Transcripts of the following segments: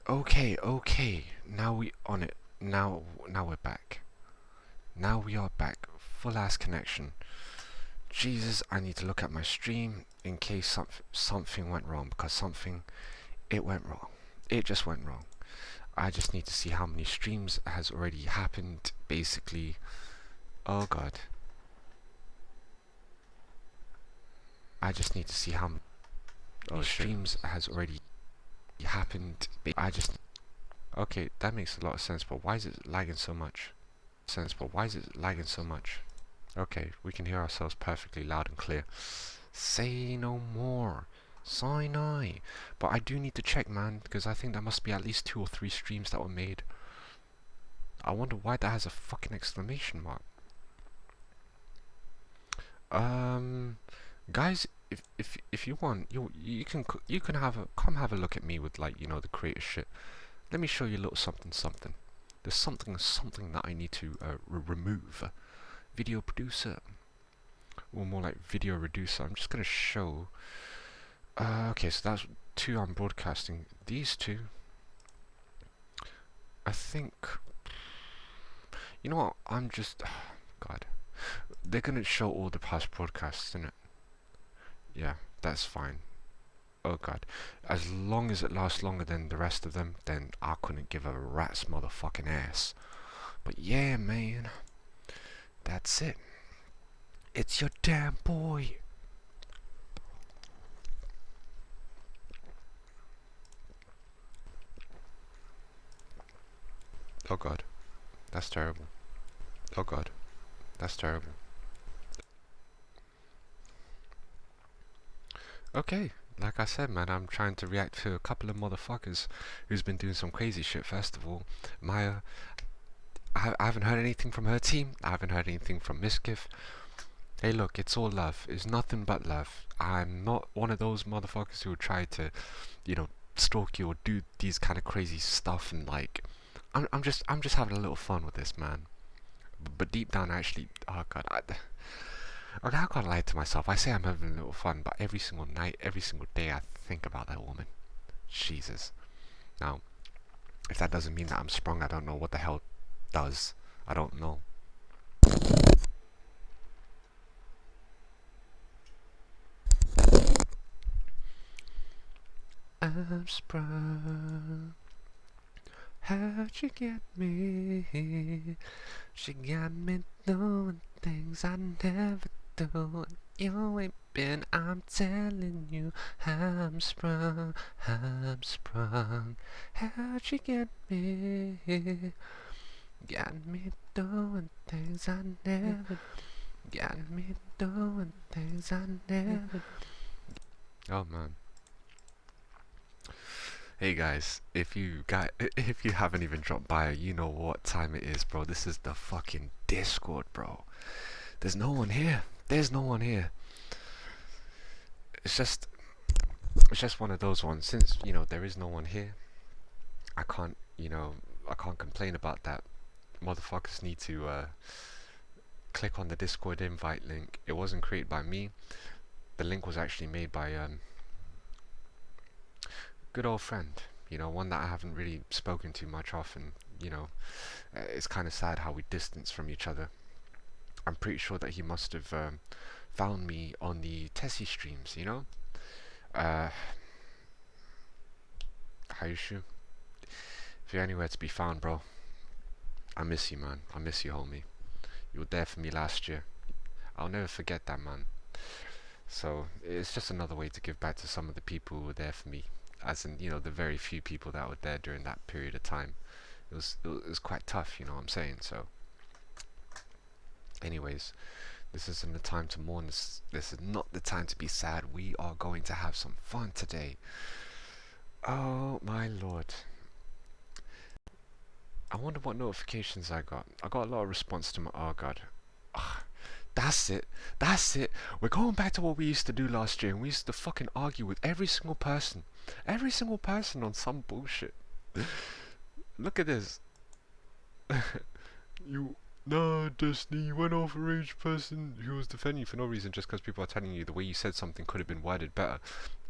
Okay. Now we on it. Now we're back. Now we are back. Full ass connection. Jesus, I need to look at my stream in case something went wrong because it went wrong. It just went wrong. I just need to see how many streams has already happened. Basically, oh god. I just need to see how many streams has already happened. I just Okay, that makes a lot of sense, but why is it lagging so much? Okay, we can hear ourselves perfectly loud and clear. Say no more. Sinai. But I do need to check, man, because I think there must be at least 2 or 3 streams that were made. I wonder why that has a fucking exclamation mark. Guys, if you want, you can come have a look at me with, like, you know, the creator shit. Let me show you a little something. There's something that I need to remove. Video producer, or more like video reducer. I'm just gonna show. Okay, so that's 2 I'm broadcasting. These 2, I think. You know what? I'm just. God, they're gonna show all the past broadcasts, innit? Yeah, that's fine. Oh god. As long as it lasts longer than the rest of them, then I couldn't give a rat's motherfucking ass. But yeah, man. That's it. It's your damn boy. Oh god. That's terrible. Oh god. That's terrible. Okay. Like I said, man, I'm trying to react to a couple of motherfuckers who's been doing some crazy shit. First of all, Maya, I haven't heard anything from her team. I haven't heard anything from Mizkif. Hey, look, it's all love. It's nothing but love. I'm not one of those motherfuckers who would try to, you know, stalk you or do these kind of crazy stuff. And like, I'm just having a little fun with this, man. But deep down, actually, oh god, okay, I can't lie to myself. I say I'm having a little fun, but every single night, every single day, I think about that woman. Jesus. Now, if that doesn't mean that I'm sprung, I don't know what the hell does. I don't know. I'm sprung. How'd you get me? She got me doing things I never do. You ain't been, I'm telling you. I'm sprung. How'd you get me? Got me doing things I never. Got me doing things I never. Oh man. Hey guys, if you haven't even dropped by, you know what time it is, bro. This is the fucking Discord, bro. There's no one here. There's no one here. It's just one of those ones. Since, you know, there is no one here, I can't, you know, I can't complain about that. Motherfuckers need to click on the Discord invite link. It wasn't created by me. The link was actually made by good old friend, you know, one that I haven't really spoken to much often. You know, it's kind of sad how we distance from each other. I'm pretty sure that he must have found me on the Tessie streams, you know. Hayushu, if you're anywhere to be found, bro, I miss you, man. I miss you, homie. You were there for me last year. I'll never forget that, man. So it's just another way to give back to some of the people who were there for me, as in, you know, the very few people that were there during that period of time. It was quite tough, you know what I'm saying. So anyways, this isn't the time to mourn. This is not the time to be sad. We are going to have some fun today. Oh my lord. I wonder what notifications I got. I got a lot of response to my, oh god. Ugh, that's it. That's it. We're going back to what we used to do last year, and we used to fucking argue with every single person. Every single person on some bullshit. Look at this. You, no, Destiny, you went off a rage person who was defending you for no reason just because people are telling you the way you said something could have been worded better.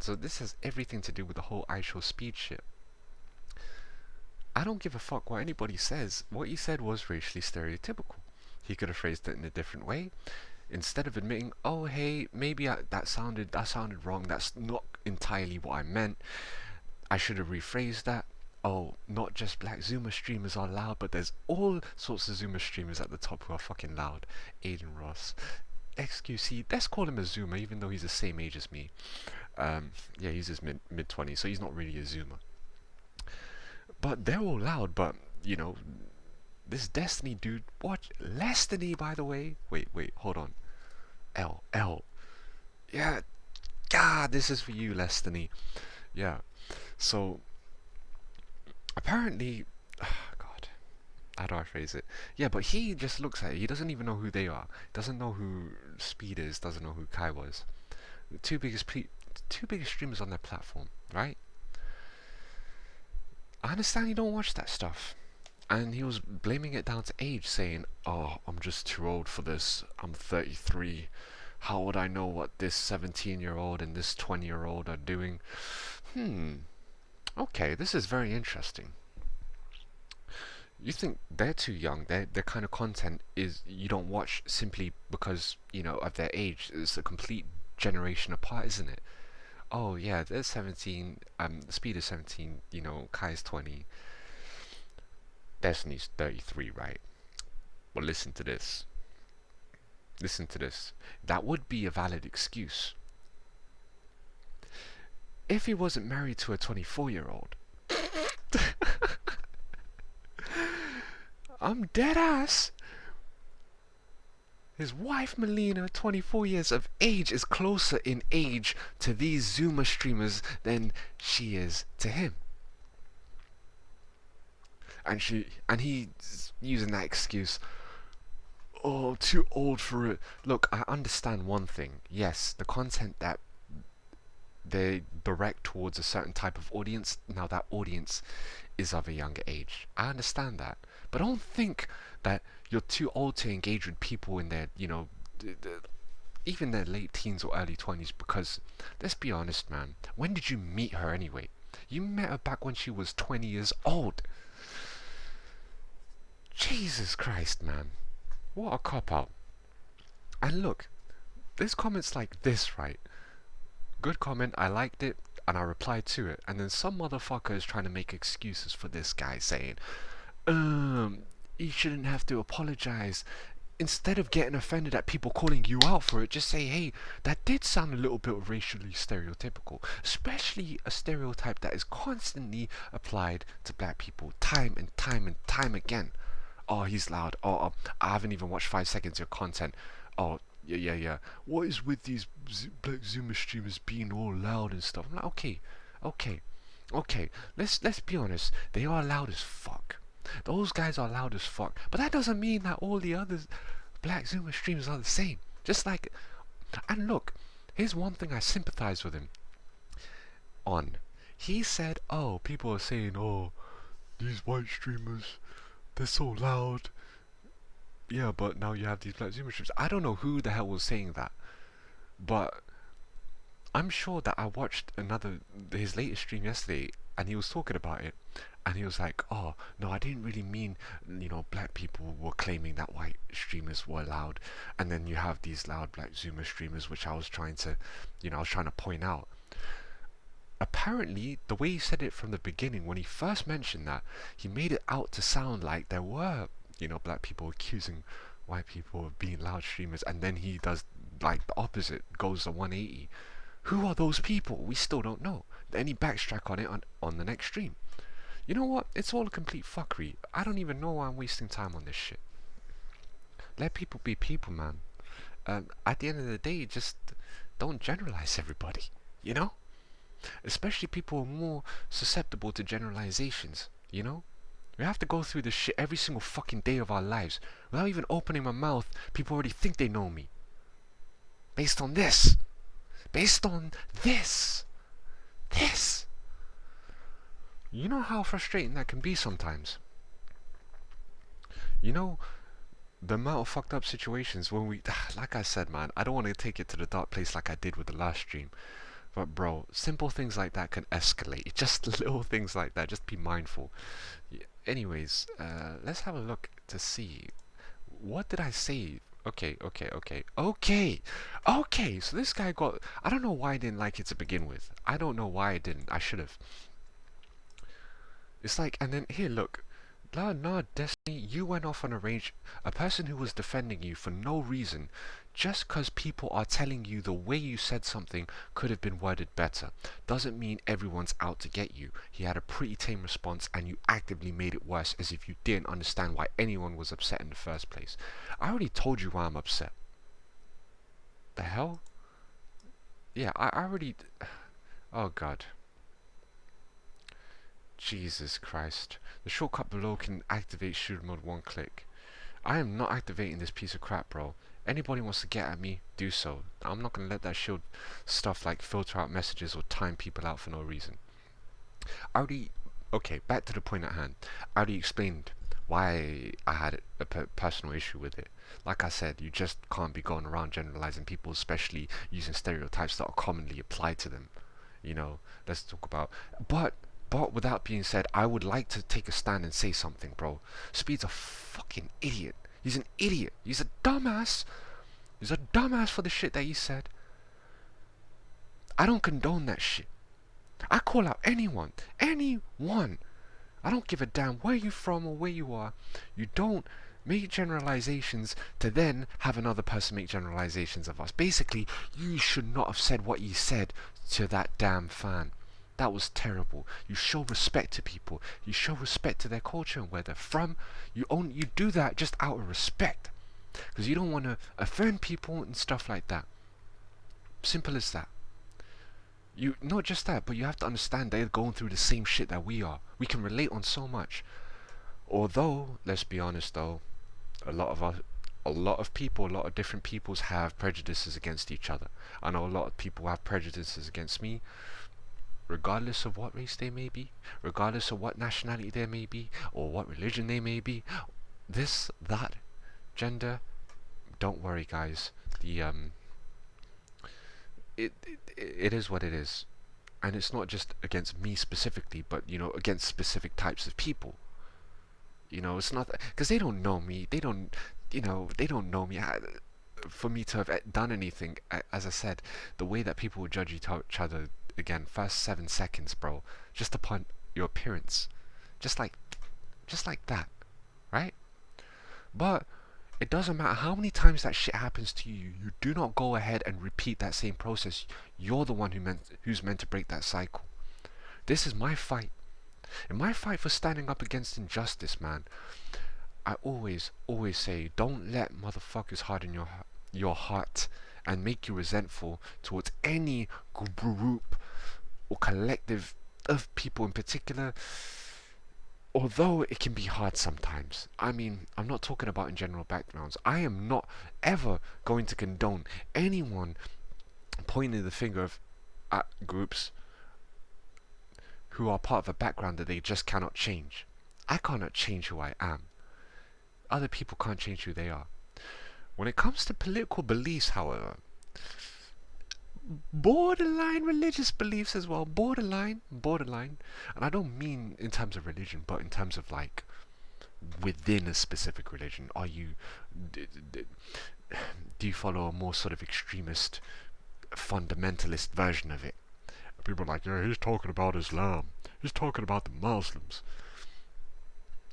So this has everything to do with the whole iShow speed shit. I don't give a fuck what anybody says. What he said was racially stereotypical. He could have phrased it in a different way. Instead of admitting, oh hey, maybe that sounded wrong. That's not entirely what I meant. I should have rephrased that. Oh, not just black Zoomer streamers are loud, but there's all sorts of Zoomer streamers at the top who are fucking loud. Aiden Ross, XQC, let's call him a Zoomer, even though he's the same age as me. Yeah, he's his mid 20s, so he's not really a Zoomer. But they're all loud. But this Destiny dude, watch Destiny, by the way. Wait, hold on. L. Yeah, God, this is for you, Destiny. Yeah. So apparently, God, how do I phrase it? Yeah, but he just looks at it. He doesn't even know who they are. Doesn't know who Speed is. Doesn't know who Kai was. The two biggest streamers on their platform, right? I understand you don't watch that stuff. And he was blaming it down to age, saying, "Oh, I'm just too old for this. I'm 33. How would I know what this 17-year-old and this 20-year-old are doing?" Okay, this is very interesting. You think they're too young? Their kind of content is you don't watch simply because of their age. It's a complete generation apart, isn't it? Oh yeah, they're 17. Speed is 17. Kai is 20. Destiny's 33, right? Well, listen to this. Listen to this. That would be a valid excuse if he wasn't married to a 24-year-old. I'm dead ass. His wife Melina, 24 years of age, is closer in age to these Zoomer streamers than she is to him. And he's using that excuse. Oh, too old for it. Look, I understand one thing. Yes, the content that they direct towards a certain type of audience, now that audience is of a younger age. I understand that. But don't think that you're too old to engage with people in their, even their late teens or early 20s, because, let's be honest, man, when did you meet her anyway? You met her back when she was 20 years old. Jesus Christ, man. What a cop-out. And look, there's comments like this, right? Good comment, I liked it, and I replied to it. And then some motherfucker is trying to make excuses for this guy, saying, you shouldn't have to apologize. Instead of getting offended at people calling you out for it, just say, hey, that did sound a little bit racially stereotypical. Especially a stereotype that is constantly applied to black people time and time and time again. Oh, he's loud. Oh, I haven't even watched 5 seconds of your content. Oh, yeah. What is with these black Zoomer streamers being all loud and stuff? I'm like, okay. Let's be honest. They are loud as fuck. Those guys are loud as fuck. But that doesn't mean that all the other black Zoomer streamers are the same. Just like, and look, here's one thing I sympathize with him on. He said, oh, people are saying, oh, these white streamers, they're so loud. Yeah, but now you have these black Zoomer streamers. I don't know who the hell was saying that, but I'm sure that I watched his latest stream yesterday, and he was talking about it, and he was like, oh, no, I didn't really mean, black people were claiming that white streamers were loud, and then you have these loud black Zoomer streamers, which I was trying to point out. Apparently, the way he said it from the beginning, when he first mentioned that, he made it out to sound like there were, black people accusing white people of being loud streamers, and then he does, like, the opposite, goes to 180. Who are those people? We still don't know. Then he backtrack on it on the next stream. You know what? It's all a complete fuckery. I don't even know why I'm wasting time on this shit. Let people be people, man. At the end of the day, just don't generalize everybody, Especially people who are more susceptible to generalizations, We have to go through this shit every single fucking day of our lives. Without even opening my mouth, people already think they know me. Based on this. This. You know how frustrating that can be sometimes? The amount of fucked up situations when we, like I said, man, I don't want to take it to the dark place like I did with the last stream. But bro, simple things like that can escalate. Just little things like that, just be mindful. anyways, let's have a look to see. What did I say? Okay. So this guy got. I don't know why I didn't like it to begin with. I don't know why I didn't. I should have. It's like, and then here, look. No, Destiny, you went off on a range. A person who was defending you for no reason, just because people are telling you the way you said something could have been worded better, doesn't mean everyone's out to get you. He had a pretty tame response, and you actively made it worse as if you didn't understand why anyone was upset in the first place. I already told you why I'm upset. The hell? Yeah, I already. Oh god. Jesus Christ. The shortcut below can activate shooter mode one click. I am not activating this piece of crap, bro. Anybody wants to get at me, do so. I'm not gonna let that shield stuff like filter out messages or time people out for no reason. I already... Okay, back to the point at hand. I already explained why I had a personal issue with it. Like I said, you just can't be going around generalizing people, especially using stereotypes that are commonly applied to them. You know, let's talk about... But with that being said, I would like to take a stand and say something, bro. Speed's a fucking idiot. He's an idiot. He's a dumbass. He's a dumbass for the shit that he said. I don't condone that shit. I call out anyone. Anyone. I don't give a damn where you from or where you are. You don't make generalizations to then have another person make generalizations of us. Basically, you should not have said what you said to that damn fan. That was terrible. You show respect to people. You show respect to their culture and where they're from. You do that just out of respect, because you don't want to offend people and stuff like that. Simple as that. You not just that, but you have to understand they're going through the same shit that we are. We can relate on so much. Although, let's be honest though, a lot of people, a lot of different peoples have prejudices against each other. I know a lot of people have prejudices against me, regardless of what race they may be, regardless of what nationality they may be, or what religion they may be, this, that, gender. Don't worry, guys. It is what it is, and it's not just against me specifically, but against specific types of people. It's not because they don't know me. They don't know me. For me to have done anything, as I said, the way that people will judge each other, again, first 7 seconds, bro, just upon your appearance, just like that, right? But it doesn't matter how many times that shit happens to you. You do not go ahead and repeat that same process. You're the one who's meant to break that cycle. This is my fight. In my fight for standing up against injustice, man, I always say, don't let motherfuckers harden your heart and make you resentful towards any group or collective of people in particular, although it can be hard sometimes. I mean, I'm not talking about in general backgrounds. I am not ever going to condone anyone pointing the finger at groups who are part of a background that they just cannot change. I cannot change who I am. Other people can't change who they are. When it comes to political beliefs, however, borderline religious beliefs as well, borderline, and I don't mean in terms of religion, but in terms of like within a specific religion. Do you follow a more sort of extremist, fundamentalist version of it? People are like, yeah, he's talking about Islam, he's talking about the Muslims.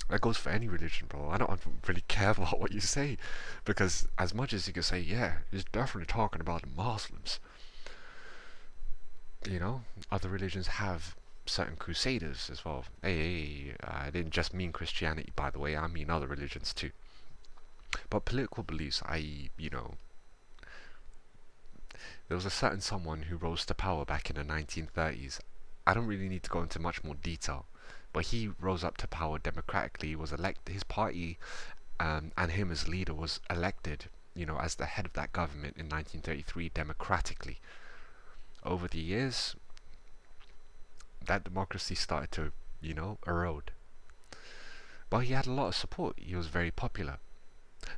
That goes for any religion, bro. I don't really care about what you say, because as much as you can say, yeah, he's definitely talking about the Muslims, other religions have certain crusaders as well. Hey, I didn't just mean Christianity, by the way. I mean other religions too. But political beliefs, there was a certain someone who rose to power back in the 1930s. I don't really need to go into much more detail, but he rose up to power democratically, was elected, his party, and him as leader was elected, as the head of that government in 1933 democratically. Over the years, that democracy started to, erode. But he had a lot of support. He was very popular.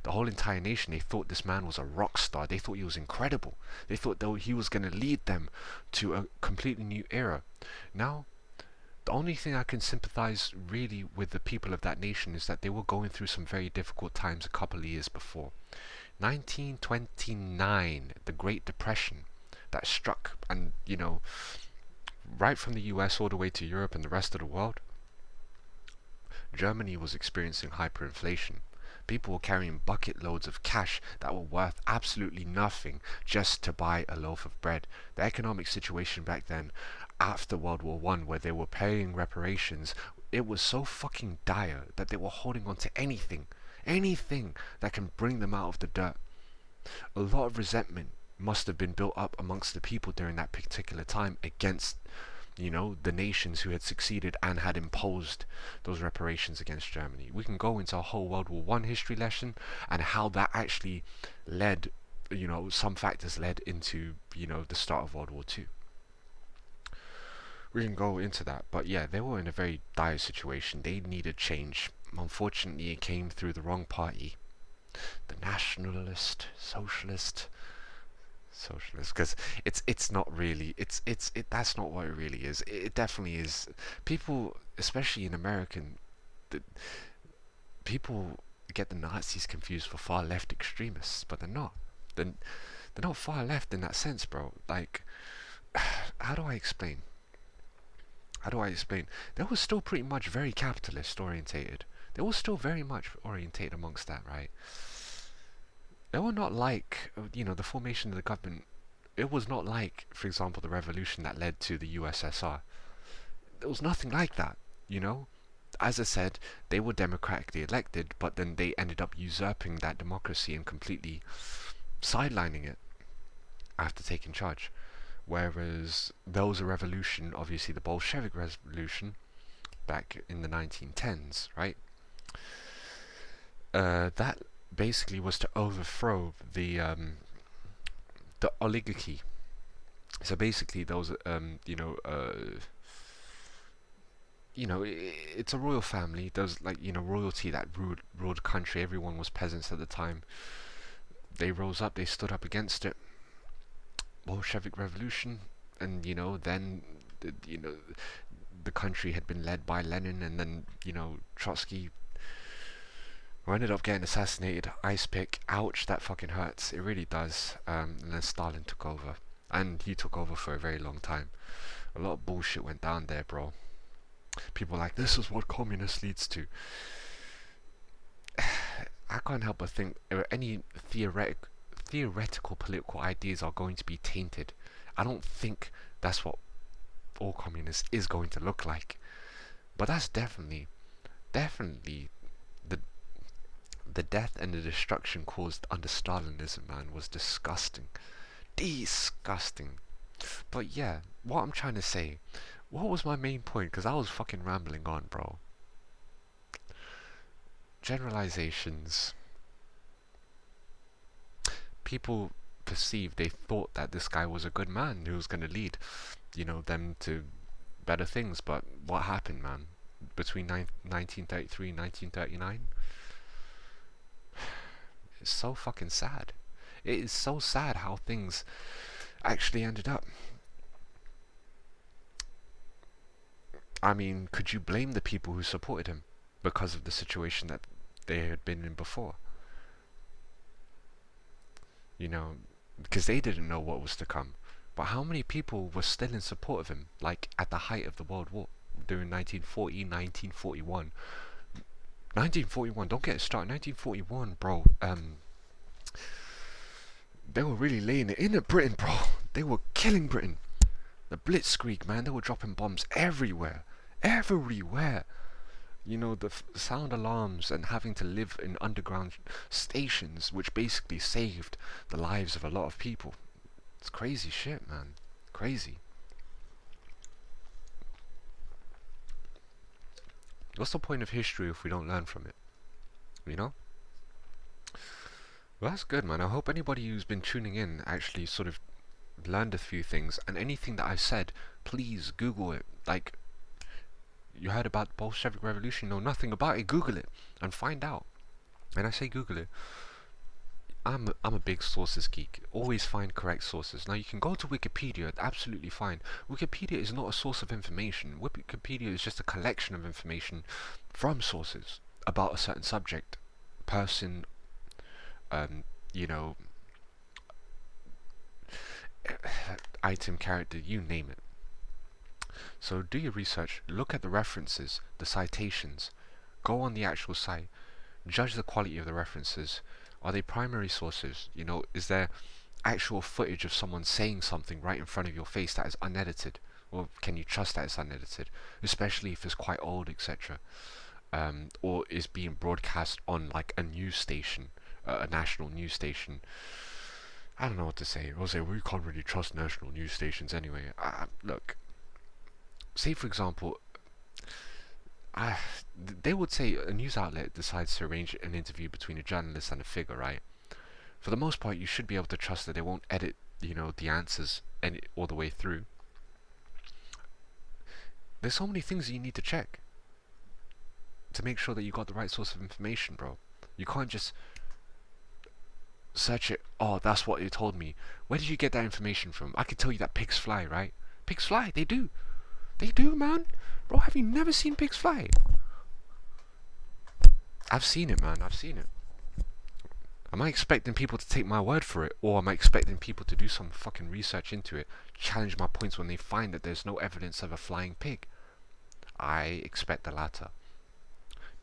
The whole entire nation, they thought this man was a rock star. They thought he was incredible. They thought that he was going to lead them to a completely new era. Now, The only thing I can sympathize really with the people of that nation is that they were going through some very difficult times a couple of years before. 1929, the Great Depression that struck, and right from the US all the way to Europe and the rest of the world, Germany was experiencing hyperinflation. People were carrying bucket loads of cash that were worth absolutely nothing just to buy a loaf of bread. The economic situation back then, after World War One, where they were paying reparations, it was so fucking dire that they were holding on to anything that can bring them out of the dirt. A lot of resentment must have been built up amongst the people during that particular time against the nations who had succeeded and had imposed those reparations against Germany. We can go into a whole World War One history lesson and how that actually led, some factors led into, the start of World War Two. We can go into that, but yeah, they were in a very dire situation. They needed change. Unfortunately, it came through the wrong party, the nationalist, socialist, because it's not really, that's not what it really is. It definitely is. People, especially in American, the, people get the Nazis confused for far left extremists, but they're not. They're not far left in that sense, bro. Like, how do I explain? How do I explain? They were still pretty much very capitalist orientated. They were still very much orientated amongst that, right? They were not like, the formation of the government. It was not like, for example, the revolution that led to the USSR. There was nothing like that, you know? As I said, they were democratically elected, but then they ended up usurping that democracy and completely sidelining it after taking charge. Whereas there was a revolution, obviously the Bolshevik revolution, back in the 1910s, right? That basically was to overthrow the oligarchy. So basically, there was it's a royal family. There's royalty that ruled the country. Everyone was peasants at the time. They rose up. They stood up against it. Bolshevik revolution, and then the country had been led by Lenin, and then Trotsky, who ended up getting assassinated. Ice pick. Ouch, that fucking hurts. It really does. And then Stalin took over, and he took over for a very long time. A lot of bullshit went down there, bro. People are like, this is what communist leads to. I can't help but think any theoretical political ideas are going to be tainted. I don't think that's what all communists is going to look like. But that's definitely the death and the destruction caused under Stalinism, man, was disgusting. Disgusting. But yeah, what I'm trying to say, what was my main point? Because I was fucking rambling on, bro. Generalizations. People perceived, they thought that this guy was a good man who was going to lead, them to better things. But what happened, man? Between 1933 and 1939? It's so fucking sad. It is so sad how things actually ended up. I mean, could you blame the people who supported him because of the situation that they had been in before? Because they didn't know what was to come. But how many people were still in support of him, like at the height of the World War, during 1940, 1941? 1941, don't get it started. 1941, bro. They were really laying it in at Britain, bro. They were killing Britain. The Blitzkrieg, man. They were dropping bombs everywhere. Everywhere. The sound alarms and having to live in underground stations, which basically saved the lives of a lot of people. It's crazy shit, man. Crazy. What's the point of history if we don't learn from it? Well, that's good, man. I hope anybody who's been tuning in actually sort of learned a few things. And anything that I said, please Google it. Like, you heard about the Bolshevik Revolution, know nothing about it, Google it and find out. And I say Google it. I'm a big sources geek. Always find correct sources. Now you can go to Wikipedia, absolutely fine. Wikipedia is not a source of information. Wikipedia is just a collection of information from sources about a certain subject, person, um, you know, item, character, you name it. So do your research, look at the references, the citations, go on the actual site, judge the quality of the references. Are they primary sources? You know, is there actual footage of someone saying something right in front of your face that is unedited? Or can you trust that it's unedited? Especially if it's quite old, etc. Or is being broadcast on like a news station, a national news station. I don't know what to say. I'll say, we can't really trust national news stations anyway. Look, say for example, I, they would say a news outlet decides to arrange an interview between a journalist and a figure, right? For the most part, you should be able to trust that they won't edit, the answers all the way through. There's so many things that you need to check to make sure that you got the right source of information, bro. You can't just search it. Oh, that's what it told me. Where did you get that information from? I could tell you that pigs fly, right? Pigs fly. They do. They do, man. Bro, have you never seen pigs fly? I've seen it, man. I've seen it. Am I expecting people to take my word for it, or am I expecting people to do some fucking research into it, challenge my points when they find that there's no evidence of a flying pig? I expect the latter.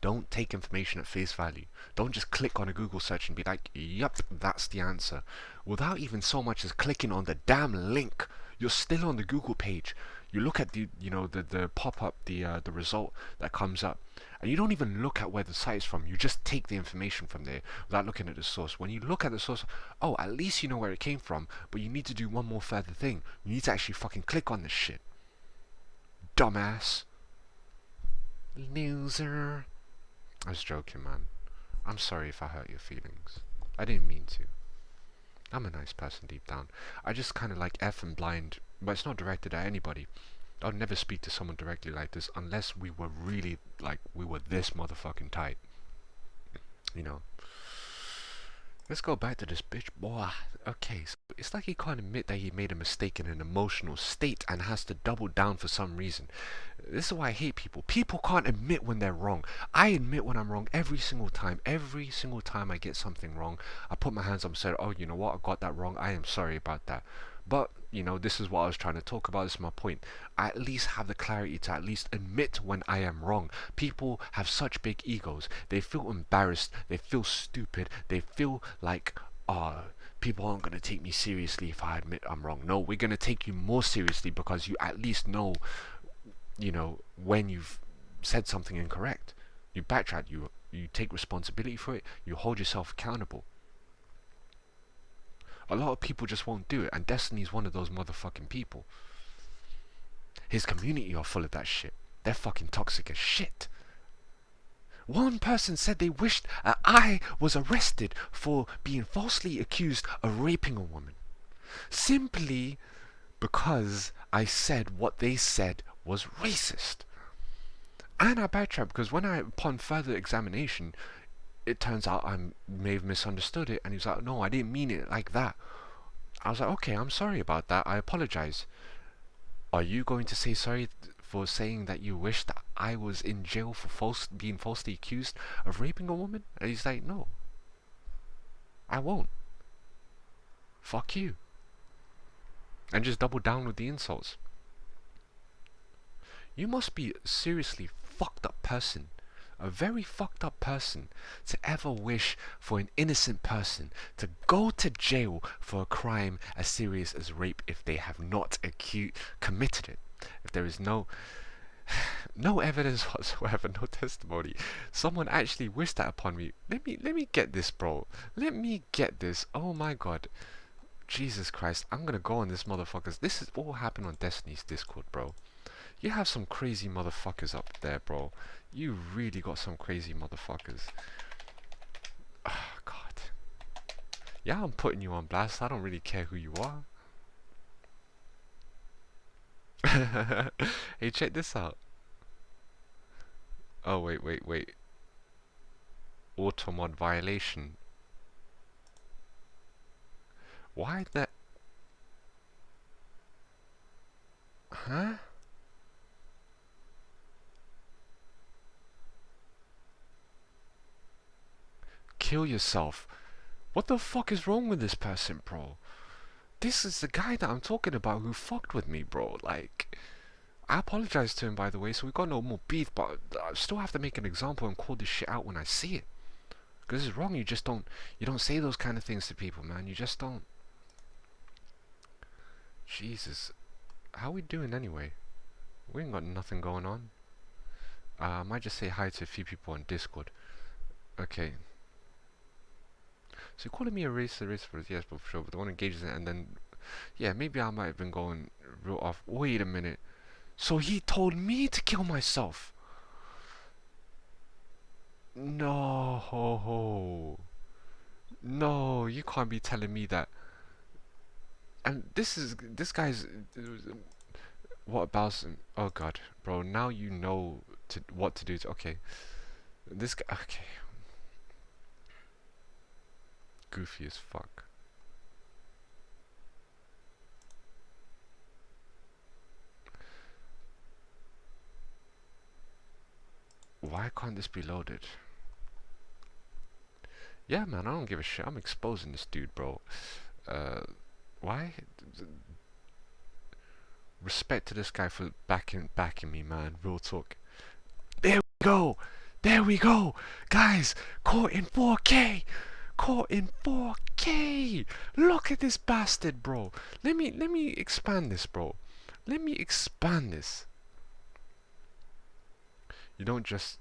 Don't take information at face value. Don't just click on a Google search and be like, yup, that's the answer. Without even so much as clicking on the damn link, you're still on the Google page. You look at the pop-up, the result that comes up, and you don't even look at where the site is from. You just take the information from there without looking at the source. When you look at the source, oh, at least you know where it came from, but you need to do one more further thing. You need to actually fucking click on this shit. Dumbass. Loser. I was joking, man. I'm sorry if I hurt your feelings. I didn't mean to. I'm a nice person deep down. I just kind of like F and blind, but it's not directed at anybody. I'd never speak to someone directly like this unless we were really, like, we were this motherfucking tight. You know. Let's go back to this bitch boy. Okay, so it's like he can't admit that he made a mistake in an emotional state and has to double down for some reason. This is why I hate people. People can't admit when they're wrong. I admit when I'm wrong every single time. Every single time I get something wrong, I put my hands up and say, oh, you know what, I got that wrong. I am sorry about that. But, this is what I was trying to talk about. This is my point. I at least have the clarity to at least admit when I am wrong. People have such big egos. They feel embarrassed. They feel stupid. They feel like, people aren't going to take me seriously if I admit I'm wrong. No, we're going to take you more seriously because you at least know, when you've said something incorrect. You backtrack. You take responsibility for it. You hold yourself accountable. A lot of people just won't do it, and Destiny's one of those motherfucking people. His community are full of that shit. They're fucking toxic as shit. One person said they wished I was arrested for being falsely accused of raping a woman. Simply because I said what they said was racist. And I backtracked because upon further examination, it turns out I may have misunderstood it, and he was like, no, I didn't mean it like that. I was like, okay, I'm sorry about that, I apologize. Are you going to say sorry for saying that you wish that I was in jail for being falsely accused of raping a woman? And he's like, no, I won't. Fuck you. And just double down with the insults. You must be a seriously fucked up person, a very fucked up person, to ever wish for an innocent person to go to jail for a crime as serious as rape if they have not committed it. If there is no evidence whatsoever, no testimony. Someone actually wished that upon me. Let me get this, bro. Let me get this. Oh my god. Jesus Christ. I'm gonna go on this motherfuckers. This is all happened on Destiny's Discord, bro. You have some crazy motherfuckers up there, bro. You really got some crazy motherfuckers. Oh, God. Yeah, I'm putting you on blast. I don't really care who you are. Hey, check this out. Oh, wait. Automod violation. Why that? Huh? Kill yourself. What the fuck is wrong with this person, bro? This is the guy that I'm talking about who fucked with me, bro. Like, I apologize to him, by the way, so we got no more beef, but I still have to make an example and call this shit out when I see it. Because it's wrong, you don't say those kind of things to people, man. You just don't. Jesus. How we doing anyway? We ain't got nothing going on. I might just say hi to a few people on Discord. Okay. So you're calling me a racist, yes, but for sure, but the one engages in it, and then, yeah, maybe I might have been going real off. Wait a minute. So he told me to kill myself. No. No, you can't be telling me that. And this guy's, what about him? Oh god, bro, now you know what to do to, okay. This guy, okay. Goofy as fuck. Why can't this be loaded? Yeah, man, I don't give a shit. I'm exposing this dude, bro. Why? Respect to this guy for backing me, man. Real talk. There we go. There we go, guys. Caught in 4K. Caught in 4K. Look at this bastard, bro. Let me expand this, bro. Let me expand this. You don't just.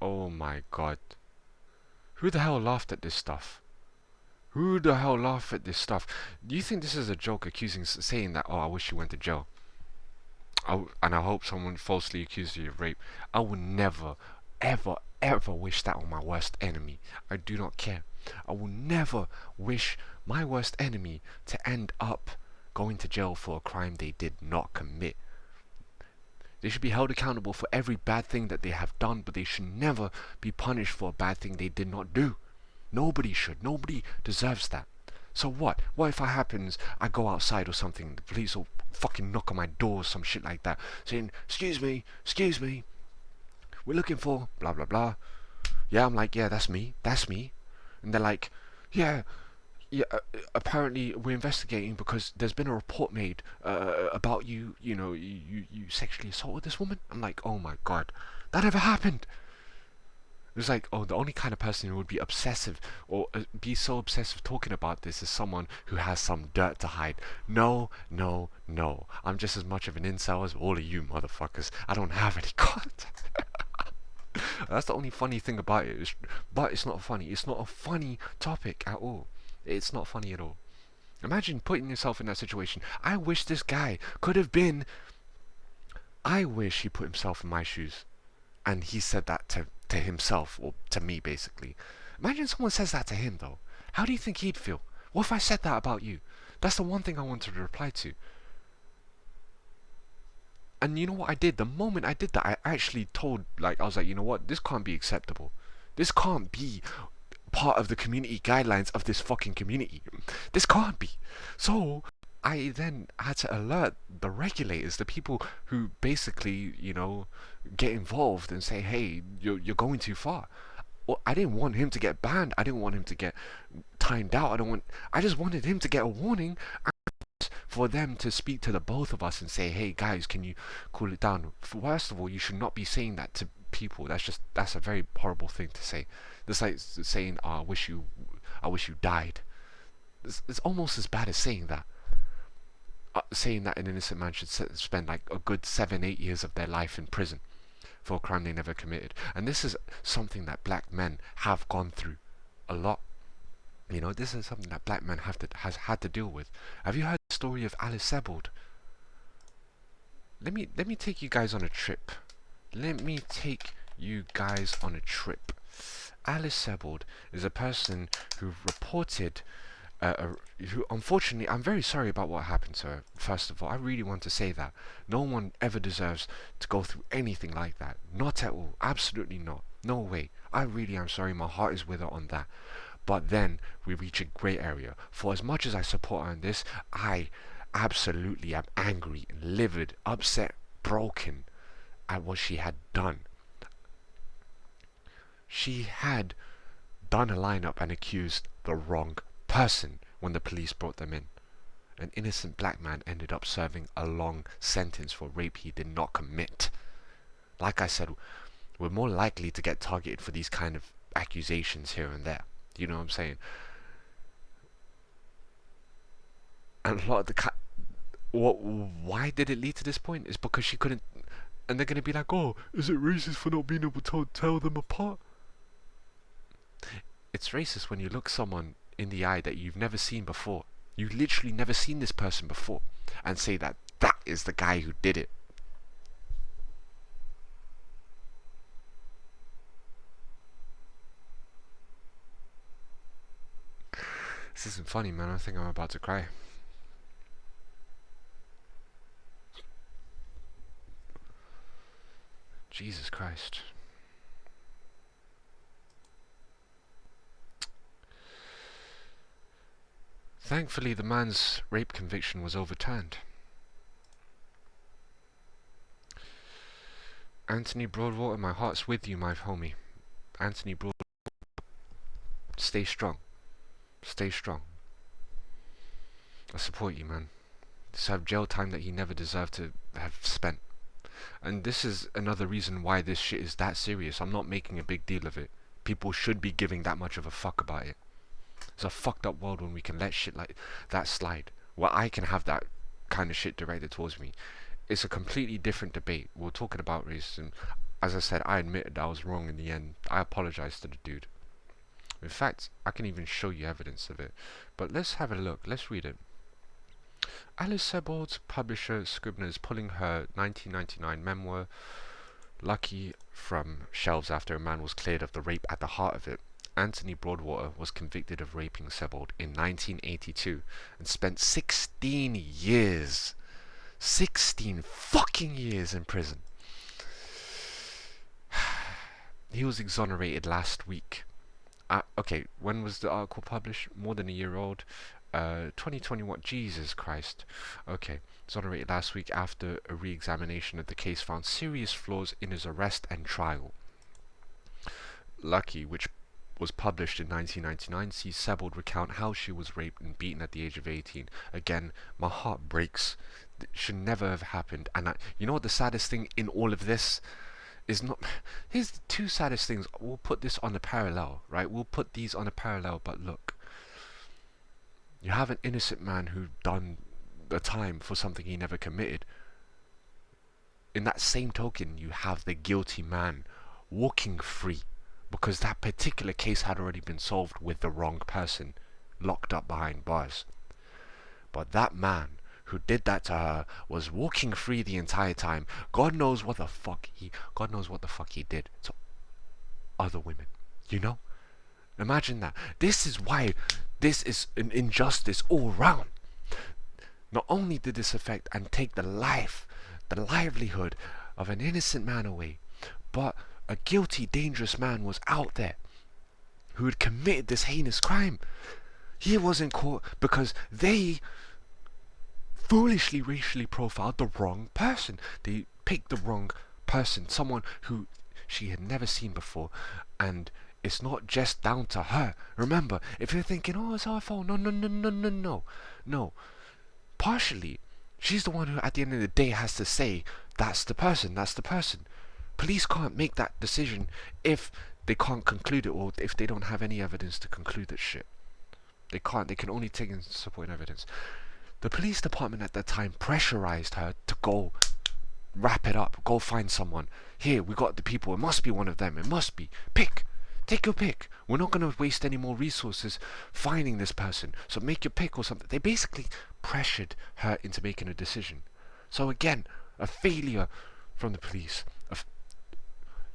Oh my god. Who the hell laughed at this stuff? Who the hell laughed at this stuff? Do you think this is a joke saying that, oh, I wish you went to jail? And I hope someone falsely accused you of rape. I would never, ever, ever wish that on my worst enemy. I do not care. I will never wish my worst enemy to end up going to jail for a crime they did not commit. They should be held accountable for every bad thing that they have done, but they should never be punished for a bad thing they did not do. Nobody should. Nobody deserves that. So what? What if it happens, I go outside or something, the police will fucking knock on my door or some shit like that, saying, excuse me, we're looking for blah blah blah. Yeah, I'm like, yeah, that's me. And they're like, yeah, apparently we're investigating because there's been a report made about you sexually assaulted this woman. I'm like, oh my god, that ever happened? It was like, oh, the only kind of person who would be obsessive or be so obsessive talking about this is someone who has some dirt to hide. No, no, no. I'm just as much of an incel as all of you motherfuckers. I don't have any content. That's the only funny thing about it. But it's not funny. It's not a funny topic at all. It's not funny at all. Imagine putting yourself in that situation. I wish this guy could have been. I wish he put himself in my shoes. And he said that to himself, or to me basically. Imagine someone says that to him though. How do you think he'd feel? What if I said that about you? That's the one thing I wanted to reply to. And you know what I did? The moment I did that, I actually I was like, you know what? This can't be acceptable. This can't be part of the community guidelines of this fucking community. This can't be. So I then had to alert the regulators, the people who basically, get involved and say, hey, you're going too far. Well, I didn't want him to get banned. I didn't want him to get timed out. I just wanted him to get a warning, for them to speak to the both of us and say, hey guys, can you cool it down? First of all, you should not be saying that to people. That's a very horrible thing to say. That's like saying, oh, I wish you died. It's almost as bad as saying that. Saying that an innocent man should spend like a good 7-8 years of their life in prison for a crime they never committed. And this is something that black men have gone through a lot. This is something that black men has had to deal with. Have you heard the story of Alice Sebold? Let me take you guys on a trip. Alice Sebold is a person who reported, who unfortunately, I'm very sorry about what happened to her. First of all, I really want to say that no one ever deserves to go through anything like that. Not at all. Absolutely not. No way. I really am sorry. My heart is with her on that. But then we reach a grey area. For as much as I support her on this, I absolutely am angry, livid, upset, broken at what she had done. She had done a lineup and accused the wrong person when the police brought them in. An innocent black man ended up serving a long sentence for rape he did not commit. Like I said, we're more likely to get targeted for these kind of accusations here and there. You know what I'm saying? And a lot of why did it lead to this point? Is because she couldn't, and they're gonna be like, oh, is it racist for not being able to tell them apart? It's racist when you look someone in the eye that you've never seen before. You've literally never seen this person before, and say that that is the guy who did it. This isn't funny, man. I think I'm about to cry. Jesus Christ. Thankfully, the man's rape conviction was overturned. Anthony Broadwater, my heart's with you, my homie. Anthony Broadwater, stay strong. Stay strong. I support you, man. Served jail time that he never deserved to have spent. And this is another reason why this shit is that serious. I'm not making a big deal of it. People should be giving that much of a fuck about it. It's a fucked up world when we can let shit like that slide. Where I can have that kind of shit directed towards me. It's a completely different debate. We're talking about race, and as I said, I admitted I was wrong in the end. I apologized to the dude. In fact, I can even show you evidence of it. But let's have a look. Let's read it. Alice Sebold's publisher Scribner is pulling her 1999 memoir Lucky from shelves after a man was cleared of the rape at the heart of it. Anthony Broadwater was convicted of raping Sebold in 1982 and spent 16 years, 16 fucking years in prison. He was exonerated last week. Okay, when was the article published? More than a year old. 2021. Jesus Christ. Okay, exonerated last week after a re-examination of the case found serious flaws in his arrest and trial. Lucky, which was published in 1999, sees Sebold recount how she was raped and beaten at the age of 18. Again, my heart breaks. It should never have happened. And you know what the saddest thing in all of this is? Not. Here's the two saddest things. We'll put this on a parallel, right? We'll put these on a parallel, but look. You have an innocent man who done the time for something he never committed. In that same token, you have the guilty man walking free because that particular case had already been solved with the wrong person locked up behind bars. But that man who did that to her was walking free the entire time. God knows what the fuck he did to other women. You know? Imagine that. This is why this is an injustice all round. Not only did this affect and take the livelihood of an innocent man away, but a guilty, dangerous man was out there who had committed this heinous crime. He wasn't caught because they foolishly racially profiled the wrong person. They picked the wrong person, someone who she had never seen before, and it's not just down to her. Remember, if you're thinking, oh, it's our fault, no. Partially, she's the one who at the end of the day has to say, that's the person. Police can't make that decision if they can't conclude it, or if they don't have any evidence to conclude that shit. They can't. They can only take in supporting evidence. The police department at that time pressurized her to go wrap it up, go find someone. Here, we got the people. It must be one of them. It must be. Pick. Take your pick. We're not going to waste any more resources finding this person. So make your pick or something. They basically pressured her into making a decision. So again, a failure from the police.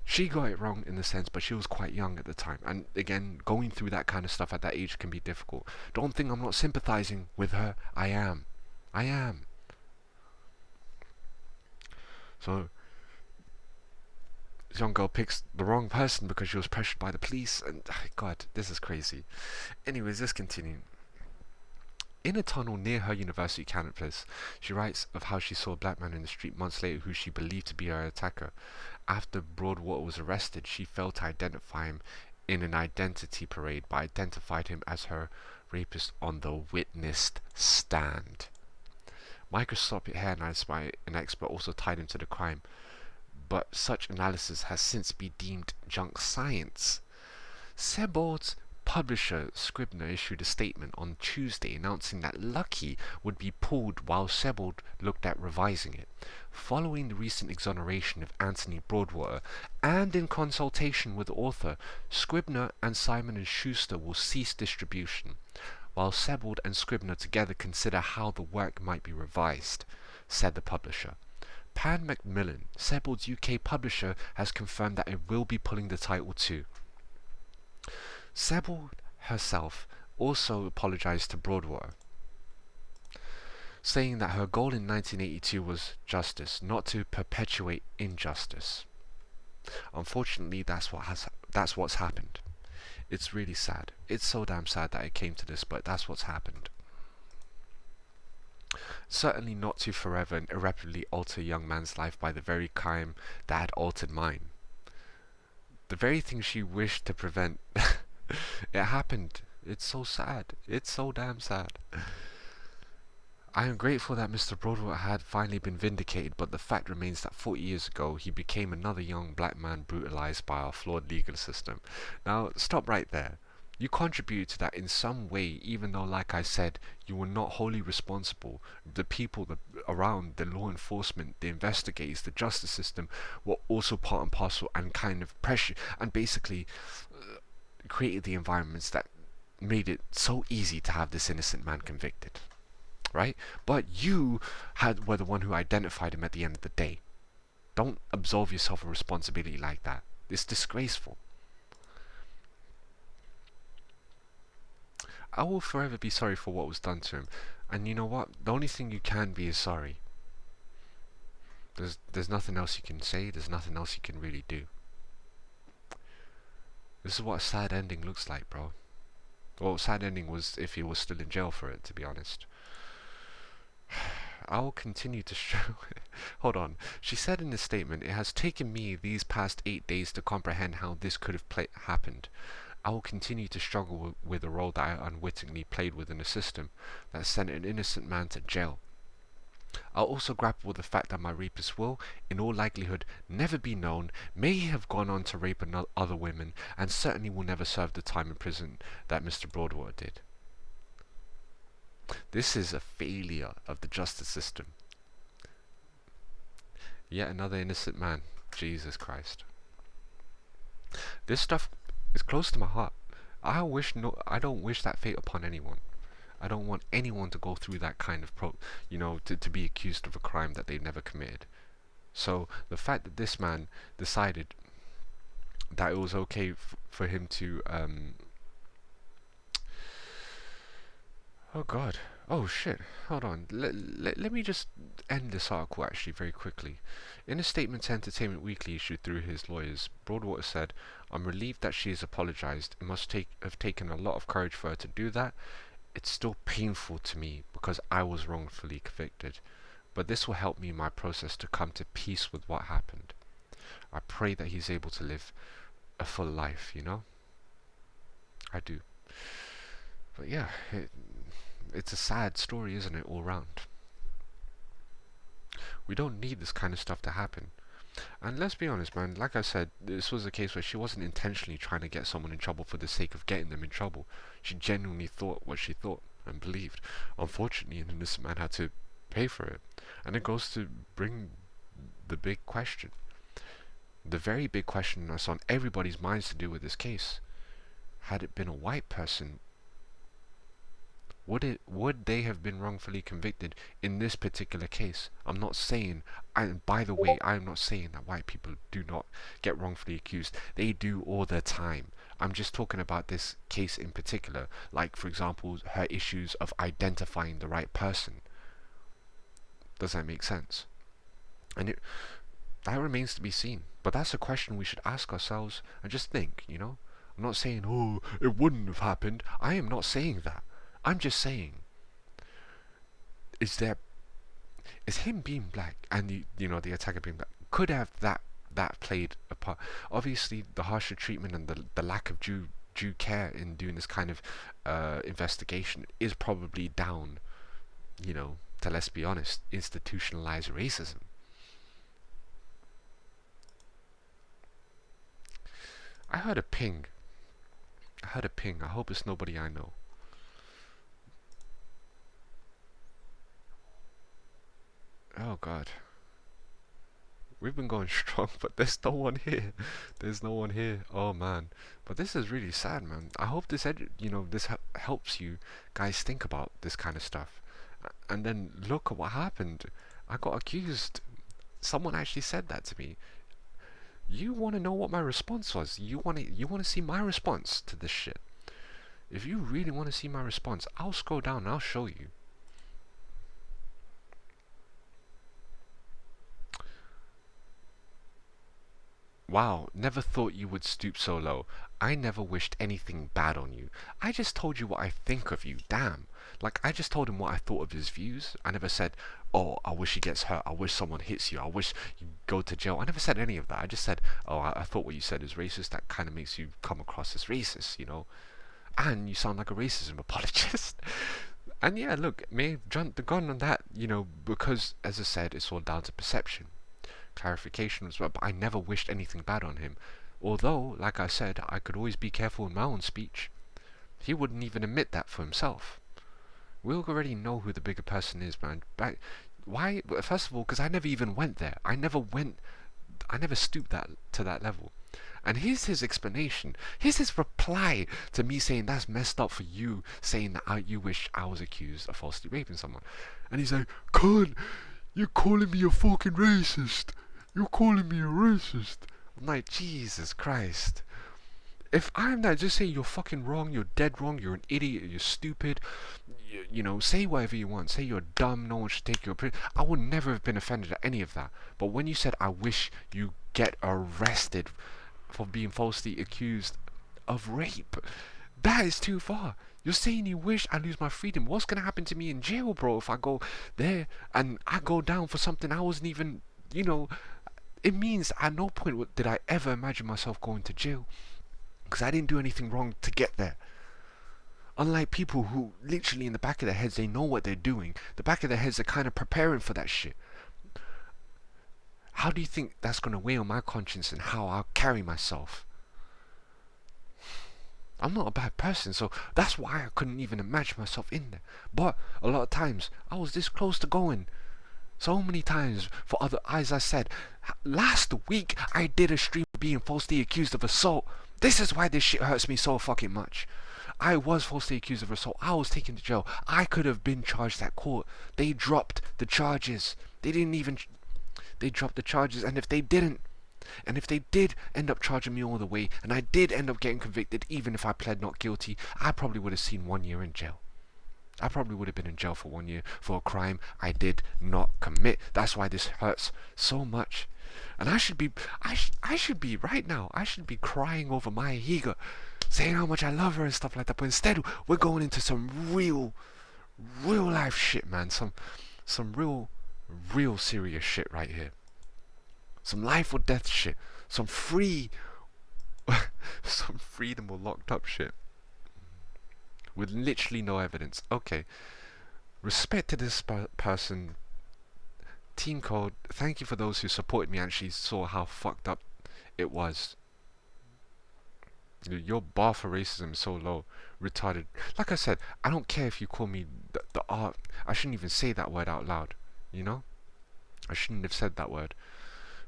She got it wrong in the sense, but she was quite young at the time. And again, going through that kind of stuff at that age can be difficult. Don't think I'm not sympathizing with her. I am. So young girl picks the wrong person because she was pressured by the police, and God, this is crazy. Anyways, let's continue. In a tunnel near her university campus, she writes of how she saw a black man in the street months later who she believed to be her attacker. After Broadwater was arrested, she failed to identify him in an identity parade, but identified him as her rapist on the witnessed stand. Microscopic hair analysis by an expert also tied him to the crime, but such analysis has since been deemed junk science. Sebald's publisher Scribner issued a statement on Tuesday announcing that Lucky would be pulled while Sebald looked at revising it. Following the recent exoneration of Anthony Broadwater and in consultation with the author, Scribner and Simon & Schuster will cease distribution, while Sebald and Scribner together consider how the work might be revised, said the publisher. Pan Macmillan, Sebald's UK publisher, has confirmed that it will be pulling the title too. Sebald herself also apologized to Broadwater, saying that her goal in 1982 was justice, not to perpetuate injustice. Unfortunately, that's what's happened. It's really sad. It's so damn sad that it came to this, but that's what's happened. Certainly not to forever and irreparably alter a young man's life by the very crime that had altered mine. The very thing she wished to prevent. It happened. It's so sad. It's so damn sad. I am grateful that Mr. Broadwater had finally been vindicated, but the fact remains that 40 years ago he became another young black man brutalized by our flawed legal system. Now, stop right there. You contributed to that in some way, even though, like I said, you were not wholly responsible. The people around, the law enforcement, the investigators, the justice system were also part and parcel and kind of pressure and basically created the environments that made it so easy to have this innocent man convicted, right? But you were the one who identified him at the end of the day. Don't absolve yourself of responsibility like that. It's disgraceful. I will forever be sorry for what was done to him, and you know what? The only thing you can be is sorry. There's nothing else you can say. There's nothing else you can really do. This is what a sad ending looks like, bro. Well, sad ending was if he was still in jail for it, to be honest. I will continue to Hold on. She said in a statement, "It has taken me these past 8 days to comprehend how this could have happened. I will continue to struggle with the role that I unwittingly played within a system that sent an innocent man to jail. I'll also grapple with the fact that my rapist will, in all likelihood, never be known, may have gone on to rape other women, and certainly will never serve the time in prison that Mr. Broadwater did." This is a failure of the justice system. Yet another innocent man. Jesus Christ. This stuff is close to my heart. I don't wish that fate upon anyone. I don't want anyone to go through that kind of to be accused of a crime that they've never committed. So the fact that this man decided that it was okay for him to oh god, oh shit, hold on, let me just end this article actually very quickly. In a statement to Entertainment Weekly issued through his lawyers, Broadwater said, "I'm relieved that she has apologized. It must have taken a lot of courage for her to do that. It's still painful to me because I was wrongfully convicted, but this will help me in my process to come to peace with what happened. I pray that he's able to live a full life, you know? I do." But yeah, it's a sad story, isn't it, all round? We don't need this kind of stuff to happen. And let's be honest, man, like I said, this was a case where she wasn't intentionally trying to get someone in trouble for the sake of getting them in trouble. She genuinely thought what she thought and believed. Unfortunately, an innocent man had to pay for it. And it goes to bring the big question. The very big question that's on everybody's minds to do with this case. Had it been a white person, would they have been wrongfully convicted in this particular case? I'm not saying, and by the way, I'm not saying that white people do not get wrongfully accused. They do all the time. I'm just talking about this case in particular, like for example, her issues of identifying the right person. Does that make sense? And that remains to be seen. But that's a question we should ask ourselves and just think, you know? I'm not saying, oh, it wouldn't have happened. I am not saying that. I'm just saying, is there, is him being black and the attacker being black, could have that played a part? Obviously, the harsher treatment and the lack of due care in doing this kind of investigation is probably down, to, let's be honest, institutionalized racism. I heard a ping. I hope it's nobody I know. Oh God. We've been going strong, but there's no one here. There's no one here. Oh man. But this is really sad, man. I hope this helps you guys think about this kind of stuff. And then look at what happened. I got accused. Someone actually said that to me. You want to know what my response was? You want to see my response to this shit? If you really want to see my response, I'll scroll down and I'll show you. Wow, never thought you would stoop so low. I never wished anything bad on you. I just told you what I think of you, damn. Like, I just told him what I thought of his views. I never said, oh, I wish he gets hurt. I wish someone hits you. I wish you go to jail. I never said any of that. I just said, oh, I thought what you said is racist. That kind of makes you come across as racist, And you sound like a racism apologist. And yeah, look, may have jumped the gun on that, because, as I said, it's all down to perception. Clarification as well, but I never wished anything bad on him. Although, like I said, I could always be careful in my own speech. He wouldn't even admit that for himself. We already know who the bigger person is, man. Why? First of all, because I never even went there. I never stooped to that level. And here's his explanation. Here's his reply to me saying that's messed up for you, saying that you wish I was accused of falsely raping someone. And he's like, Con, you're calling me a fucking racist. You're calling me a racist. I'm like, Jesus Christ. If I'm that, just say you're fucking wrong, you're dead wrong, you're an idiot, you're stupid. Say whatever you want. Say you're dumb, no one should take your opinion. I would never have been offended at any of that. But when you said, I wish you get arrested for being falsely accused of rape, that is too far. You're saying you wish I lose my freedom. What's gonna happen to me in jail, bro, if I go there and I go down for something I wasn't even, it means at no point did I ever imagine myself going to jail. Because I didn't do anything wrong to get there. Unlike people who literally in the back of their heads, they know what they're doing. The back of their heads, they're kind of preparing for that shit. How do you think that's going to weigh on my conscience and how I'll carry myself? I'm not a bad person, so that's why I couldn't even imagine myself in there. But a lot of times, I was this close to going. So many times, for other eyes, I said, last week I did a stream being falsely accused of assault. This is why this shit hurts me so fucking much. I was falsely accused of assault. I was taken to jail. I could have been charged at court. They dropped the charges. They dropped the charges, and if they did end up charging me all the way, and I did end up getting convicted, even if I pled not guilty, I probably would have seen 1 year in jail. I probably would have been in jail for 1 year for a crime I did not commit. That's why this hurts so much. And I should be right now, I should be crying over MayaHiga, saying how much I love her and stuff like that. But instead, we're going into some real life shit, man. Some real serious shit right here. Some life or death shit. Some freedom or locked up shit. With literally no evidence. Okay. Respect to this person. Team Code, thank you for those who supported me and actually saw how fucked up it was. Your bar for racism is so low. Retarded. Like I said, I don't care if you call me the R. I shouldn't even say that word out loud. I shouldn't have said that word.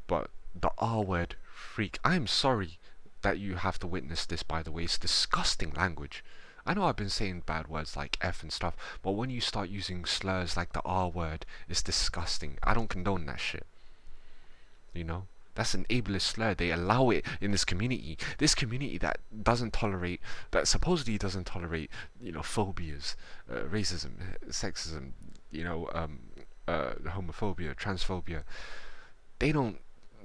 But the R word, freak. I'm sorry that you have to witness this, by the way. It's disgusting language. I know I've been saying bad words like F and stuff, but when you start using slurs like the R word, it's disgusting. I don't condone that shit. That's an ableist slur. They allow it in this community. This community that supposedly doesn't tolerate, phobias, racism, sexism, homophobia, transphobia. They don't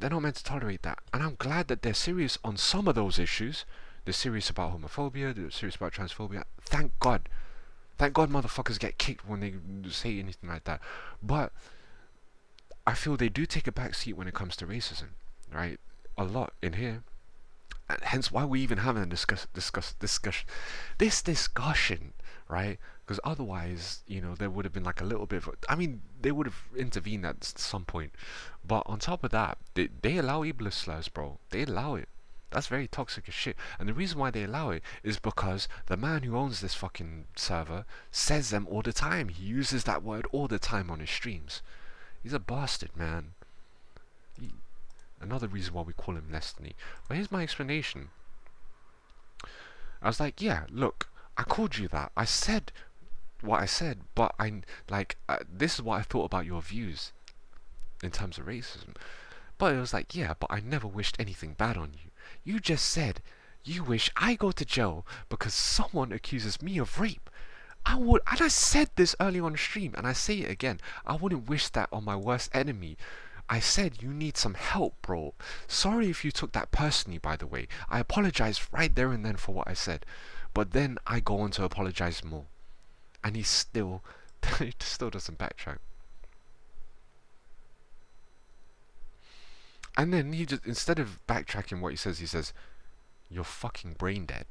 they're not meant to tolerate that. And I'm glad that they're serious on some of those issues. They're serious about homophobia. They're serious about transphobia. Thank God. Thank God motherfuckers get kicked when they say anything like that. But I feel they do take a back seat when it comes to racism, right? A lot in here. And hence why we even having this discussion, right? Because otherwise, there would have been like a little bit of, I mean, they would have intervened at some point. But on top of that, they allow Iblis slurs, bro. They allow it. That's very toxic as shit. And the reason why they allow it is because the man who owns this fucking server says them all the time. He uses that word all the time on his streams. He's a bastard, man. Another reason why we call him Destiny. But here's my explanation. I was like, yeah, look, I called you that. I said what I said, but this is what I thought about your views in terms of racism. But it was like, yeah, but I never wished anything bad on you. You just said you wish I go to jail because someone accuses me of rape. And I said this early on stream, and I say it again. I wouldn't wish that on my worst enemy. I said you need some help, bro. Sorry if you took that personally, by the way. I apologize right there and then for what I said. But then I go on to apologize more. And he still doesn't backtrack. And then he just, instead of backtracking what he says, you're fucking brain dead.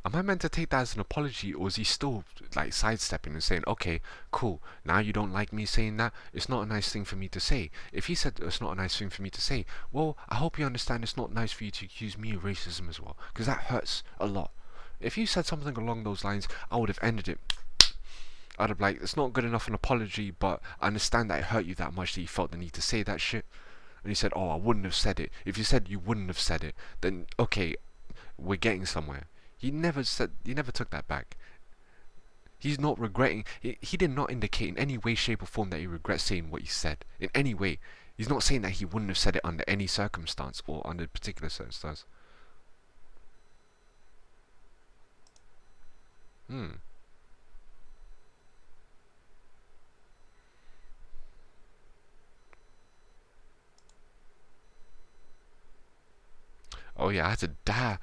Am I meant to take that as an apology, or is he still like sidestepping and saying, okay, cool, now you don't like me saying that, it's not a nice thing for me to say. If he said it's not a nice thing for me to say, well, I hope you understand it's not nice for you to accuse me of racism as well, because that hurts a lot. If you said something along those lines, I would have ended it. I'd have it's not good enough an apology, but I understand that it hurt you that much that you felt the need to say that shit. And he said, oh, I wouldn't have said it. If you said you wouldn't have said it, then okay, we're getting somewhere. He never took that back. He's not regretting. He did not indicate in any way, shape, or form that he regrets saying what he said. In any way. He's not saying that he wouldn't have said it under any circumstance or under particular circumstance. Oh yeah, I had to dab.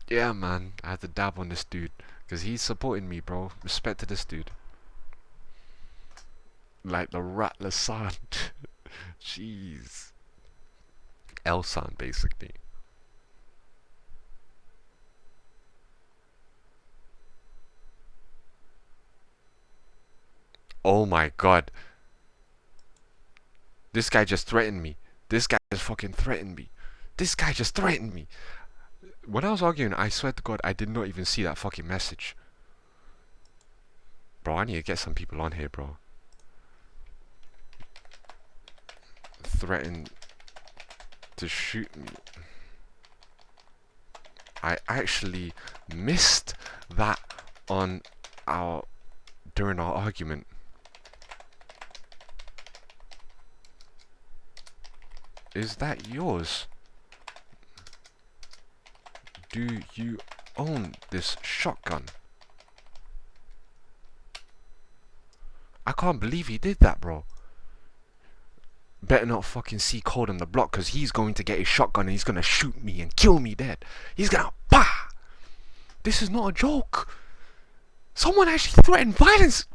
Yeah, man, I had to dab on this dude because he's supporting me, bro. Respect to this dude. Like the Rattler son. Jeez. Elsan, basically. Oh my god. This guy just threatened me. This guy just fucking threatened me. This guy just threatened me. When I was arguing, I swear to God, I did not even see that fucking message. Bro, I need to get some people on here, bro. Threatened to shoot me. I actually missed that during our argument. Is that yours? Do you own this shotgun? I can't believe he did that, bro. Better not fucking see code on the block, because he's going to get his shotgun and he's going to shoot me and kill me dead. He's going to bah! This is not a joke. Someone actually threatened violence.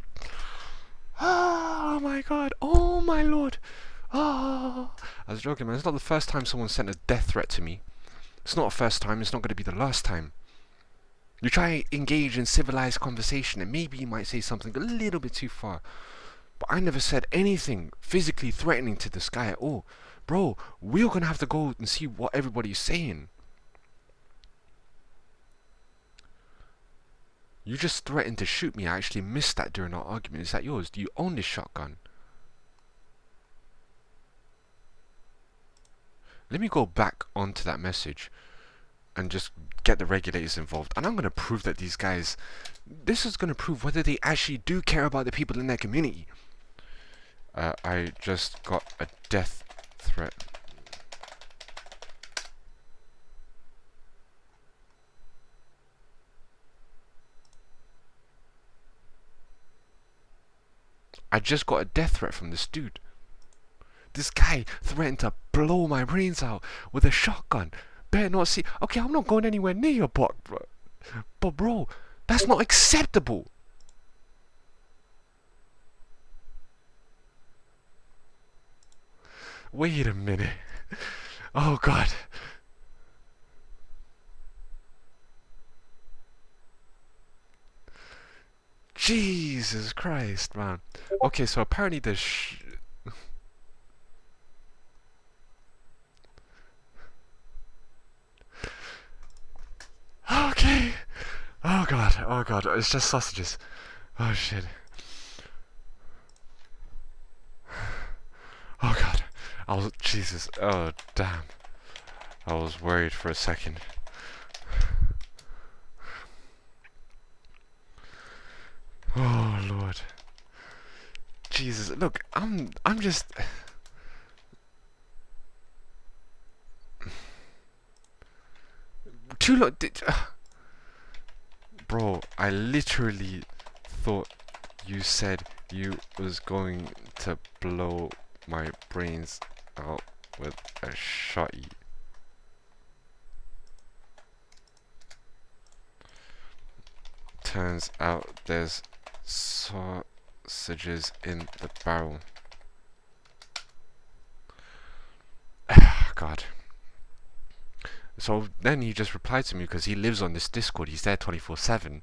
Oh my god. Oh my lord. Oh. I was joking, man. It's not the first time someone sent a death threat to me. It's not the first time. It's not going to be the last time. You try to engage in civilized conversation and maybe you might say something a little bit too far. But I never said anything physically threatening to this guy at all. Bro, we're going to have to go and see what everybody's saying. You just threatened to shoot me. I actually missed that during our argument. Is that yours? Do you own this shotgun? Let me go back onto that message and just get the regulators involved. And I'm going to prove that these guys... This is going to prove whether they actually do care about the people in their community. I just got a death threat. I just got a death threat from this dude. This guy threatened to blow my brains out with a shotgun. Better not see. Okay, I'm not going anywhere near your block, bro. But bro, that's not acceptable. Wait a minute. Oh god. Jesus Christ, man. Okay, so apparently there's okay. Oh god, it's just sausages. Oh shit. Oh god. Jesus. Oh damn. I was worried for a second. Oh lord. Jesus, look, I'm just too long. Bro, I literally thought you said you was going to blow my brains out with a shotty. Turns out there's sausages in the barrel. God. So then he just replied to me because he lives on this Discord. He's there 24/7.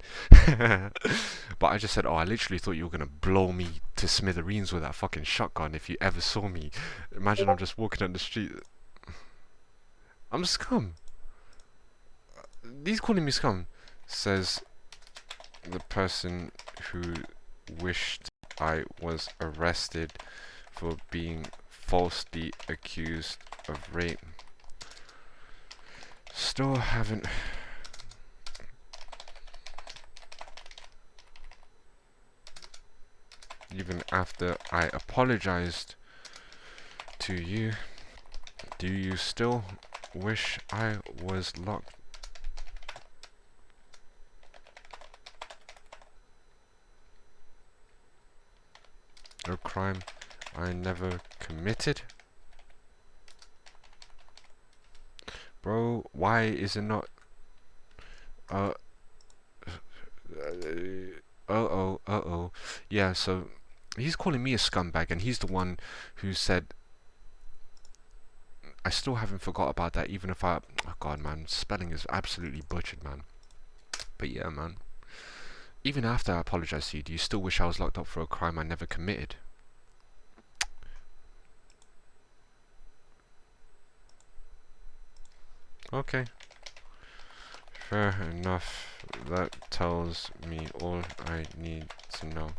But I just said, oh, I literally thought you were gonna blow me to smithereens with that fucking shotgun if you ever saw me. Imagine I'm just walking down the street. I'm scum. He's calling me scum. Says the person who wished I was arrested for being falsely accused of rape. Still haven't. Even after I apologized to you, do you still wish I was locked? A crime I never committed? Bro, why is it not? Uh-oh. Yeah, so he's calling me a scumbag, and he's the one who said, I still haven't forgot about that, even if I... Oh god, man, spelling is absolutely butchered, man. But yeah, man. Even after I apologized to you, do you still wish I was locked up for a crime I never committed? Okay. Fair enough. That tells me all I need to know.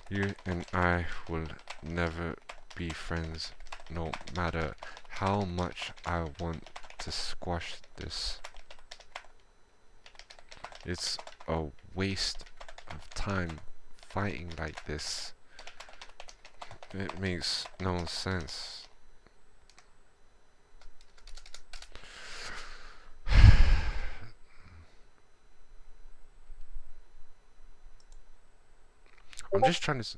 You and I will never be friends, no matter how much I want to squash this. It's a waste of time fighting like this. It makes no sense. I'm just trying to...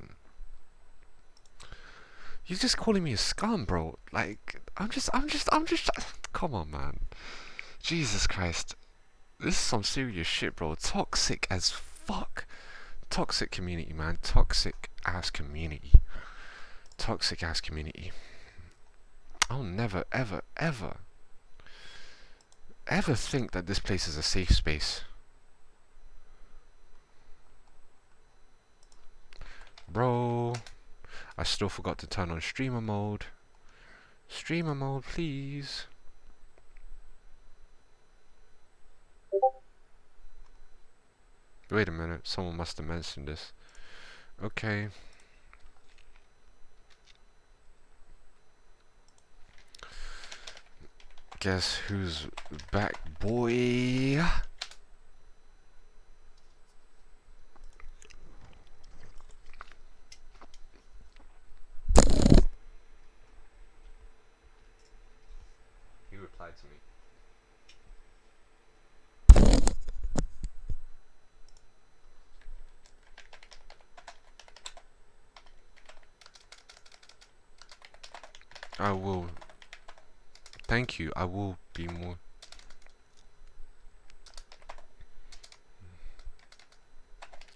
You're just calling me a scum, bro. Like, I'm just... Come on, man. Jesus Christ. This is some serious shit, bro. Toxic as fuck. Toxic community, man. Toxic ass community. Toxic ass community. I'll never, ever think that this place is a safe space. Bro, I still forgot to turn on streamer mode. Streamer mode, please. Wait a minute, someone must have mentioned this. Okay. Guess who's back, boy? He replied to me. I will. Thank you. I will be more.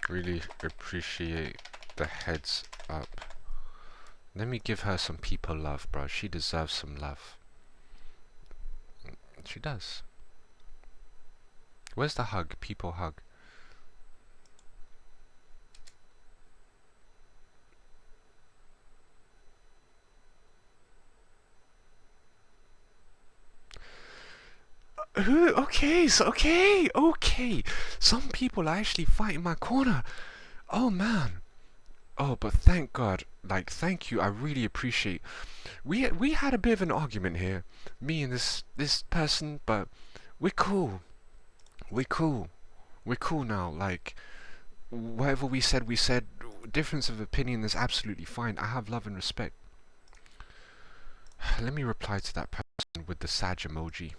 Really appreciate the heads up. Let me give her some people love, bro. She deserves some love. She does. Where's the hug? People hug. Okay, so okay. Some people are actually fighting my corner. Oh man. Oh, but thank God. Like, thank you. I really appreciate. We had a bit of an argument here, me and this person, but we're cool. We're cool. We're cool now. Like, whatever we said, we said. Difference of opinion is absolutely fine. I have love and respect. Let me reply to that person with the Sag emoji.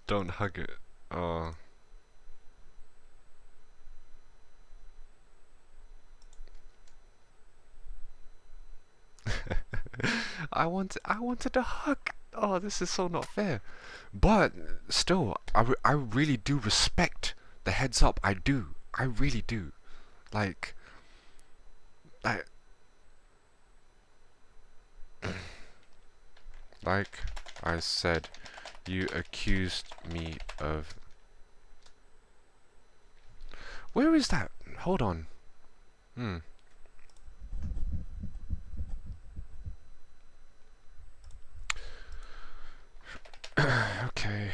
Don't hug it. Oh. I wanted a hug. Oh, this is so not fair. But still, I really do respect the heads up. I do. I really do. Like, I like I said, you accused me of. Where is that? Hold on. Okay.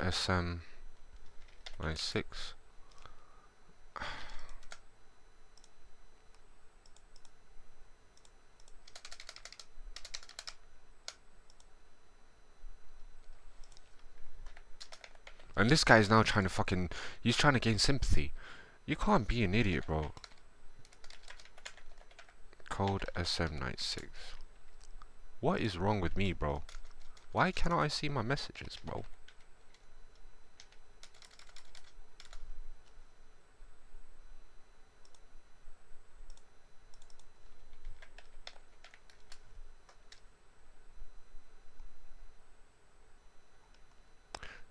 SM96. And this guy is now trying to fucking. He's trying to gain sympathy. You can't be an idiot, bro. Code SM96. What is wrong with me, bro? Why cannot I see my messages, bro?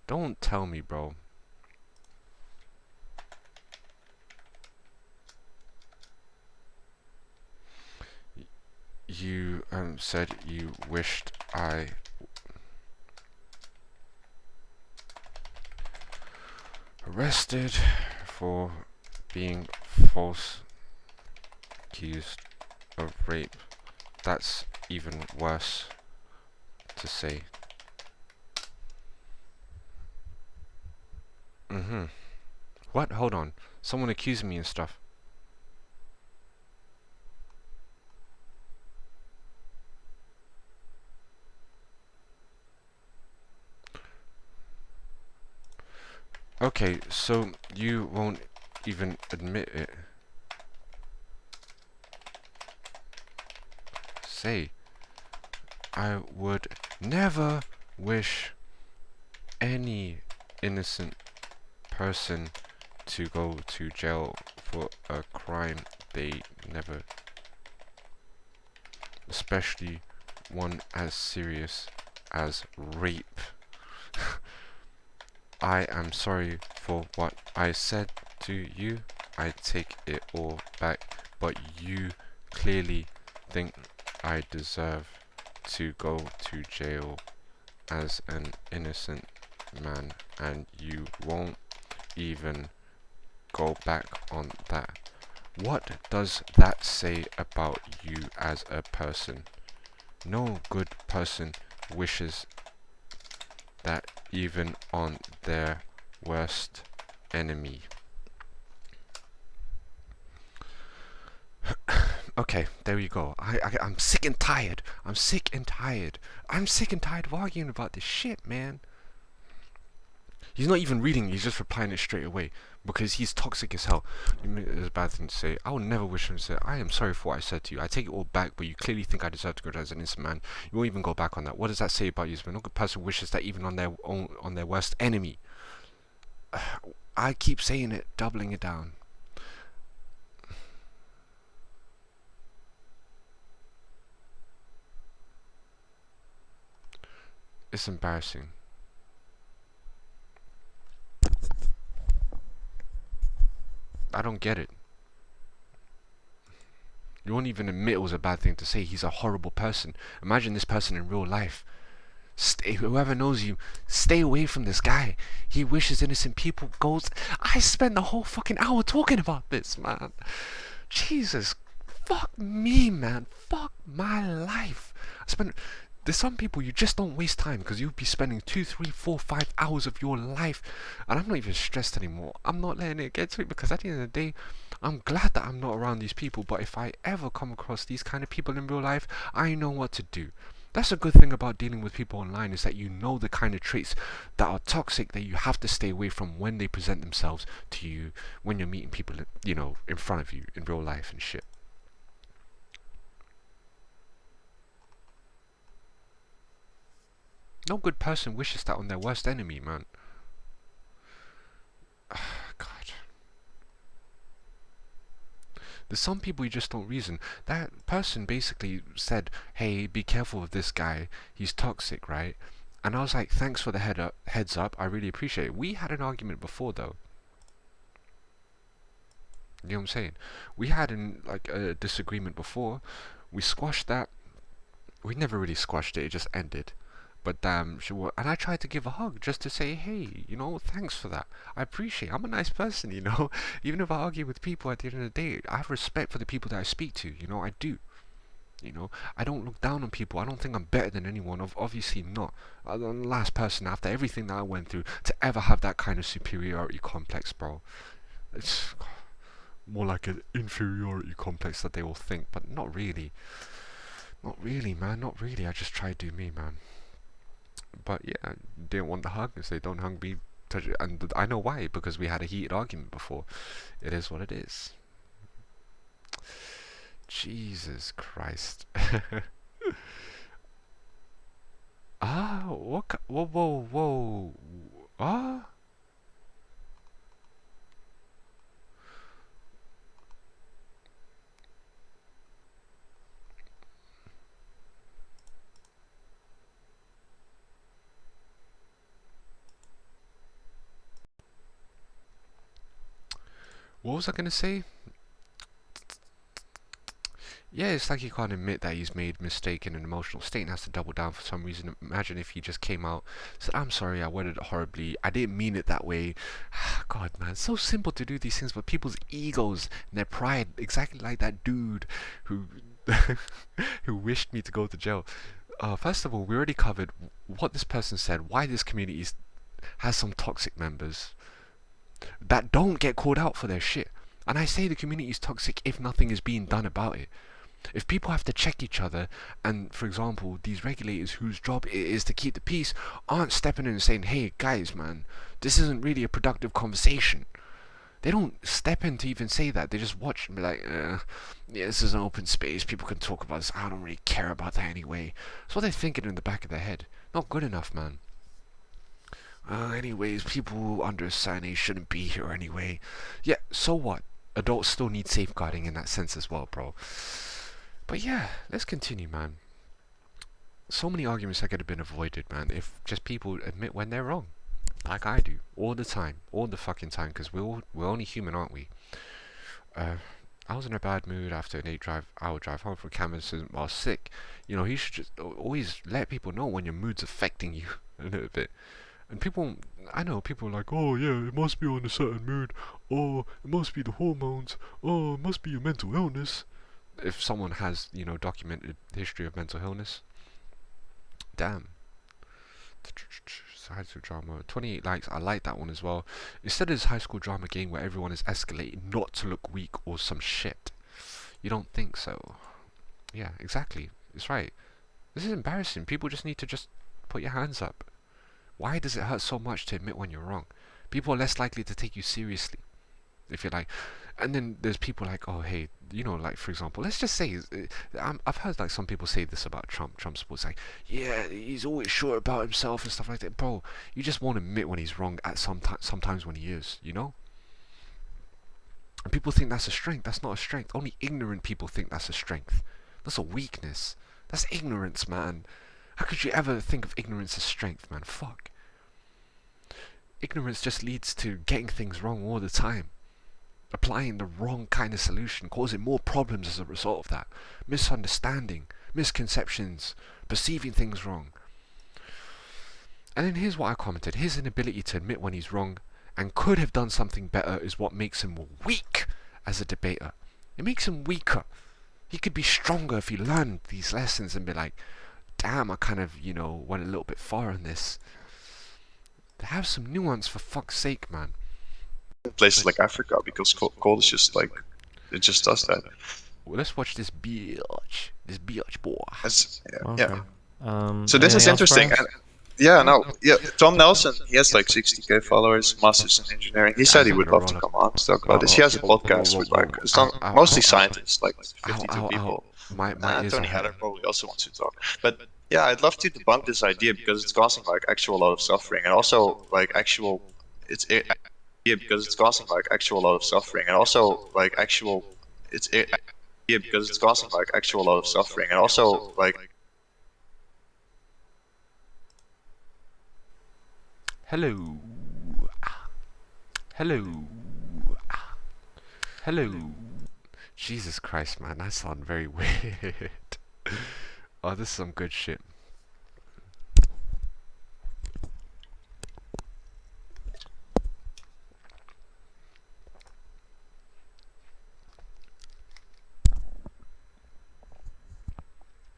Don't tell me, bro. You said you wished I arrested for being false accused of rape. That's even worse to say. What? Hold on. Someone accused me and stuff. Okay, so you won't even admit it. Say, I would never wish any innocent person to go to jail for a crime they never, especially one as serious as rape. I am sorry for what I said to you. I take it all back, but you clearly think I deserve to go to jail as an innocent man, and you won't even go back on that. What does that say about you as a person? No good person wishes that even on their worst enemy. Okay, there you go. I'm sick and tired. I'm sick and tired. I'm sick and tired of arguing about this shit, man. He's not even reading, he's just replying it straight away because he's toxic as hell. It's a bad thing to say. I would never wish him to say, I am sorry for what I said to you. I take it all back, but you clearly think I deserve to go down as an innocent man. You won't even go back on that. What does that say about you? When no good person wishes that even on their worst enemy. I keep saying it, doubling it down. It's embarrassing. I don't get it. You won't even admit it was a bad thing to say. He's a horrible person. Imagine this person in real life. Whoever knows you, stay away from this guy. He wishes innocent people goes. I spent the whole fucking hour talking about this, man. Jesus, fuck me, man. Fuck my life. There's some people you just don't waste time because you'll be spending 2, 3, 4, 5 hours of your life, and I'm not even stressed anymore. I'm not letting it get to it because at the end of the day, I'm glad that I'm not around these people. But if I ever come across these kind of people in real life, I know what to do. That's a good thing about dealing with people online, is that you know the kind of traits that are toxic that you have to stay away from when they present themselves to you when you're meeting people, in front of you in real life and shit. No good person wishes that on their worst enemy, man. God. There's some people you just don't reason. That person basically said, hey, be careful with this guy. He's toxic, right? And I was like, thanks for the heads up. I really appreciate it. We had an argument before, though. You know what I'm saying? We had a disagreement before. We squashed that. We never really squashed it. It just ended. But and I tried to give a hug just to say, hey, thanks for that. I appreciate it. I'm a nice person, Even if I argue with people at the end of the day, I have respect for the people that I speak to, I do. I don't look down on people. I don't think I'm better than anyone. Obviously not. I'm the last person after everything that I went through to ever have that kind of superiority complex, bro. It's more like an inferiority complex that they will think, but not really. Not really, man. Not really. I just try to do me, man. But yeah, didn't want the hug, so they don't hug me. And I know why, because we had a heated argument before. It is what it is. Jesus Christ. What? Whoa, whoa, whoa. Ah? What was I gonna say? Yeah, it's like he can't admit that he's made a mistake in an emotional state and has to double down for some reason. Imagine if he just came out, said, I'm sorry, I worded it horribly, I didn't mean it that way. God, man, it's so simple to do these things, but people's egos and their pride, exactly like that dude who who wished me to go to jail. First of all, we already covered what this person said, why this community has some toxic members that don't get called out for their shit. And I say the community is toxic if nothing is being done about it. If people have to check each other, and for example, these regulators whose job it is to keep the peace aren't stepping in and saying, hey guys, man, this isn't really a productive conversation. They don't step in to even say that. They just watch and be like, yeah, this is an open space. People can talk about this. I don't really care about that anyway. That's what they're thinking in the back of their head. Not good enough, man. Anyways, people under a certain age shouldn't be here anyway. Yeah, so what? Adults still need safeguarding in that sense as well, bro. But yeah, let's continue, man. So many arguments that could have been avoided, man, if just people admit when they're wrong. Like I do. All the time. All the fucking time. Because we're only human, aren't we? I was in a bad mood after an 8-hour drive home from Cameron while sick. You should just always let people know when your mood's affecting you a little bit. And I know people are like, oh yeah, it must be on a certain mood. Oh, it must be the hormones. Oh, it must be your mental illness. If someone has, documented history of mental illness. Damn. High school drama. 28 likes. I like that one as well. Instead of this high school drama game where everyone is escalating not to look weak or some shit. You don't think so. Yeah, exactly. It's right. This is embarrassing. People just need to just put your hands up. Why does it hurt so much to admit when you're wrong? People are less likely to take you seriously if you're like. And then there's people like, oh hey, you know, like for example, let's just say, I've heard like some people say this about Trump. Trump's supporters like, yeah, he's always sure about himself and stuff like that. Bro, you just won't admit when he's wrong at sometimes when he is, you know. And people think that's a strength. That's not a strength. Only ignorant people think that's a strength. That's a weakness. That's ignorance, man. How could you ever think of ignorance as strength, man? Fuck. Ignorance just leads to getting things wrong all the time. Applying the wrong kind of solution, causing more problems as a result of that. Misunderstanding, misconceptions, perceiving things wrong. And then here's what I commented. His inability to admit when he's wrong and could have done something better is what makes him weak as a debater. It makes him weaker. He could be stronger if he learned these lessons and be like, damn, I kind of, you know, went a little bit far on this. Have some nuance for fuck's sake, man. Places like Africa, because coal is just like, it just does that. Well, let's watch this bitch boy. Yeah. So this is interesting. Tom Nelson, he has like 60k followers, masters in engineering. He said he would love to come on to talk about this. He has a podcast with like, it's mostly scientists, like 52 people. Tony Hatter probably also wants to talk. But yeah, I'd love to debunk this idea because it's causing like actual lot of suffering, and also like because it's causing like actual lot of suffering, and also like because it's causing like actual lot of suffering, and also like. Hello. Jesus Christ, man, that sounds very weird. Oh, this is some good shit.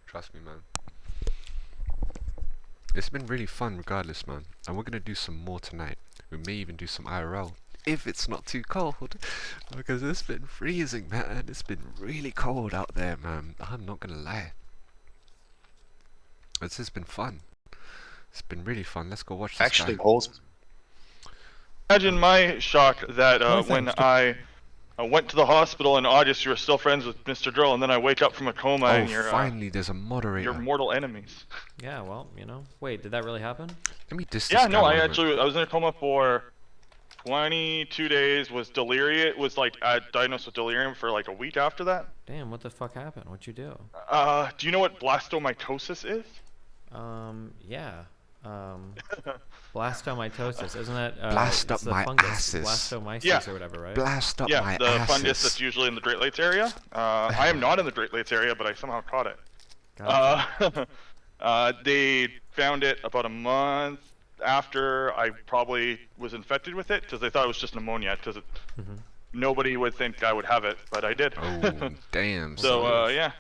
Trust me, man. It's been really fun regardless, man. And we're going to do some more tonight. We may even do some IRL. If it's not too cold. Because it's been freezing, man. It's been really cold out there, man. I'm not going to lie. It's just been fun. It's been really fun. Let's go watch this actually guy. Cold. Imagine my shock that when I went to the hospital in August, you were still friends with Mr. Drill, and then I wake up from a coma and you're finally there's a moderator. You're mortal enemies. Yeah, well, you know. Wait, did that really happen? Let me diss this Yeah, guy no, a I moment. was in a coma for 22 days. Was delirious? Was like diagnosed with delirium for like a week after that. Damn, what the fuck happened? What'd you do? Do you know what blastomycosis is? Yeah. Blastomycosis, isn't that Blast it's up the my fungus, asses. blastomyces or whatever, right? Blast up my Yeah, the asses. fungus that's usually in the Great Lakes area. I am not in the Great Lakes area, but I somehow caught it. Gotcha. They found it about a month after I probably was infected with it, because they thought it was just pneumonia, because nobody would think I would have it, but I did. Oh, damn. So, yeah.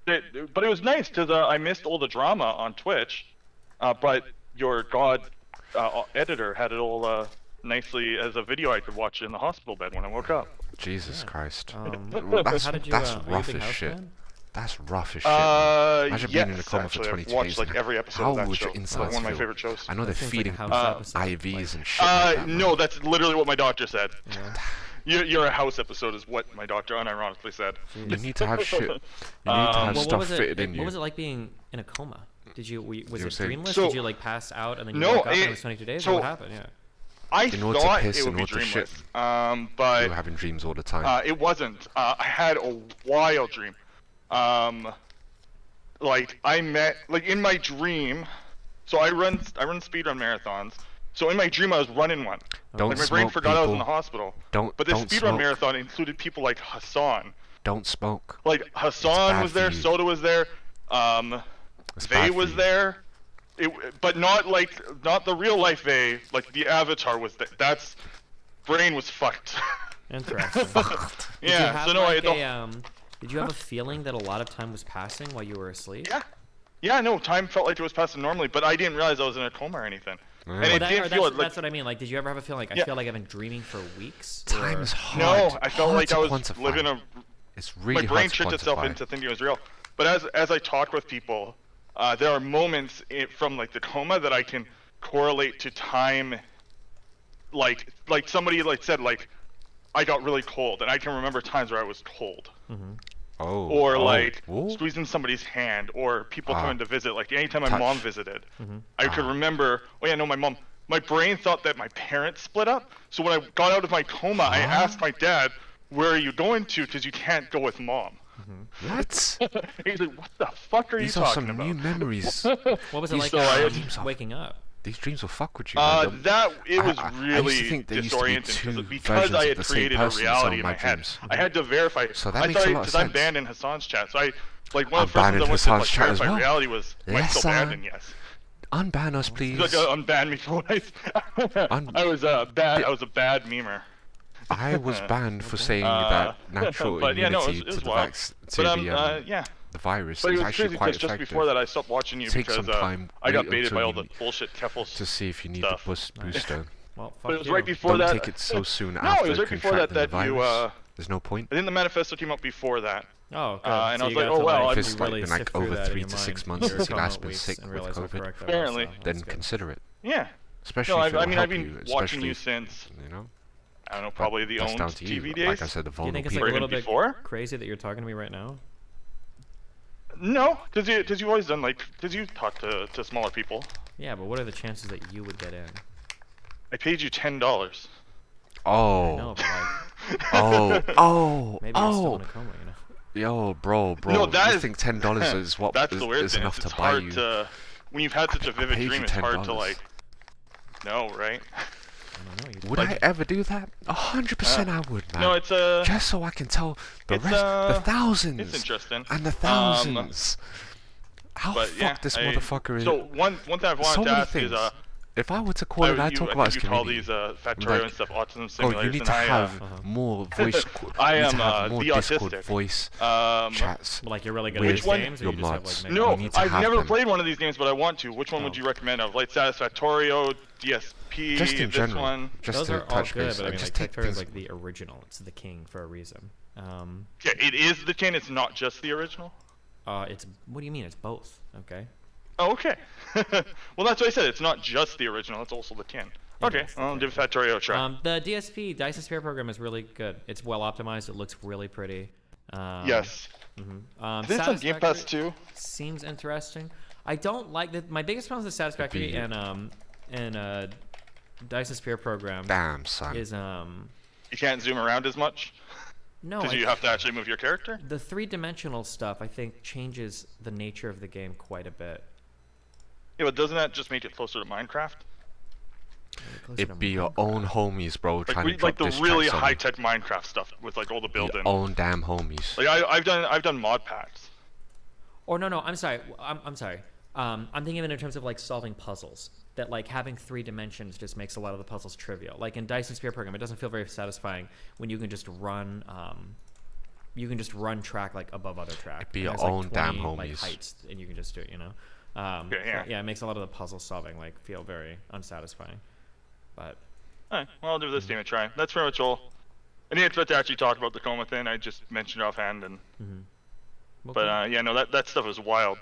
But it was nice, because I missed all the drama on Twitch, but your god editor had it all nicely as a video I could watch in the hospital bed when I woke up. Jesus Christ. That's rough as shit. That's rough as shit. Man. Imagine being in a coma for 22 days. I've watched like every episode of that would show. your It's insides one of my feel? favorite shows. I know they're That seems feeding like a house episode, IVs and shit like that, No, man. that's literally what my doctor said. Yeah. You're a house episode is what my doctor unironically said. You need to have shit. You need to have Well, stuff fitted in what you. was it like being in a coma? Was it saying- dreamless? So- Did you like pass out and then you No, woke up and it was 22 days? so- Or what happened? Yeah. I In order to thought piss, it in would be order to shit. dreamless, but You were having dreams all the time. it wasn't. I had a wild dream. Like I met in my dream. So I run speedrun marathons. So in my dream I was running one. Don't Like my smoke, brain forgot I was in people. the hospital. Don't But this don't speedrun smoke. marathon included people like Hassan. Don't smoke. Like Hassan bad was there, for you. Soda was there, It's Vey bad for was you. there. But not the real life Vey, like the avatar was there. That's brain was fucked. Interesting. Yeah, so no, did you have a feeling that a lot of time was passing while you were asleep? Yeah, no, time felt like it was passing normally, but I didn't realize I was in a coma or anything. And Yeah. it didn't feel like that's what I mean. Like, did you ever have a feeling like I feel like I've been dreaming for weeks? Time or- is hard. no, I felt hard like to I was quantify. living a. It's really My brain hard to tricked itself quantify. into thinking it was real. But as I talk with people, there are moments from like the coma that I can correlate to time. Like somebody like said like, I got really cold, and I can remember times where I was cold. Or like squeezing somebody's hand, or people coming to visit. Like anytime my mom visited, I could remember. Oh yeah, no, my brain thought that my parents split up. So when I got out of my coma, I asked my dad, "Where are you going to? Because you can't go with mom." What? He's like, "What the fuck are you These are talking some about?" new memories. What was it like waking up? These dreams will fuck with you. Man. It was I used really to think there used to be disorienting two because I versions had of the same created a person in some reality of in my my head. dreams. I had to verify. So that makes a lot of I'm sense. banned in Hassan's chat, so I like one I'm of the first banned ones I in went to like Hassan's chat as verify well. reality was am I still banned? And yes. Unban us, please. He's like, unban me for what I was a bad memer. I was banned for saying that natural immunity to the virus But it is was actually crazy quite because just effective. before that I stopped watching you Take because some time, I got wait baited until by all you the bullshit Keffel to see if you need stuff. the booster. Well, fuck But it was you. right before Don't that. take it so soon No, after it was right before that contracting the you. virus. There's no point. I think the manifesto came out before that. Oh, good. And So I was you like, got oh to, well, If I'm it's really been sift like through over that in 3 your to 6 mind, months your since you last coma been weeks, sick and with realize we're COVID, correct about Apparently. that, so then that's good. consider it. Yeah. Especially No, if it will I've help been you, watching you especially, since you know. I don't know, probably the That's owned down to you. TV days. Like I said, the Do you think vulnerable it's like a people. little bit Before? crazy that you're talking to me right now? No, because you've always done because you talk to smaller people. Yeah, but what are the chances that you would get in? I paid you $10. Oh. No, but like, maybe you're still in a coma, you know? Yo, bro. No, that you is- think $10 is what That's the weird is thing. enough It's to buy hard you? to when you've had such a vivid paid dream. you It's hard to $10. like. No, right? I don't know. Would I ever do that? 100% I would, man. No, it's just so I can tell the it's, rest, the it's thousands, interesting. and the thousands. How But fucked yeah, this motherfucker is. So one thing I've so wanted to many ask things. is If I were to call it, I talk about his you call community. these factorial Like, and stuff autism Oh, simulators. you need and to I, have more voice. I you need am to have more the Discord autistic. voice chats. Like you're really good with at these one- games, or your you just have mods. like No, You need to I've have never them. played one of these games, but I want to. Which one would Oh. you recommend? Of like Satisfactorio, DSP, Just in this general. one. Just Those to are all touch good, base. but I mean, just like take Factorio is things. like the original. It's the king for a reason. Yeah, it is the tin. It's not just the original. It's what do you mean? It's both. Okay. Oh, okay. Well, that's what I said. It's not just the original. It's also the tin. Okay, is, I'll okay. give Factorio a try. The DSP Dyson Sphere program is really good. It's well optimized. It looks really pretty. Yes. Mm-hmm. Is this on Game Pass too? Seems interesting. I don't like that. My biggest problem with the Satisfactory and Dyson Sphere program Damn, son. is You can't zoom around as much no. because you have to actually move your character. The three-dimensional stuff I think changes the nature of the game quite a bit. Yeah, but doesn't that just make it closer to Minecraft? It'd be your own homies, bro, trying to drop Like the diss really tracks on you. high-tech Minecraft stuff with like all the built-in. Your own damn homies. Like I've done mod packs. Or no, I'm sorry. I'm sorry. I'm thinking of it in terms of like solving puzzles. That like having 3 dimensions just makes a lot of the puzzles trivial. Like in Dyson Sphere program, it doesn't feel very satisfying when you can just run. You can just run track like above other track. It'd be It your has, like, own 20, damn like, homies. heights, and you can just do it. You know. Yeah. It makes a lot of the puzzle solving like feel very unsatisfying. But Alright, well I'll give this game a try. That's pretty much all. I didn't expect to actually talk about the coma thing. I just mentioned it offhand, and but yeah, no, that stuff is wild.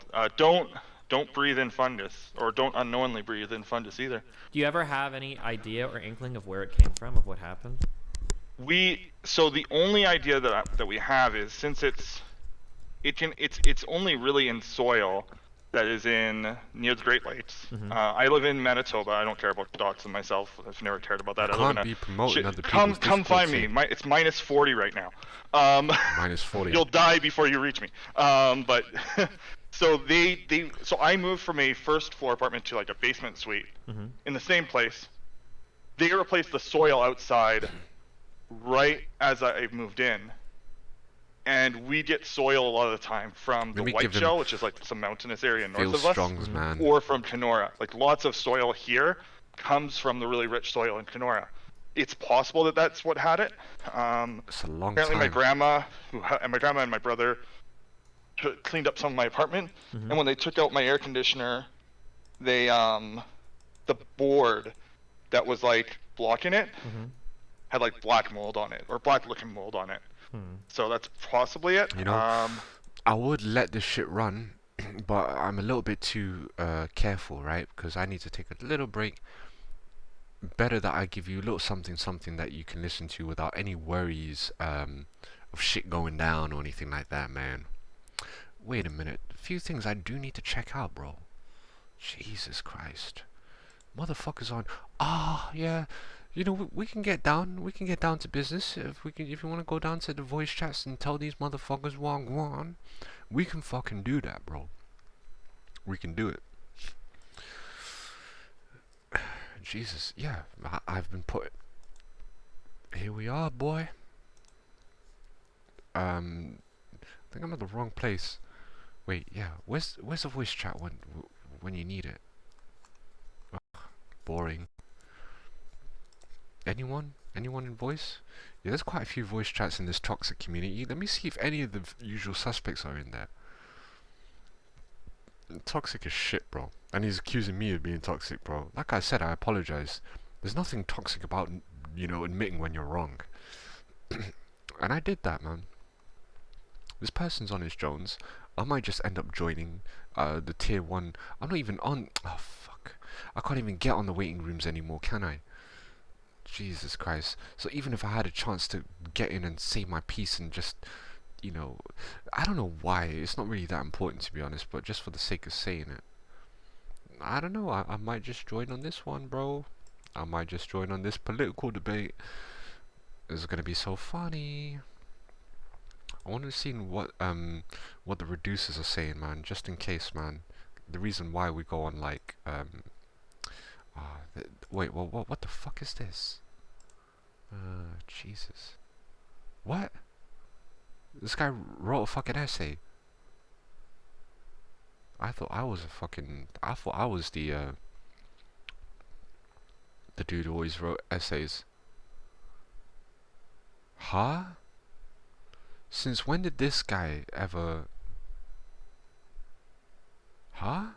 Don't breathe in fungus, or don't unknowingly breathe in fungus either. do you ever have any idea or inkling of where it came from, of what happened? So the only idea that we have is since it's only really in soil that is in near the Great Lakes. I live in Manitoba. I don't care about dogs and myself. I've never cared about that. Can't be promoting other people's Come find me. difficulty. It's minus 40 right now. Minus 40. You'll die before you reach me. But so so I moved from a first floor apartment to like a basement suite in the same place. They replaced the soil outside right as I moved in. And we get soil a lot of the time from the Maybe White give him Shell, which is like some mountainous area north Feel of us, strongs, man. or from Kenora. Like lots of soil here comes from the really rich soil in Kenora. It's possible that that's what had it. It's a long Apparently, time. my grandma and my brother cleaned up some of my apartment, and when they took out my air conditioner, they the board that was like blocking it had like black mold on it, or black looking mold on it. So that's possibly it. You know, I would let this shit run but I'm a little bit too careful, right? Because I need to take a little break. Better that I give you a little something that you can listen to without any worries of shit going down or anything like that, man. Wait a minute. A few things I do need to check out, bro. Jesus Christ. Motherfuckers on. Ah, yeah. You know, we can get down. We can get down to business. If you want to go down to the voice chats and tell these motherfuckers wagwan, we can fucking do that, bro. We can do it. Jesus, yeah. I've been put. Here we are, boy. I think I'm at the wrong place. Wait, yeah. Where's the voice chat when you need it? Ugh, boring. Anyone? Anyone in voice? Yeah, there's quite a few voice chats in this toxic community. Let me see if any of the usual suspects are in there. Toxic as shit, bro. And he's accusing me of being toxic, bro. Like I said, I apologize. There's nothing toxic about, you know, admitting when you're wrong. And I did that, man. This person's on his Jones. I might just end up joining the tier 1. I'm not even on... Oh, fuck. I can't even get on the waiting rooms anymore, can I? Jesus Christ. So even if I had a chance to get in and say my piece and just, you know... I don't know why. It's not really that important, to be honest, but just for the sake of saying it. I don't know. I might just join on this one, bro. I might just join on this political debate. It's gonna be so funny. I want to see what the reducers are saying, man, just in case, man. The reason why we go on like wait, well, what the fuck is this? Jesus. What? This guy wrote a fucking essay. I thought I was the dude who always wrote essays. Huh? Since when did this guy ever... Huh?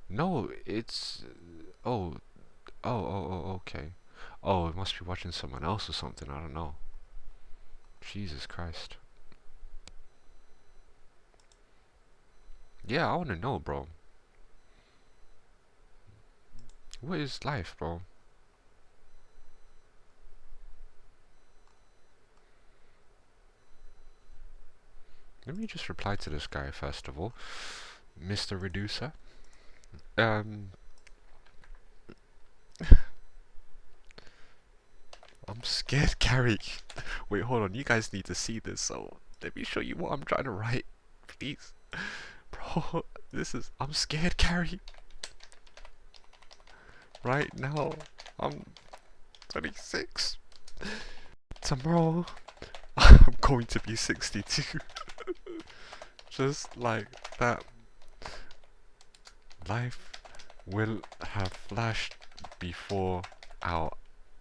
No, it's... Okay. Oh, it must be watching someone else or something, I don't know. Jesus Christ. Yeah, I wanna know, bro. What is life, bro? Let me just reply to this guy first of all. Mr. Reducer. I'm scared, Gary. Wait, hold on. You guys need to see this, so let me show you what I'm trying to write. Please. Bro, I'm scared, Gary. Right now, I'm 26. Tomorrow, I'm going to be 62. Just like that. Life will have flashed before our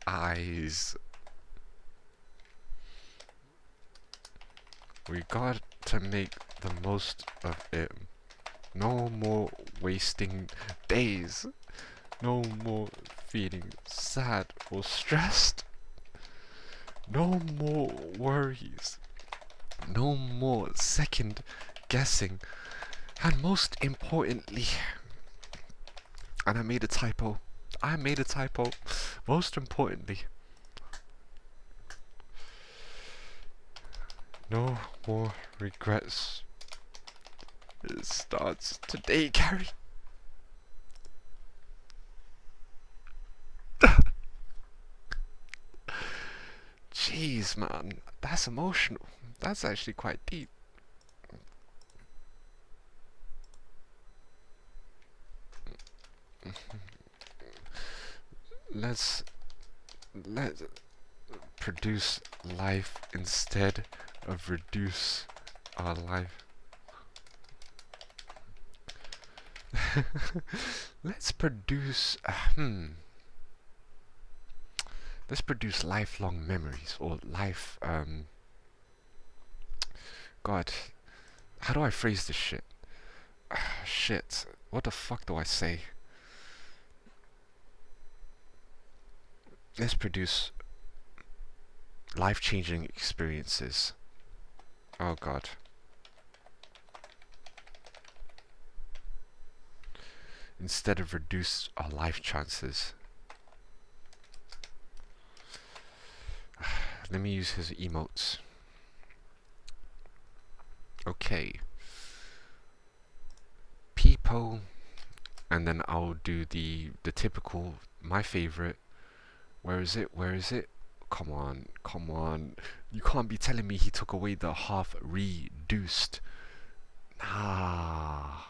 eyes. We got to make the most of it. No more wasting days. No more feeling sad or stressed. No more worries. No more second guessing. And most importantly, and I made a typo. Most importantly, no more regrets. It starts today, Gary. Jeez, man, that's emotional. That's actually quite deep. Let's produce life instead of reduce our life. Let's produce let's produce lifelong memories, or life God, how do I phrase this shit? Shit, what the fuck do I say? Let's produce life-changing experiences. Oh God. instead of reduce our life chances. Let me use his emotes. Okay. People, and then I'll do the typical, my favorite. Where is it? Where is it? Come on, come on. You can't be telling me he took away the half reduced. Nah.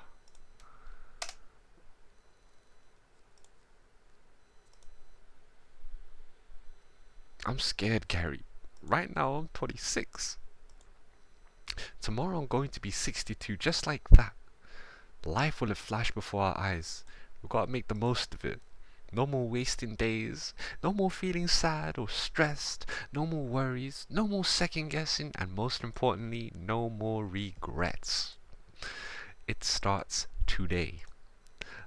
I'm scared, Gary. Right now I'm 26. Tomorrow I'm going to be 62, just like that. Life will have flashed before our eyes. We've got to make the most of it. No more wasting days, no more feeling sad or stressed, no more worries, no more second guessing, and most importantly, no more regrets. It starts today.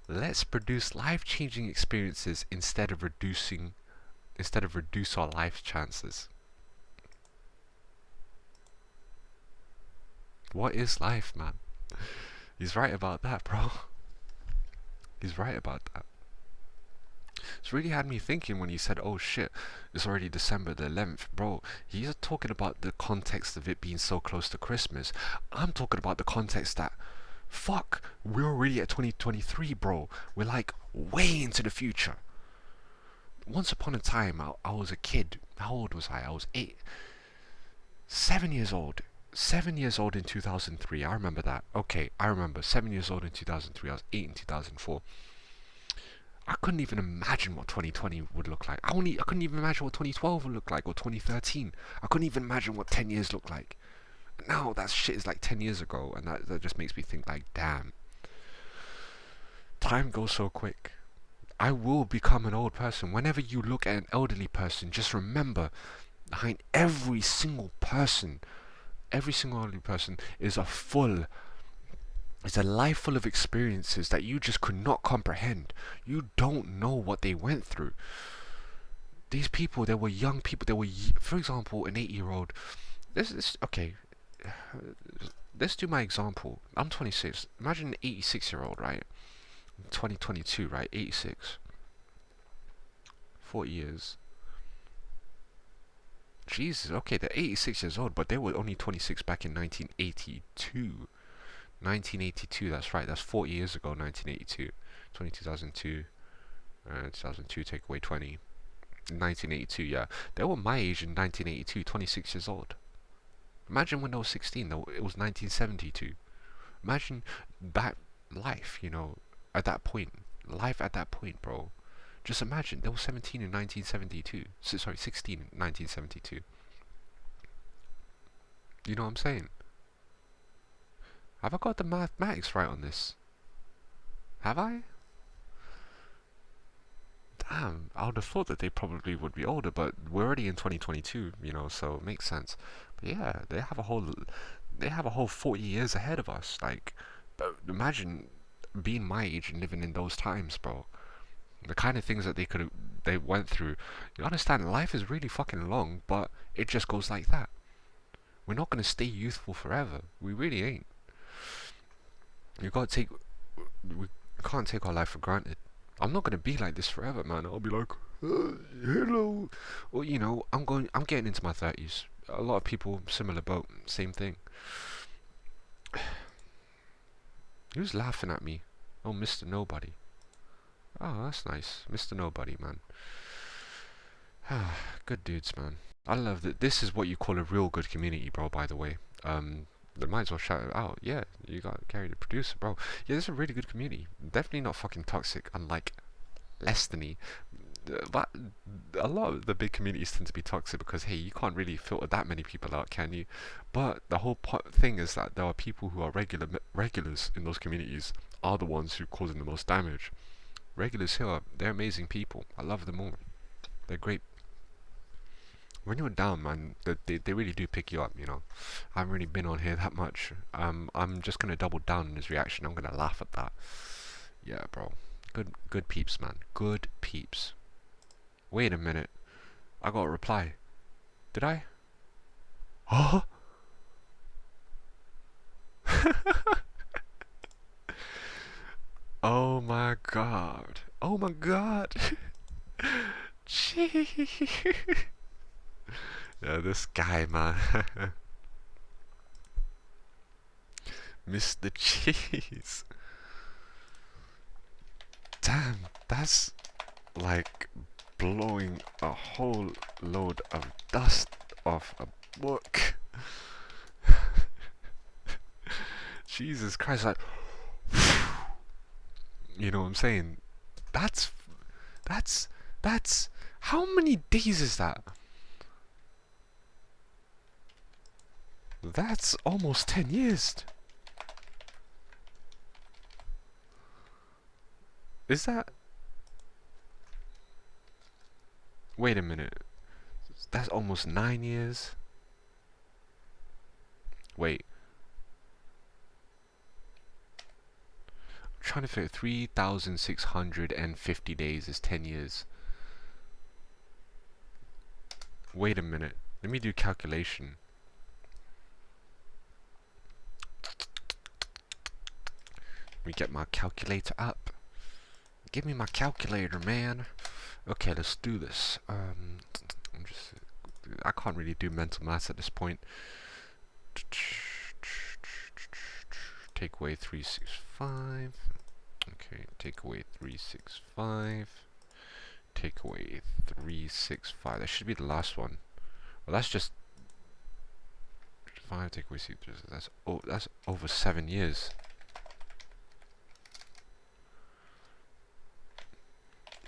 Let's produce life-changing experiences instead of reduce our life chances. What is life, man? He's right about that, bro. He's right about that. It's really had me thinking when he said, oh shit, it's already December the 11th. Bro, he's talking about the context of it being so close to Christmas. I'm talking about the context that, fuck, we're already at 2023, bro. We're like way into the future. Once upon a time, I was a kid. How old was I? I was 7 years old. 7 years old in 2003. I remember that. Okay, I remember. 7 years old in 2003. I was 8 in 2004. I couldn't even imagine what 2020 would look like. I couldn't even imagine what 2012 would look like, or 2013. I couldn't even imagine what 10 years looked like. Now that shit is like 10 years ago, and that just makes me think like, damn. Time goes so quick. I will become an old person. Whenever you look at an elderly person, just remember, behind every single elderly person is it's a life full of experiences that you just could not comprehend. You don't know what they went through. These people, they were young people. For example, an 8-year-old. Okay. Let's do my example. I'm 26. Imagine an 86-year-old, right? 2022, right? 86. 40 years. Jesus, okay, they're 86 years old, but they were only 26 back in 1982. 1982, that's right, that's 40 years ago, 1982. 2002, 2002, take away 20. 1982, yeah. They were my age in 1982, 26 years old. Imagine when they were 16, it was 1972. Imagine that life, at that point. Life at that point, bro. Just imagine, they were 17 in 1972. Sorry, 16 in 1972. You know what I'm saying? Have I got the mathematics right on this? Have I? Damn, I would have thought that they probably would be older, but we're already in 2022, so it makes sense. But yeah, they have a whole 40 years ahead of us. Like, imagine being my age and living in those times, bro. The kind of things that they went through. You understand, life is really fucking long, but it just goes like that. We're not gonna stay youthful forever. We really ain't. We can't take our life for granted. I'm not gonna be like this forever, man. I'll be like, hello, or I'm getting into my 30s. A lot of people, similar boat, same thing. Who's laughing at me? Oh, Mr. Nobody. Oh, that's nice, Mr. Nobody, man. Good dudes, man. I love that. This is what you call a real good community, bro. By the way, they might as well shout it out. Yeah, you got Gary the producer, bro. Yeah, this is a really good community. Definitely not fucking toxic, unlike Lestony. But a lot of the big communities tend to be toxic because, hey, you can't really filter that many people out, can you? But the whole thing is that there are people who are regulars in those communities are the ones who are causing the most damage. Regulars here, they're amazing people. I love them all. They're great. When you're down, man, they really do pick you up, I haven't really been on here that much. I'm just gonna double down on his reaction. I'm gonna laugh at that. Yeah, bro. Good peeps, man. Good peeps. Wait a minute. I got a reply. Did I? Huh? Oh my god. Oh my god. Jeez. Yeah, this guy, man. Mr. Cheese. Damn, that's like blowing a whole load of dust off a book. Jesus Christ, like, you know what I'm saying? That's, how many days is that? That's almost 10 years. Is that? Wait a minute. That's almost 9 years. Wait. I'm trying to figure 3,650 days is 10 years. Wait a minute. Let me do calculation. Let me get my calculator up. Give me my calculator, man. Okay, let's do this. I can't really do mental maths at this point. Take away 365. Okay, take away 365. Take away 365. That should be the last one. Well, that's just 5. Take away 6. That's over 7 years.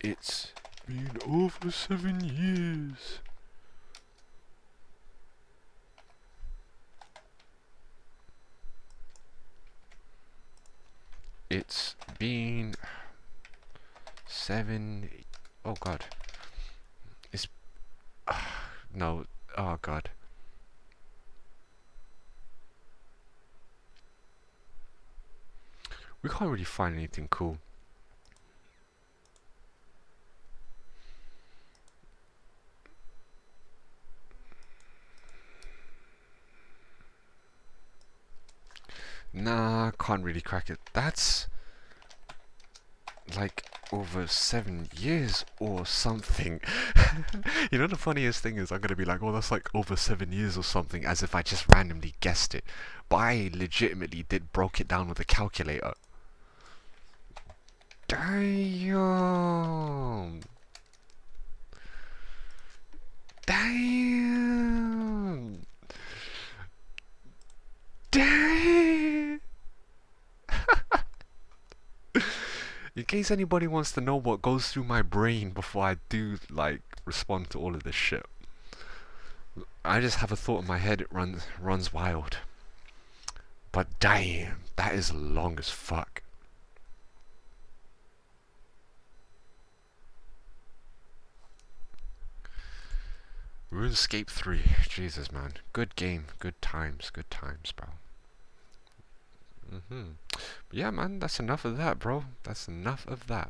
It's been over 7 years. It's been 7. Oh god. It's no. Oh god. We can't really find anything cool. Nah, can't really crack it. That's like over 7 years or something. You know, the funniest thing is I'm gonna be like, oh, that's like over 7 years or something, as if I just randomly guessed it. But I legitimately broke it down with a calculator. Damn. Damn. Damn. In case anybody wants to know what goes through my brain before I do, like, respond to all of this shit. I just have a thought in my head, it runs wild. But damn, that is long as fuck. RuneScape 3, Jesus man, good game, good times, bro. But yeah, man, that's enough of that, bro. That's enough of that.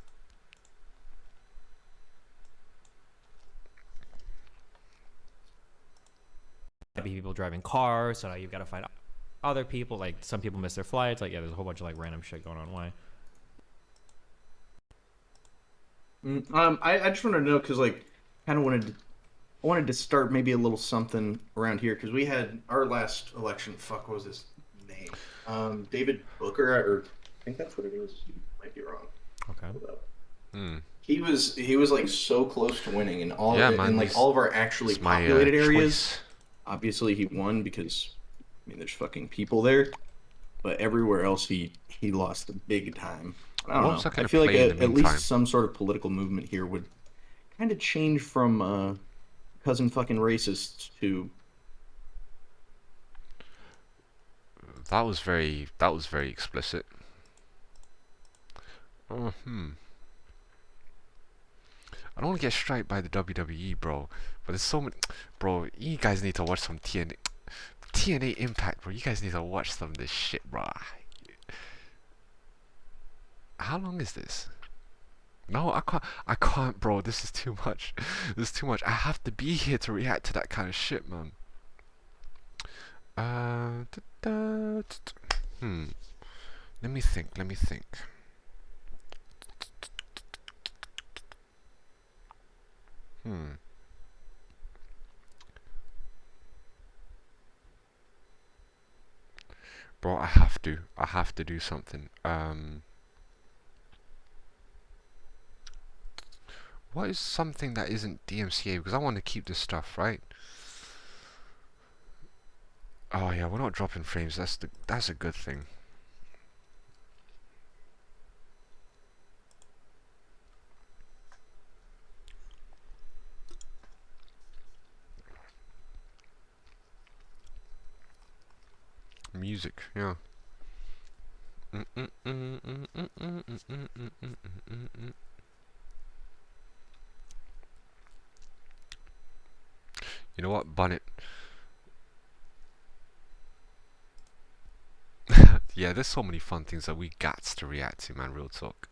People driving cars, so now you've got to find other people. Like, some people miss their flights. Like, yeah, there's a whole bunch of like random shit going on. Why? I just wanted to know because like kind of wanted to start maybe a little something around here because we had our last election. Fuck, what was his name? David Booker, or I think that's what it is. You might be wrong. Okay. He was like so close to winning in all yeah, of it, man, in like all of our actually populated areas. Obviously, he won because I mean, there's fucking people there. But everywhere else, he lost big time. I don't know. I feel like at least some sort of political movement here would kind of change from cousin fucking racists to. That was very explicit. I don't want to get striked by the WWE, bro. But there's so many, bro. You guys need to watch some TNA Impact, bro. You guys need to watch some of this shit, bro. How long is this? No, I can't, bro. This is too much. This is too much. I have to be here to react to that kind of shit, man. Let me think. Bro, I have to do something. What is something that isn't DMCA? Because I want to keep this stuff, right? Oh yeah, we're not dropping frames. That's a good thing. Music, yeah. You know what, Bonnet? Yeah, there's so many fun things that we got to react to, man. Real talk.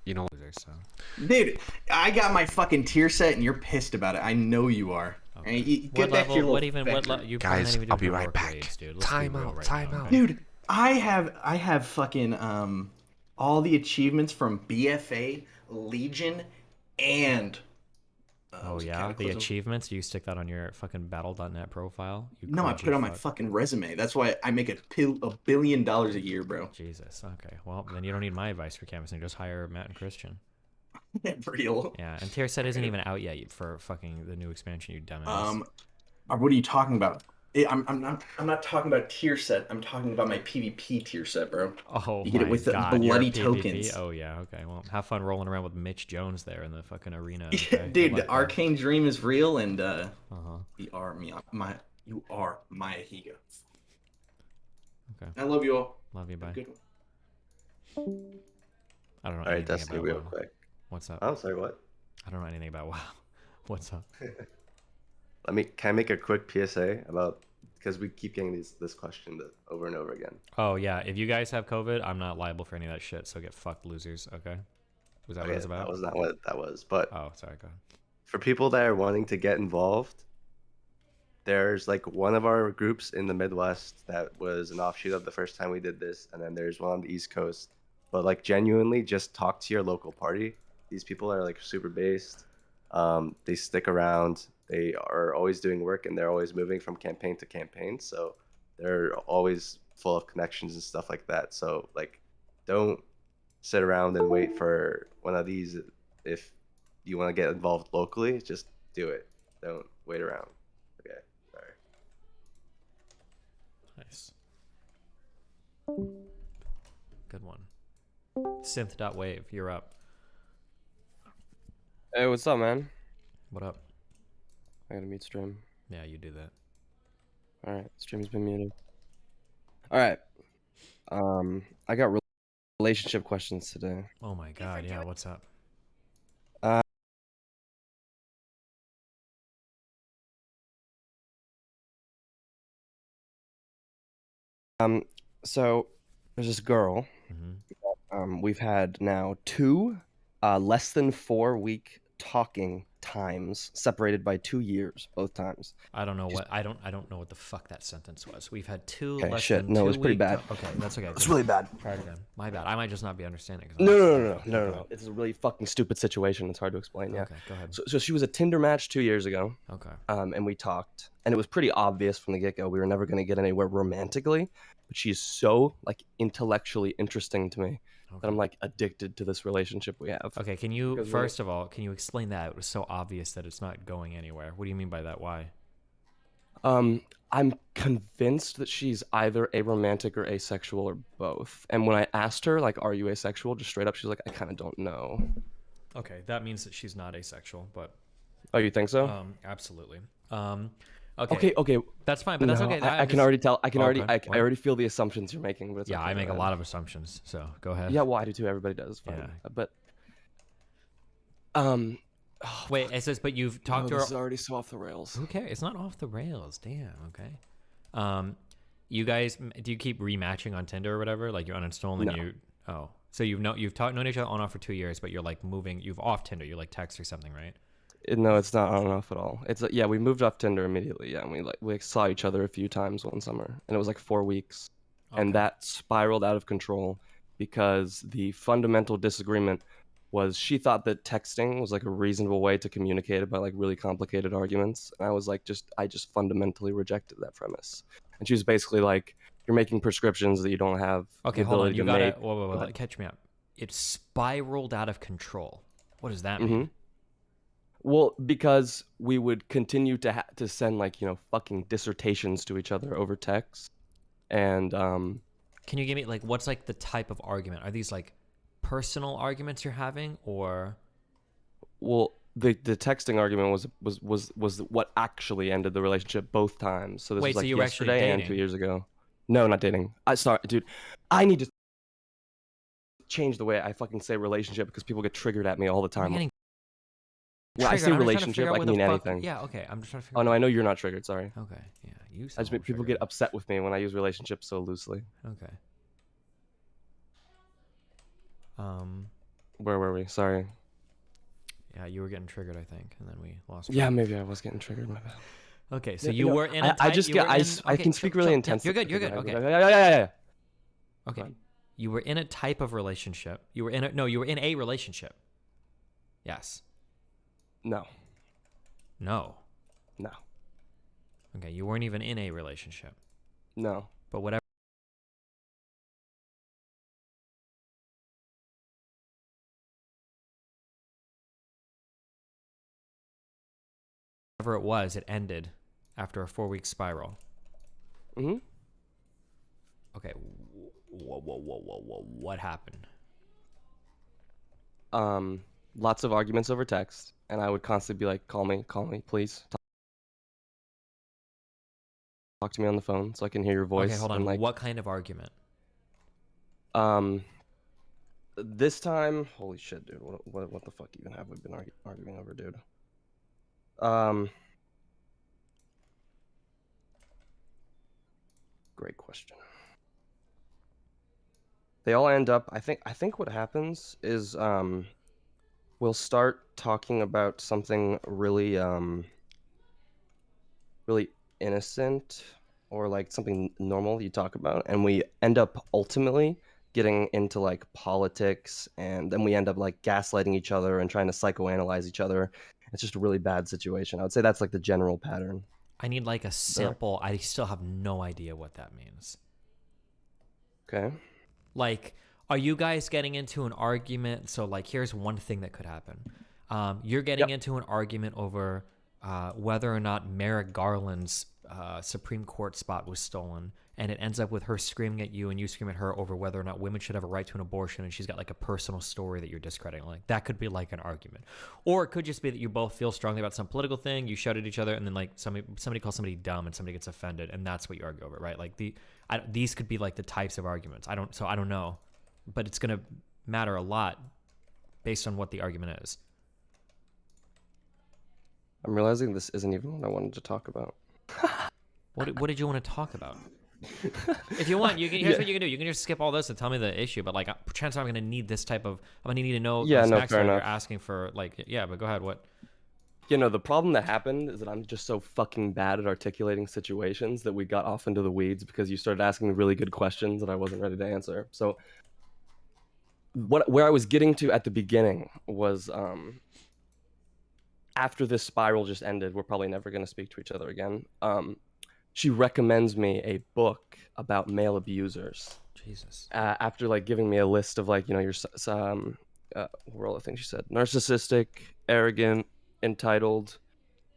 You know, dude, I got my fucking tier set, and you're pissed about it. I know you are. Okay. What level? What even? What you guys? I'll be right back. Grades, dude. Time out. Time out. Dude, I have fucking all the achievements from BFA, Legion, and oh yeah, the achievements. Do you stick that on your fucking Battle.net profile? No, I put it on my fucking resume. That's why I make $1 billion a year, bro. Jesus. Okay. Well, then you don't need my advice for canvassing. Just hire Matt and Christian. Real. Yeah, and tier set isn't even out yet for fucking the new expansion, you dumbass. What are you talking about? I'm not talking about tier set. I'm talking about my PvP tier set, bro. Oh, you get it with the God, bloody tokens. Oh yeah, okay. Well, have fun rolling around with Mitch Jones there in the fucking arena. Okay? Yeah, dude, the Arcane Dream is real, and you are MayaHiga. Okay. I love you all. Love you. Bye. Good one. I don't know. All right, Destiny, real quick. What's up? Oh, sorry, what? I don't know anything about WoW. What's up? Can I make a quick PSA about, because we keep getting this question over and over again. Oh yeah, if you guys have COVID, I'm not liable for any of that shit. So get fucked, losers. Okay. Was that what it was about? That was not what that was. But oh, sorry. Go ahead. For people that are wanting to get involved, there's like one of our groups in the Midwest that was an offshoot of the first time we did this, and then there's one on the East Coast. But like genuinely, just talk to your local party. These people are like super based. They stick around. They are always doing work, and they're always moving from campaign to campaign. So they're always full of connections and stuff like that. So like, don't sit around and wait for one of these. If you want to get involved locally, just do it. Don't wait around. Okay, sorry. Nice. Good one. Synth.wave, you're up. Hey, what's up, man? What up? I gotta mute stream. Yeah, you do that. Alright, stream's been muted. Alright. I got relationship questions today. Oh my god, yeah, what's up? So there's this girl. We've had now 2 less than 4 week talking times, separated by 2 years both times. I don't know what I don't know what the fuck that sentence was. We've had 2 okay, less shit. than No, 2 it was pretty bad. Okay, that's okay. It's really bad. Try it again. My bad. I might just not be understanding. No. It's a really fucking stupid situation. It's hard to explain. Yeah. Okay, go ahead. So she was a Tinder match 2 years ago. Okay. And we talked, and it was pretty obvious from the get-go we were never going to get anywhere romantically, but she's so like intellectually interesting to me that I'm like addicted to this relationship we have. Okay, can you first of all, can you explain that? It was so obvious that it's not going anywhere. What do you mean by that? Why? I'm convinced that she's either aromantic or asexual or both. And when I asked her, like, are you asexual? Just straight up, she's like, I kind of don't know. Okay, that means that she's not asexual, but... Oh, you think so? Absolutely. Okay. That's fine, but that's okay. I can already tell. I already feel the assumptions you're making. But it's yeah, I make a lot of assumptions, so go ahead. Yeah, well, I do too. Everybody does. Fine. Yeah. But... Wait, it says, but you've talked to her. This is already so off the rails. Okay, it's not off the rails. Damn. Okay. You guys, do you keep rematching on Tinder or whatever? Like you uninstall and you. Oh, so you've known each other on and off for 2 years, but you're like moving. You've off Tinder. You like text or something, right? No, it's not on and off at all. It's yeah, we moved off Tinder immediately. Yeah, and we saw each other a few times one summer, and it was like 4 weeks, and that spiraled out of control because the fundamental disagreement was she thought that texting was like a reasonable way to communicate about like really complicated arguments. And I was like, I just fundamentally rejected that premise. And she was basically like, you're making prescriptions that you don't have Okay, the hold on. ability You to gotta make. whoa, catch me up. It spiraled out of control. What does that mean? Mm-hmm. Well, because we would continue to send like, you know, fucking dissertations to each other over text. And can you give me like what's like the type of argument? Are these like personal arguments you're having, or? Well, the texting argument was what actually ended the relationship both times. So this was like you were yesterday and 2 years ago. No, not dating. Sorry, dude. I need to change the way I fucking say relationship because people get triggered at me all the time. When I say relationship, I can mean anything. Yeah, okay. I'm just trying to figure Oh no, I know you're not triggered. Sorry. Okay, yeah, you. I just people get upset with me when I use relationship so loosely. Okay. Where were we? Sorry. Yeah, you were getting triggered, I think, and then we lost. Yeah, maybe I was getting triggered. My bad. Okay, so you were in. I can speak really intensely. You're good. You're good. Okay. Yeah. Okay. You were in a type of relationship. You were in a relationship. Yes. No. No. No. Okay, you weren't even in a relationship. No. But whatever it was, it ended after a 4-week spiral. Mm-hmm. Okay. Whoa. What happened? Lots of arguments over text, and I would constantly be like, call me, please. Talk to me on the phone so I can hear your voice. Okay, hold on. And, like, what kind of argument? This time, holy shit, dude. What the fuck even have we been arguing over, dude? Great question. They all end up, I think what happens is we'll start talking about something really really innocent or like something normal you talk about, and we end up ultimately getting into like politics, and then we end up like gaslighting each other and trying to psychoanalyze each other. It's just a really bad situation. I would say that's like the general pattern. I need like a sample. I still have no idea what that means. Okay. Like, are you guys getting into an argument? So like, here's one thing that could happen. You're getting into an argument over whether or not Merrick Garland's Supreme Court spot was stolen, and it ends up with her screaming at you and you scream at her over whether or not women should have a right to an abortion, and she's got like a personal story that you're discrediting. Like, that could be like an argument. Or it could just be that you both feel strongly about some political thing, you shout at each other, and then like somebody calls somebody dumb and somebody gets offended, and that's what you argue over, right? Like these could be like the types of arguments. I don't know, but it's gonna matter a lot based on what the argument is. I'm realizing this isn't even what I wanted to talk about. What did you want to talk about? If you want, here's what you can do. You can just skip all this and tell me the issue. But like, chances are I'm gonna need this type of. I'm gonna need to know. Yeah, no, fair enough. You're asking for like, yeah, but go ahead. What? You know, the problem that happened is that I'm just so fucking bad at articulating situations that we got off into the weeds because you started asking me really good questions that I wasn't ready to answer. So, where I was getting to at the beginning was after this spiral just ended, we're probably never going to speak to each other again. She recommends me a book about male abusers. Jesus. After like giving me a list of like, you know, your what were all the things she said? Narcissistic, arrogant, entitled,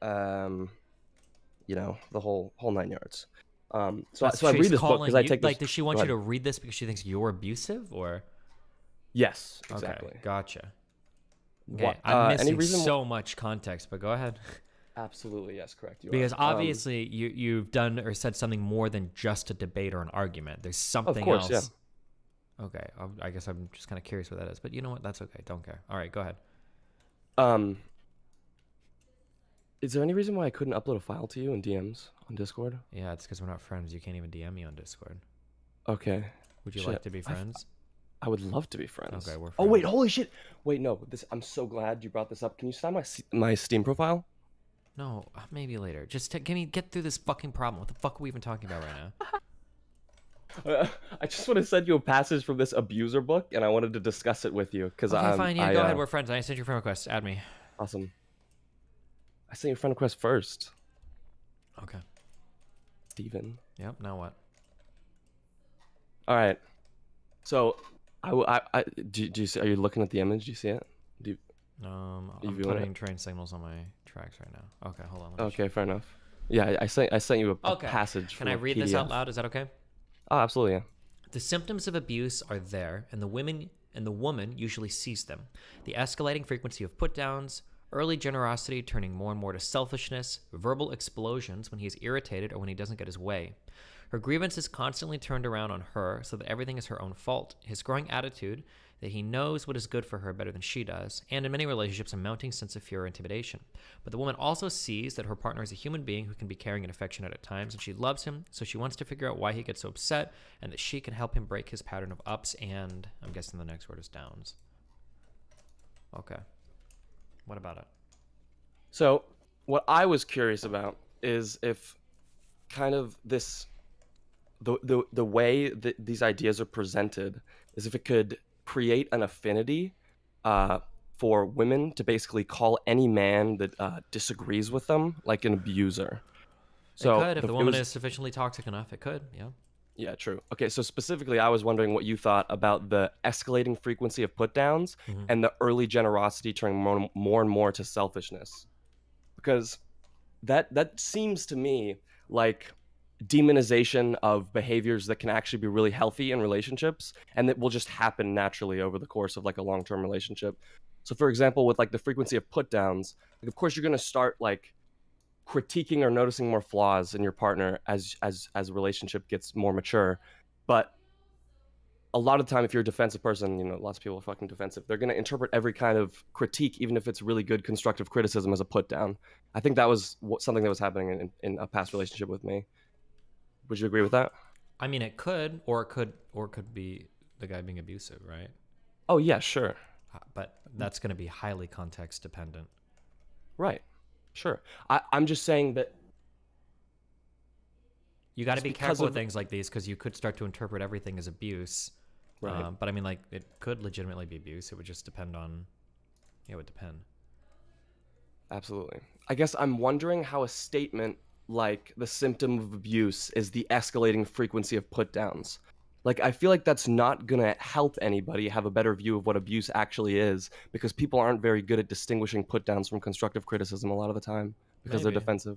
you know, the whole 9 yards. So I read this book because I take this. Like, does she want you to read this because she thinks you're abusive, or? Yes, exactly. Okay, gotcha. Okay, I'm missing so much context, but go ahead. Absolutely, yes, correct. Because obviously you've done or said something more than just a debate or an argument. There's something else. Yeah. Okay, I guess I'm just kind of curious what that is, but you know what? That's okay. Don't care. All right, go ahead. Is there any reason why I couldn't upload a file to you in DMs on Discord? Yeah, it's because we're not friends. You can't even DM me on Discord. Okay. Would you like to be friends? I would love to be friends. Okay, we're friends. Oh wait, holy shit! Wait, no. I'm so glad you brought this up. Can you sign my Steam profile? No, maybe later. Just get through this fucking problem. What the fuck are we even talking about right now? I just want to send you a passage from this abuser book, and I wanted to discuss it with you because okay, fine. Yeah, go ahead. We're friends. I sent your friend request. Add me. Awesome. I sent your friend request first. Okay. Steven. Yep. Now what? All right. So, do you see? Are you looking at the image? Do you see it? I'm putting train signals on my tracks right now. Okay, hold on. Okay, fair enough. Yeah, I sent you a passage. Can I read this out loud? Is that okay? Oh, absolutely. Yeah. The symptoms of abuse are there, and the woman usually sees them. The escalating frequency of put-downs, early generosity turning more and more to selfishness, verbal explosions when he is irritated or when he doesn't get his way. Her grievance is constantly turned around on her so that everything is her own fault. His growing attitude that he knows what is good for her better than she does, and in many relationships a mounting sense of fear or intimidation. But the woman also sees that her partner is a human being who can be caring and affectionate at times, and she loves him, so she wants to figure out why he gets so upset, and that she can help him break his pattern of ups and, I'm guessing the next word is downs. Okay. What about it? So, what I was curious about is if kind of this, the way that these ideas are presented is if it could create an affinity for women to basically call any man that disagrees with them like an abuser. So it could, if the woman is sufficiently toxic enough, it could, yeah. Yeah, true. Okay, so specifically, I was wondering what you thought about the escalating frequency of put-downs and the early generosity turning more and more to selfishness. Because that seems to me like demonization of behaviors that can actually be really healthy in relationships and that will just happen naturally over the course of like a long-term relationship. So for example, with like the frequency of put downs, like of course you're going to start like critiquing or noticing more flaws in your partner as a relationship gets more mature. But a lot of the time, if you're a defensive person, you know, lots of people are fucking defensive. They're going to interpret every kind of critique, even if it's really good constructive criticism, as a put down. I think that was something that was happening in a past relationship with me. Would you agree with that? I mean, it could, or it could be the guy being abusive, right? Oh yeah, sure. But that's going to be highly context dependent. Right. Sure. I'm just saying that you got to be careful with things like these because you could start to interpret everything as abuse. Right. But I mean, like, it could legitimately be abuse. It would just depend on. It would depend. Absolutely. I guess I'm wondering how a statement like the symptom of abuse is the escalating frequency of put downs. Like, I feel like that's not going to help anybody have a better view of what abuse actually is because people aren't very good at distinguishing put downs from constructive criticism a lot of the time because they're defensive.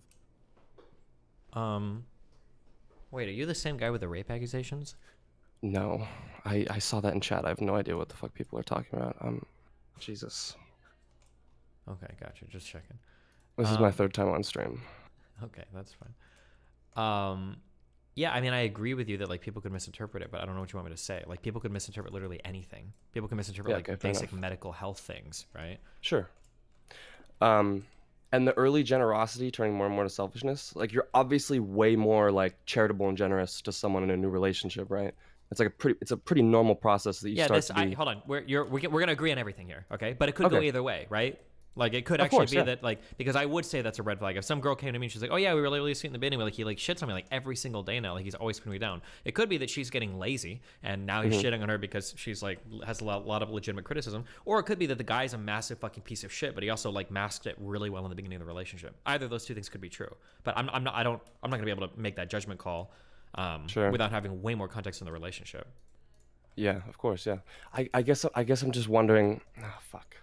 Wait, are you the same guy with the rape accusations? No, I saw that in chat. I have no idea what the fuck people are talking about. Jesus. Okay, gotcha. Just checking. This is my third time on stream. Okay, that's fine. Yeah, I mean, I agree with you that like people could misinterpret it, but I don't know what you want me to say. Like people could misinterpret literally anything. People can misinterpret basic medical health things, right? Sure. And the early generosity turning more and more to selfishness. Like you're obviously way more like charitable and generous to someone in a new relationship, right? It's like it's a pretty normal process that you start to be. Hold on, we're gonna agree on everything here, okay? But it could go either way, right? Like it could actually be that like because I would say that's a red flag. If some girl came to me and she's like, "Oh yeah, we were really sweet in the beginning," but like he like shits on me like every single day now. Like he's always putting me down. It could be that she's getting lazy and now he's shitting on her because she's like has a lot of legitimate criticism. Or it could be that the guy's a massive fucking piece of shit, but he also like masked it really well in the beginning of the relationship. Either of those two things could be true. But I'm not gonna be able to make that judgment call without having way more context in the relationship. Yeah, of course. Yeah, I guess I'm just wondering. Oh, fuck.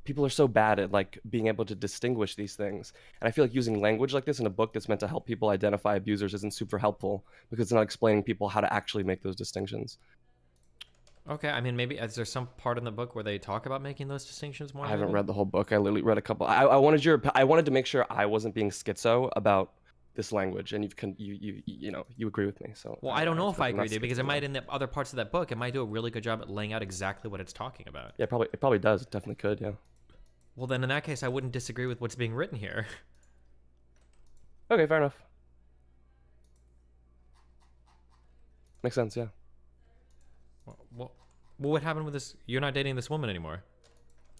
People are so bad at like being able to distinguish these things, and I feel like using language like this in a book that's meant to help people identify abusers isn't super helpful because it's not explaining people how to actually make those distinctions. Okay, I mean, maybe is there some part in the book where they talk about making those distinctions more? I haven't read the whole book. I literally read a couple. I wanted to make sure I wasn't being schizo about this language, and you agree with me. So well, I don't know if I agree with you because it might in the other parts of that book, it might do a really good job at laying out exactly what it's talking about. Yeah, it probably does. It definitely could. Yeah. Well, then in that case, I wouldn't disagree with what's being written here. Okay, fair enough. Makes sense, yeah. Well, what happened with this? You're not dating this woman anymore.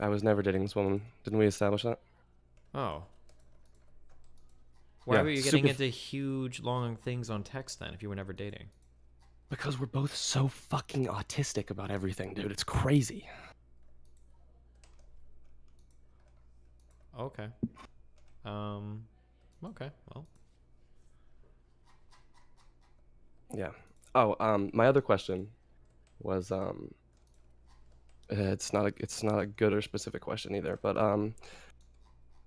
I was never dating this woman. Didn't we establish that? Oh. Why were you getting into huge, long things on text then if you were never dating? Because we're both so fucking autistic about everything, dude. It's crazy. Okay. Okay, well. Yeah. Oh, my other question was it's not a good or specific question either, but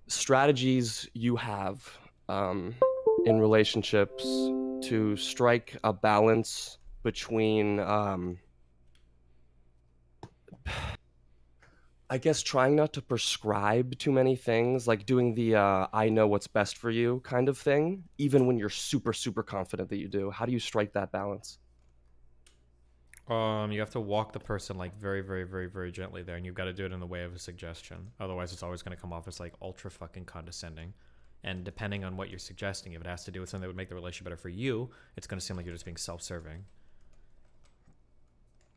strategies you have in relationships to strike a balance between I guess trying not to prescribe too many things, like doing the I know what's best for you kind of thing, even when you're super, super confident that you do. How do you strike that balance? You have to walk the person like very, very, very, very gently there, and you've got to do it in the way of a suggestion. Otherwise, it's always going to come off as like ultra fucking condescending. And depending on what you're suggesting, if it has to do with something that would make the relationship better for you, it's going to seem like you're just being self-serving.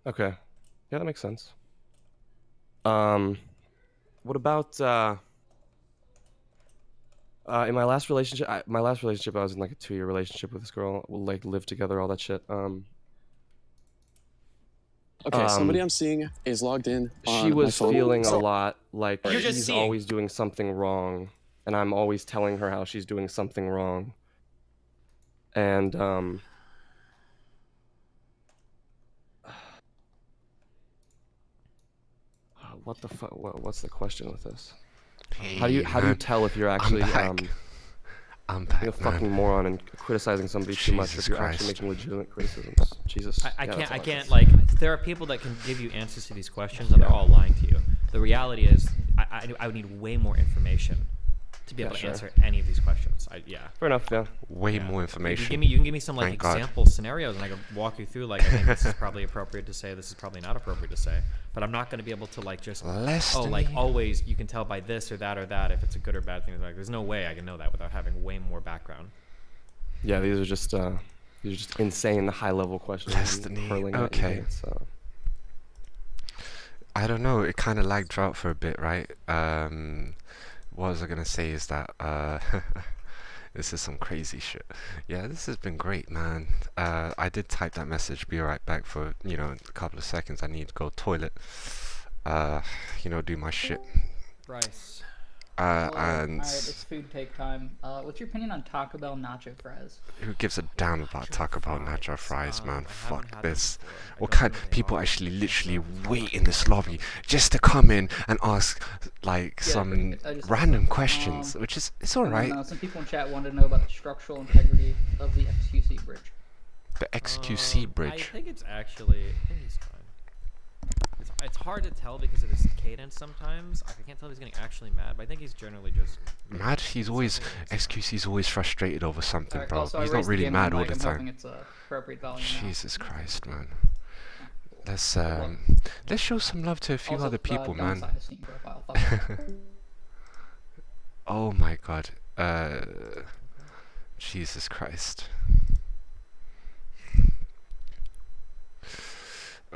Okay, yeah, that makes sense. What about in my last relationship? I was in like a 2-year relationship with this girl. We like lived together, all that shit. Okay, somebody I'm seeing is logged in. She was feeling a lot like she's always doing something wrong, and I'm always telling her how she's doing something wrong. And what the fuck? What's the question with this? Hey, how do you tell if you're actually I'm back, being a fucking moron and criticizing somebody too much, if you're actually making legitimate criticisms? Jesus. I can't like. There are people that can give you answers to these questions, and they're all lying to you. The reality is, I would need way more information to be able to answer any of these questions. Fair enough. Yeah. Way more information. You can give me some like example scenarios, and I can walk you through. Like, I think this is probably appropriate to say. This is probably not appropriate to say. But I'm not going to be able to like just like always. You can tell by this or that if it's a good or bad thing. Like, there's no way I can know that without having way more background. Yeah, these are just insane high level questions. Okay. So. I don't know. It kind of lagged out for a bit, right? What was I gonna say is that this is some crazy shit. Yeah, this has been great, man. I did type that message, be right back for, a couple of seconds. I need to go toilet. Do my shit. Bryce. And alright, it's food take time. What's your opinion on Taco Bell nacho fries? Who gives a damn about Taco Bell nacho fries, man? Fuck this. What kind of people actually literally wait in this lobby just to come in and ask like some random questions, which is it's alright. Some people in chat wanted to know about the structural integrity of the XQC bridge. The XQC bridge. I think it's actually. I think he's fine. It's hard to tell because of his cadence sometimes. I can't tell if he's getting actually mad, but I think he's generally just mad. He's always XQC's always frustrated over something, bro. Also, he's not really mad all the I'm time. it's appropriate volume Jesus Christ, man. Let's show some love to a few other people, man. Oh my God. Jesus Christ.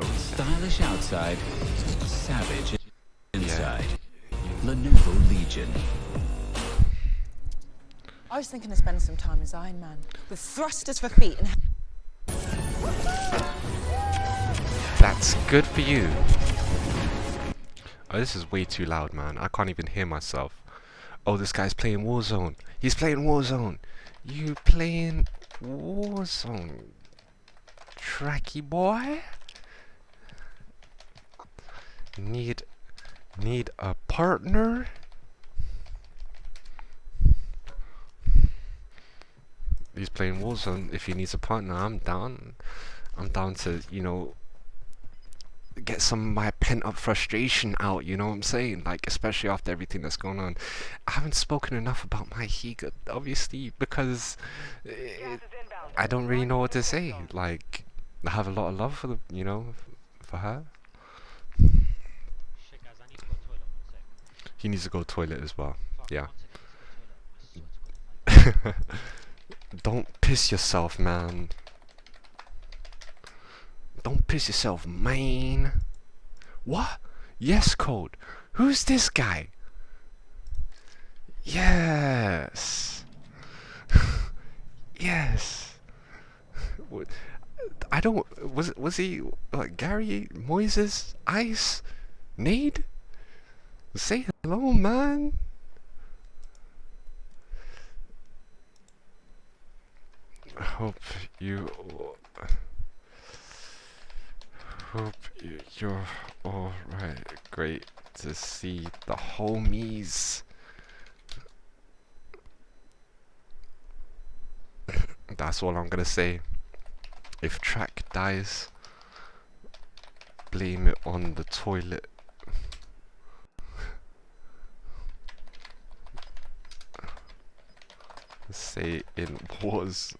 Stylish outside, savage inside. Lenovo Legion. I was thinking of spending some time as Iron Man, with thrusters for feet and... That's good for you. Oh, this is way too loud, man. I can't even hear myself. Oh, this guy's playing Warzone. He's playing Warzone. You playing Warzone, tracky boy? Need a partner? He's playing Warzone. If he needs a partner, I'm down. I'm down to, get some of my pent-up frustration out, you know what I'm saying? Like, especially after everything that's going on. I haven't spoken enough about MayaHiga, obviously, because I don't really know what to say. Like, I have a lot of love for the, for her. He needs to go toilet as well. Yeah. Don't piss yourself, man. Don't piss yourself, man. What? Yes, Code. Who's this guy? Yes. Yes. I don't. Was he Gary Moises Ice Nade? Say hello, man. Hope you're all right. Great to see the homies. That's all I'm gonna say. If track dies, blame it on the toilet. Say it was.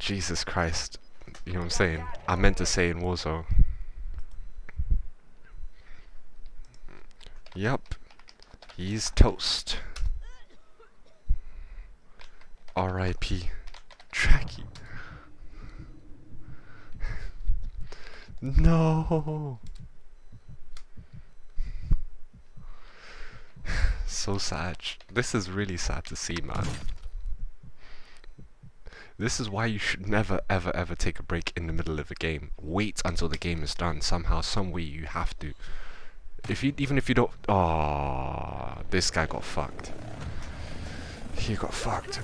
Jesus Christ. You know what I'm saying? I meant to say in Warzone. Yup. He's toast. R.I.P. Tracky. No. So sad. This is really sad to see, man. This is why you should never ever ever take a break in the middle of a game. Wait until the game is done. Somehow, some way you have to. Even if you don't. Oh, this guy got fucked. He got fucked.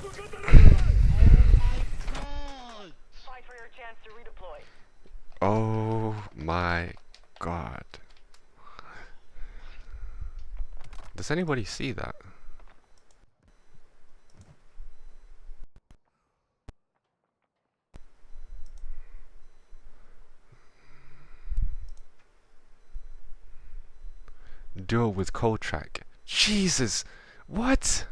Oh my god. Does anybody see that? Duel with cold track. Jesus! What?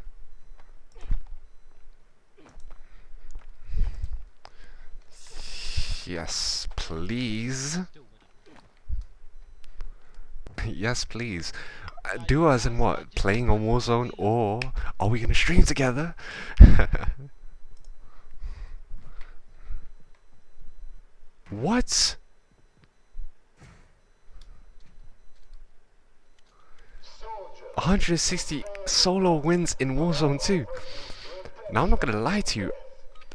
Yes, please. Yes, please. Duo as in what? Playing on Warzone, or are we gonna stream together? What? $160 solo wins in Warzone 2. Now I'm not gonna lie to you,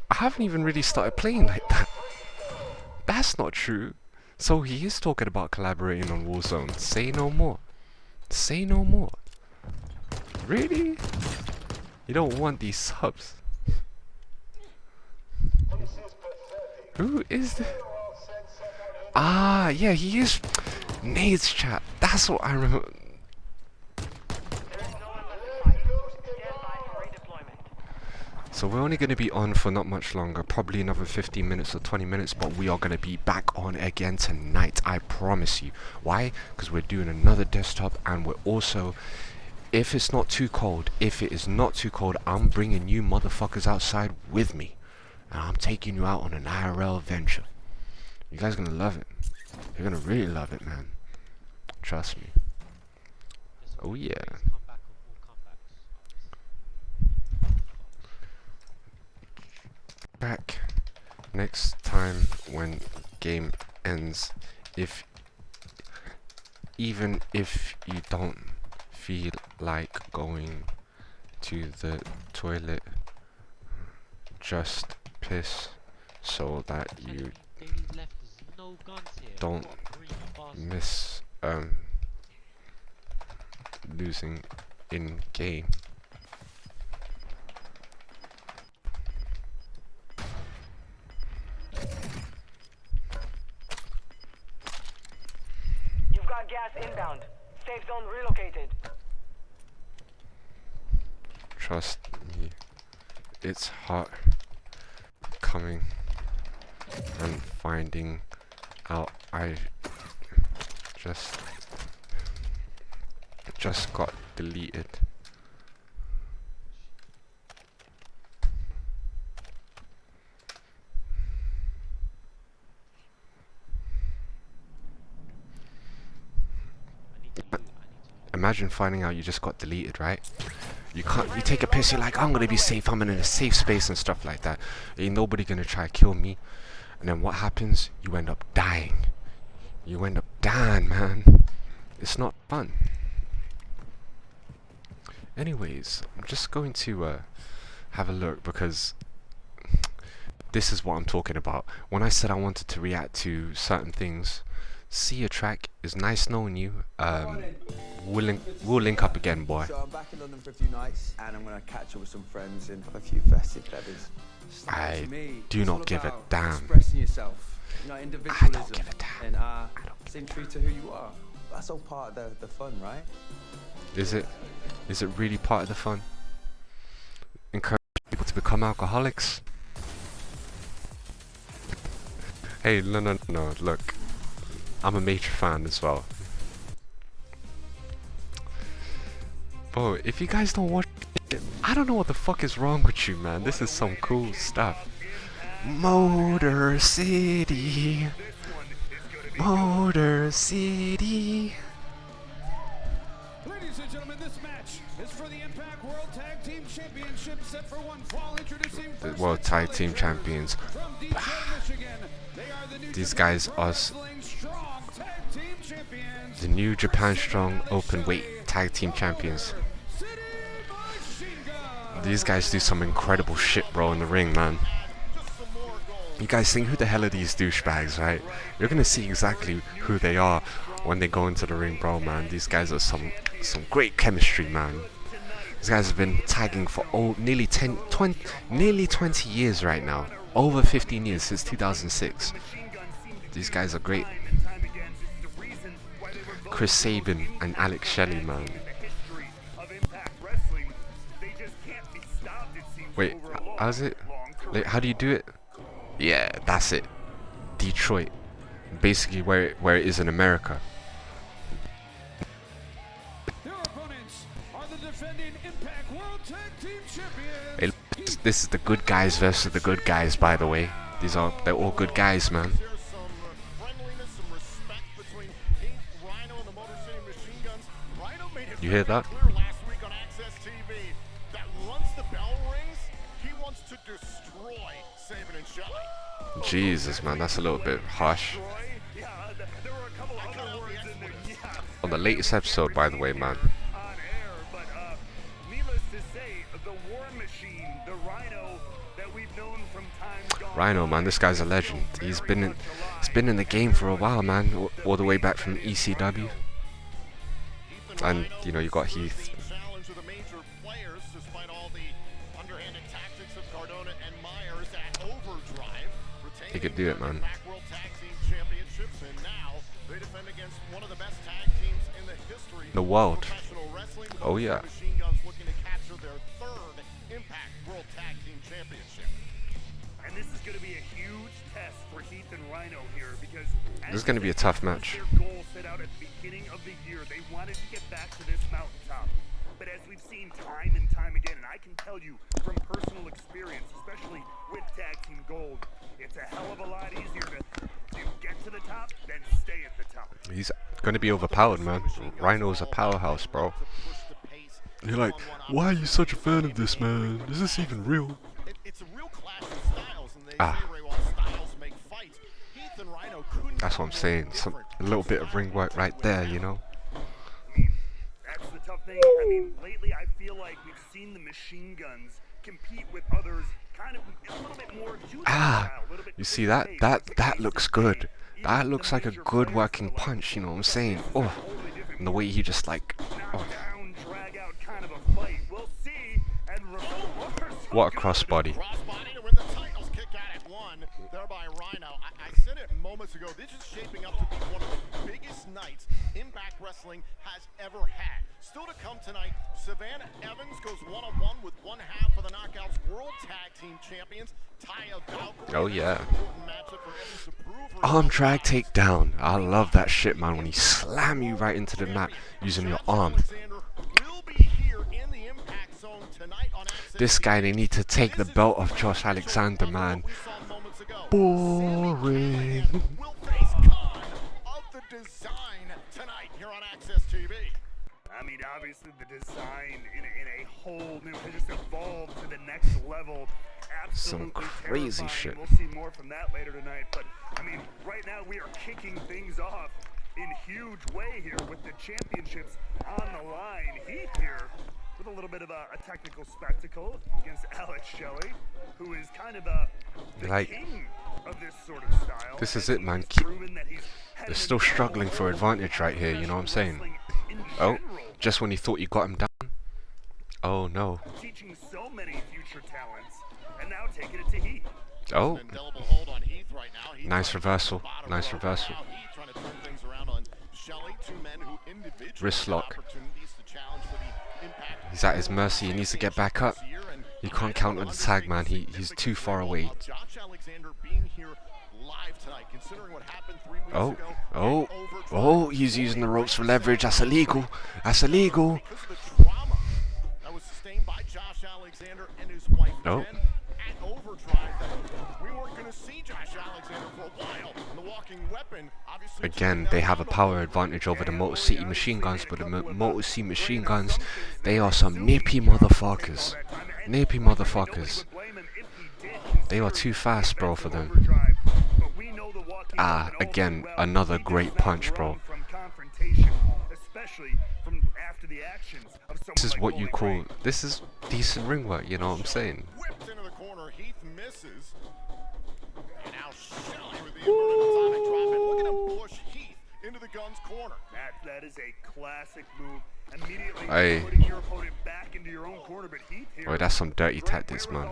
I haven't even really started playing like that. That's not true. So he is talking about collaborating on Warzone. Say no more. Say no more. Really? You don't want these subs? Who is this? Ah, yeah, he is. Nade's chat. That's what I remember. So we're only going to be on for not much longer, probably another 15 minutes or 20 minutes, but we are going to be back on again tonight, I promise you. Why? Because we're doing another desktop, and we're also, if it's not too cold, I'm bringing you motherfuckers outside with me. And I'm taking you out on an IRL venture. You guys are going to love it. You're going to really love it, man. Trust me. Oh yeah. Back next time when game ends, even if you don't feel like going to the toilet, just piss so that you don't miss losing in game. Gas inbound. Safe zone relocated. Trust me, it's hot coming and finding out I just got deleted. Imagine finding out you just got deleted, right? You take a piss, you're like, I'm gonna be safe, I'm in a safe space and stuff like that. Ain't nobody gonna try to kill me. And then what happens? You end up dying. You end up dying, man. It's not fun. Anyways, I'm just going to have a look, because This is what I'm talking about. When I said I wanted to react to certain things, see your track. It's nice knowing you. We'll link up again, boy. So I'm back in London for a few nights, and I'm gonna catch up with some friends and have a few festive feathers. I do not give a damn. Expressing yourself, you know, individualism, I don't give a damn. and staying true to who you are. That's all part of the fun, right? Is it? Is it really part of the fun? Encourage people to become alcoholics? Hey, no, look. I'm a major fan as well. Bro, if you guys don't watch it, I don't know what the fuck is wrong with you, man. This is some cool stuff. Motor City. Motor City. Ladies and gentlemen, this match is for the Impact World Tag Team Championship, set for one fall. Introducing The World Tag Team Champions. These guys are the New Japan Strong Openweight Tag Team Champions. These guys do some incredible shit, bro, in the ring, man. You guys think, who the hell are these douchebags, right? You're gonna see exactly who they are when they go into the ring, bro, man. These guys are some great chemistry, man. These guys have been tagging for nearly 20 years right now. Over 15 years, since 2006. These guys are great. Chris Sabin and Alex Shelley, man. Wait, how's it? Like, how do you do it? Yeah, that's it. Detroit. Basically where it is in America. Their opponents are the defending Impact World Tag Team Champions. Hey, this is the good guys versus the good guys, by the way. They're all good guys, man. You hear that? Jesus, man, that's a little bit harsh. On the latest episode, by the way, man. Rhino, man, this guy's a legend. He's been in the game for a while, man, all the way back from ECW. And you know, you got Heath. He could do it, man. The world. Oh yeah. And this is going to be a huge test for Heath and Rhino here, because this is going to be a tough match. Their goal set out at the beginning of the year. They wanted to get back to this mountaintop. But as we've seen time and time again, and I can tell you from personal experience, especially with Tag Team Gold, it's a hell of a lot easier to get to the top than stay at the top. He's going to be overpowered, man. Rhino's a powerhouse, bro. You're like, why are you such a fan of this, man? Is this even real? Ah. That's what I'm saying. A little bit of ring work right there, you know? That's the tough thing. I mean, lately I feel like we've seen the machine guns compete with others kind of a little bit more style, you see that? That looks good. That looks like a good working punch, you know what I'm saying? Oh, and the way he just like, oh. What a crossbody. I said it moments ago, this is shaping up to be one of the biggest nights Impact Wrestling has ever had. Still to come tonight, Savannah Evans goes one-on-one with one half of the Knockouts World Tag Team Champions, Taya Valkyrie. Oh yeah. Arm drag takedown. I love that shit, man, when he slam you right into the mat using your arm. This guy, they need to take the belt off Josh Alexander, man. Boring. I mean, obviously the design in a whole new, has just evolved to the next level. Absolutely some crazy shit. We'll see more from that later tonight, but I mean, right now we are kicking things off in huge way here with the championships on the line. Heath here with a little bit bit of a technical spectacle against Alex Shelley, who is kind of the king of this sort of style. This is it, man. They're still struggling for advantage right here, you know what I'm saying? Oh, just when you thought you got him down. Oh no. Teaching so many future talents, and now taking it to Heath. Oh. Nice reversal. Nice reversal. Wrist lock. He's at his mercy. He needs to get back up. You can't counter the tag, man. He's too far away. Oh, oh, oh, he's using the ropes for leverage. That's illegal. That's illegal. Oh. Again, they have a power advantage over the Motor City machine guns, but the Motor City machine guns, they are some nippy motherfuckers. Nippy motherfuckers. They are too fast, bro, for them. Ah, again, another great punch, bro. This is what you call, this is decent ring work, you know what I'm saying? Into the gun's corner. That is a classic move. Immediately putting your opponent back into your own corner, but Heath here. Oh, that's some dirty tactics, man.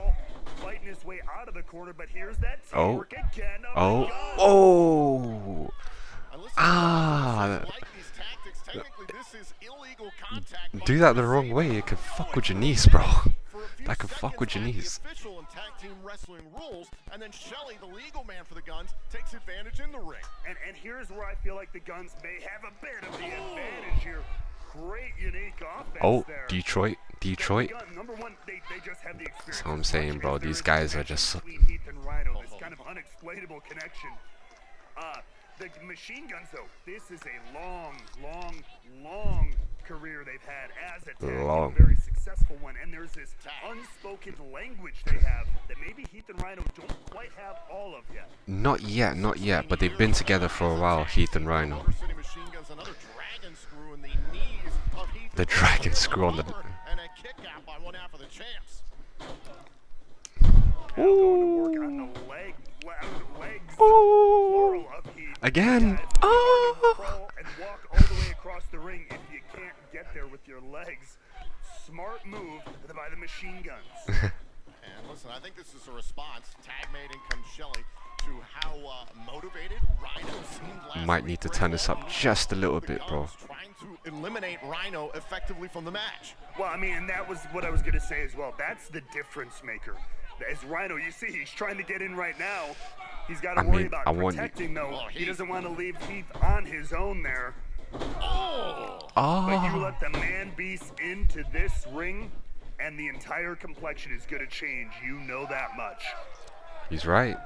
Fighting his way out of the corner, but here's that teamwork again. Oh, oh, ah. Do that the wrong way, it could fuck with your knees, bro. That could fuck with your knees. And then Shelley, the legal man for the Guns, takes advantage in the ring. And here's where I feel like the Guns may have a bit of the advantage here. Great unique offense there. Detroit. Number one, they just have the experience. That's what I'm saying, bro. These guys are just... Heath and Rhino, this kind of unexplainable connection. The machine guns, though, this is a long career they've had as a tag, a very successful one, and there's this unspoken language they have that maybe Heath and Rhino don't quite have all of yet. Not yet, but they've been together for a while, Heath and Rhino. The dragon screw on the... Ooh. Again. Oh. And walk all the way across the ring if you can't get there with your legs. Smart move by the machine guns. And listen, I think this is a response. Tag made in comes Shelley to how motivated Rhino seemed last Might need to turn this up just a little bit, bro. Trying to eliminate Rhino effectively from the match. Well, I mean, and that was what I was going to say as well. That's the difference maker. As Rhino, you see, he's trying to get in right now. He's got to worry about protecting, though. He doesn't want to leave Heath on his own there. But you let the man beast into this ring, and the entire complexion is going to change. You know that much. He's right.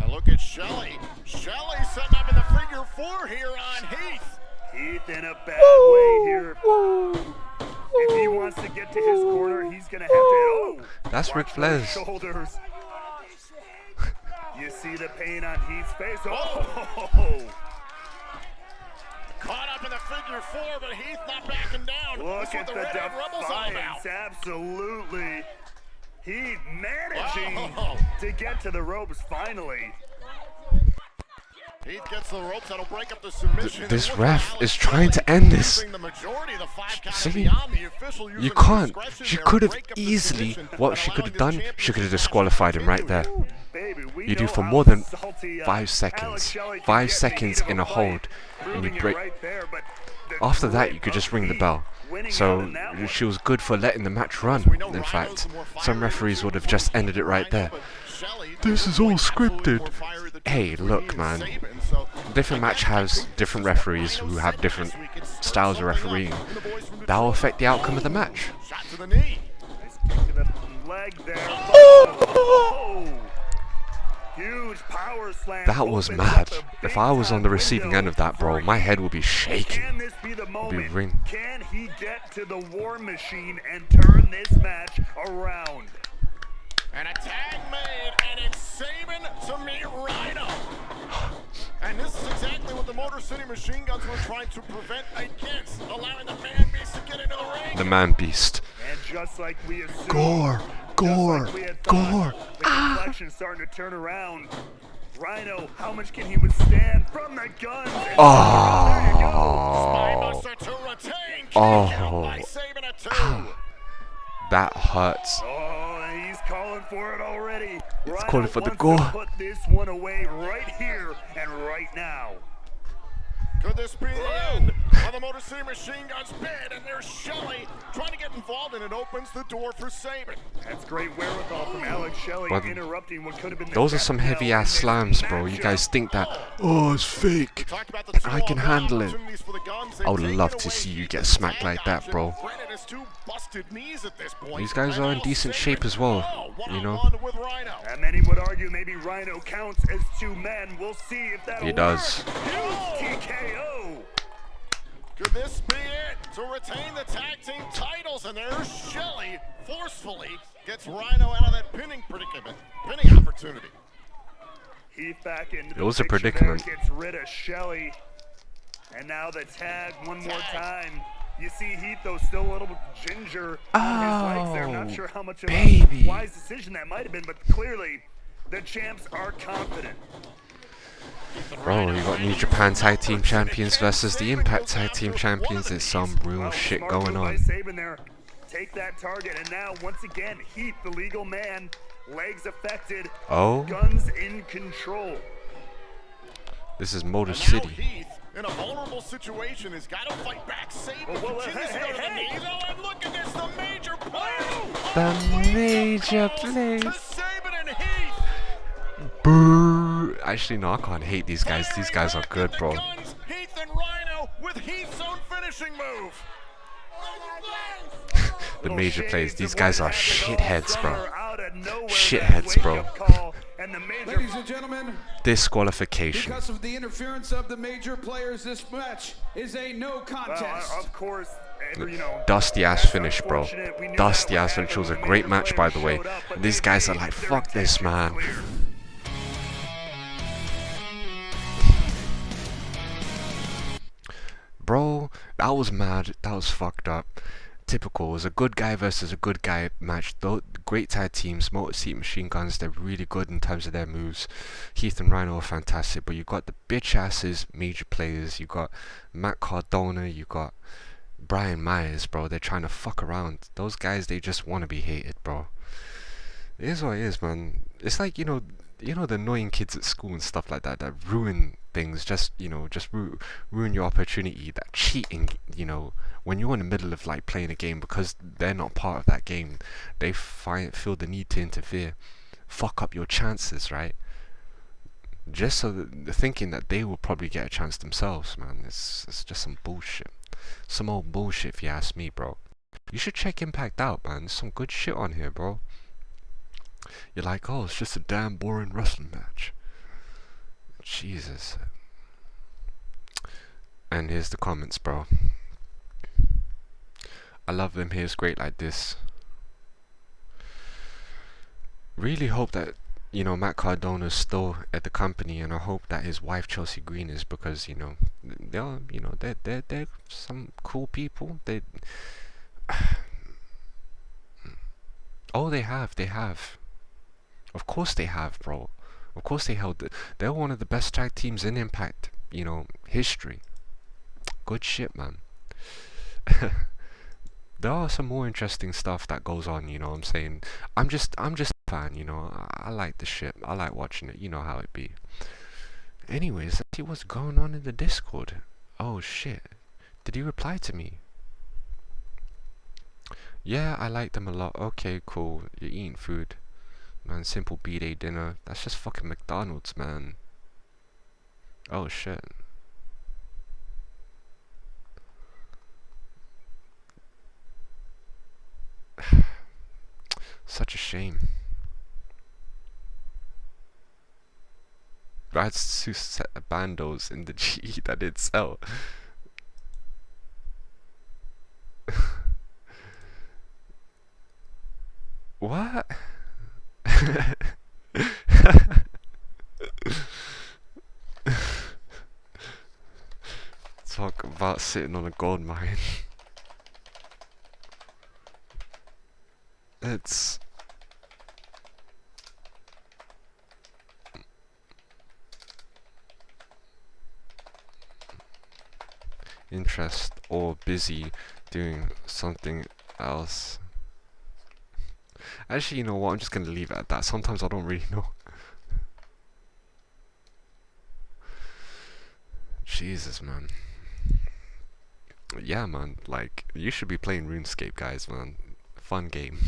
Now look at Shelley. Shelley setting up in the figure four here on Heath. Heath in a bad way here. If he wants to get to his corner, he's going to have to... Oh! That's Ric Flair's. Shoulders. You see the pain on Heath's face. Oh! Caught up in the figure four, but Heath not backing down. Look at the defiance. Absolutely. Heath managing to get to the ropes finally. Heath gets the ropes, that'll break up the submission. This ref is trying to end this. See, you can't. She could have easily, what she could have done, she could have disqualified him right there. You do for more than 5 seconds. 5 seconds in a hold, and you break. After that, you could just ring the bell. So she was good for letting the match run, in fact. Some referees would have just ended it right there. This is all scripted. Hey, look, man. Different match has different referees who have different styles of refereeing. That will affect the outcome of the match. That was mad. If I was on the receiving end of that, bro, my head would be shaking. Can he get to the War Machine and turn this match around? And a tag made, and it's Sabin to meet Rhino. And this is exactly what the Motor City Machine Guns were trying to prevent against, allowing the Man Beast to get into the ring. The Man Beast. And just like we assumed, Gore! the complexion starting to turn around. Rhino, how much can he withstand from the guns? Oh. That hurts. Oh, he's calling for it already. It's Rhino calling for the wants gore. to put this one away right here and right now. Could this be the end of the Motor City Machine Guns bid? And there's Shelley trying to get involved, and it opens the door for Saban. That's great wherewithal from Alex Shelley, interrupting what could have been the Those are some heavy ass slams, bro. You guys think that, oh, it's fake. I can handle it. I would love to see you get smacked like that, bro. These guys are in decent shape as well, you know. And many would argue maybe Rhino counts as two men. We'll see if that He does. TKO. Could this be it to retain the tag team titles? And there's Shelley forcefully gets Rhino out of that pinning opportunity. Heath back into It was a the picture predicament. there, gets rid of Shelley. And now the tag one more time. You see Heath though still a little ginger on his legs there. Not sure how much of a wise decision that might have been, but clearly the champs are confident. Bro, you got New Japan Tag Team Champions versus the Impact Tag Team Champions. There's some real shit going on. Take that target, and now once again Heath, the legal man, legs affected. Oh. Guns in control. This is Motor City. Heath, in a vulnerable situation, has got to fight back. Saban continues to go to the knees. Oh, and look at this, the major players. The major players. To Saban and Heath. Boo. Actually, no, I can't hate these guys. These guys are good, bro. Heath and Rhino with Heath's own finishing move. The major players. These guys are shitheads, bro. Shitheads, bro. Ladies and gentlemen, Disqualification. because of the interference of the major players, this match is a no contest. Of course, you know, Dusty ass finish, bro. Dusty ass finish. It was a great match, by the way. These guys are like, fuck this, man. Bro, that was mad. That was fucked up. Typical. It was a good guy versus a good guy match. Though great tag teams, Motor City Machine Guns, they're really good in terms of their moves. Heath and Rhino are fantastic, but you got the bitch asses, major players. You got Matt Cardona. You got Brian Myers, bro. They're trying to fuck around. Those guys, they just want to be hated, bro. It is what it is, man. It's like, you know the annoying kids at school and stuff like that ruin things, just ruin your opportunity. That cheating, when you're in the middle of like playing a game, because they're not part of that game, they feel the need to interfere, fuck up your chances, right? Just so that they're thinking that they will probably get a chance themselves, man. It's just some bullshit, some old bullshit if you ask me, bro. You should check Impact out, man. There's some good shit on here, bro. You're like, oh, it's just a damn boring wrestling match. Jesus. And here's the comments, bro. I love them. Here's great like this. Really hope that Matt Cardona's still at the company, and I hope that his wife Chelsea Green is, because they're some cool people. Oh, they have. Of course they have, bro. Of course they held it. They're one of the best tag teams in Impact, history. Good shit, man. There are some more interesting stuff that goes on, what I'm saying. I'm just a fan, I like the shit. I like watching it. You know how it be. Anyways, let's see what's going on in the Discord. Oh shit. Did he reply to me? Yeah, I like them a lot. Okay, cool. You're eating food. Man, simple B-Day dinner. That's just fucking McDonald's, man. Oh shit. Such a shame. I had two set of bandos in the GE that did sell. What? Talk about sitting on a gold mine. It's interest or busy doing something else. Actually, you know what? I'm just gonna leave it at that. Sometimes I don't really know. Jesus, man. Yeah, man. Like, you should be playing RuneScape, guys, man. Fun game.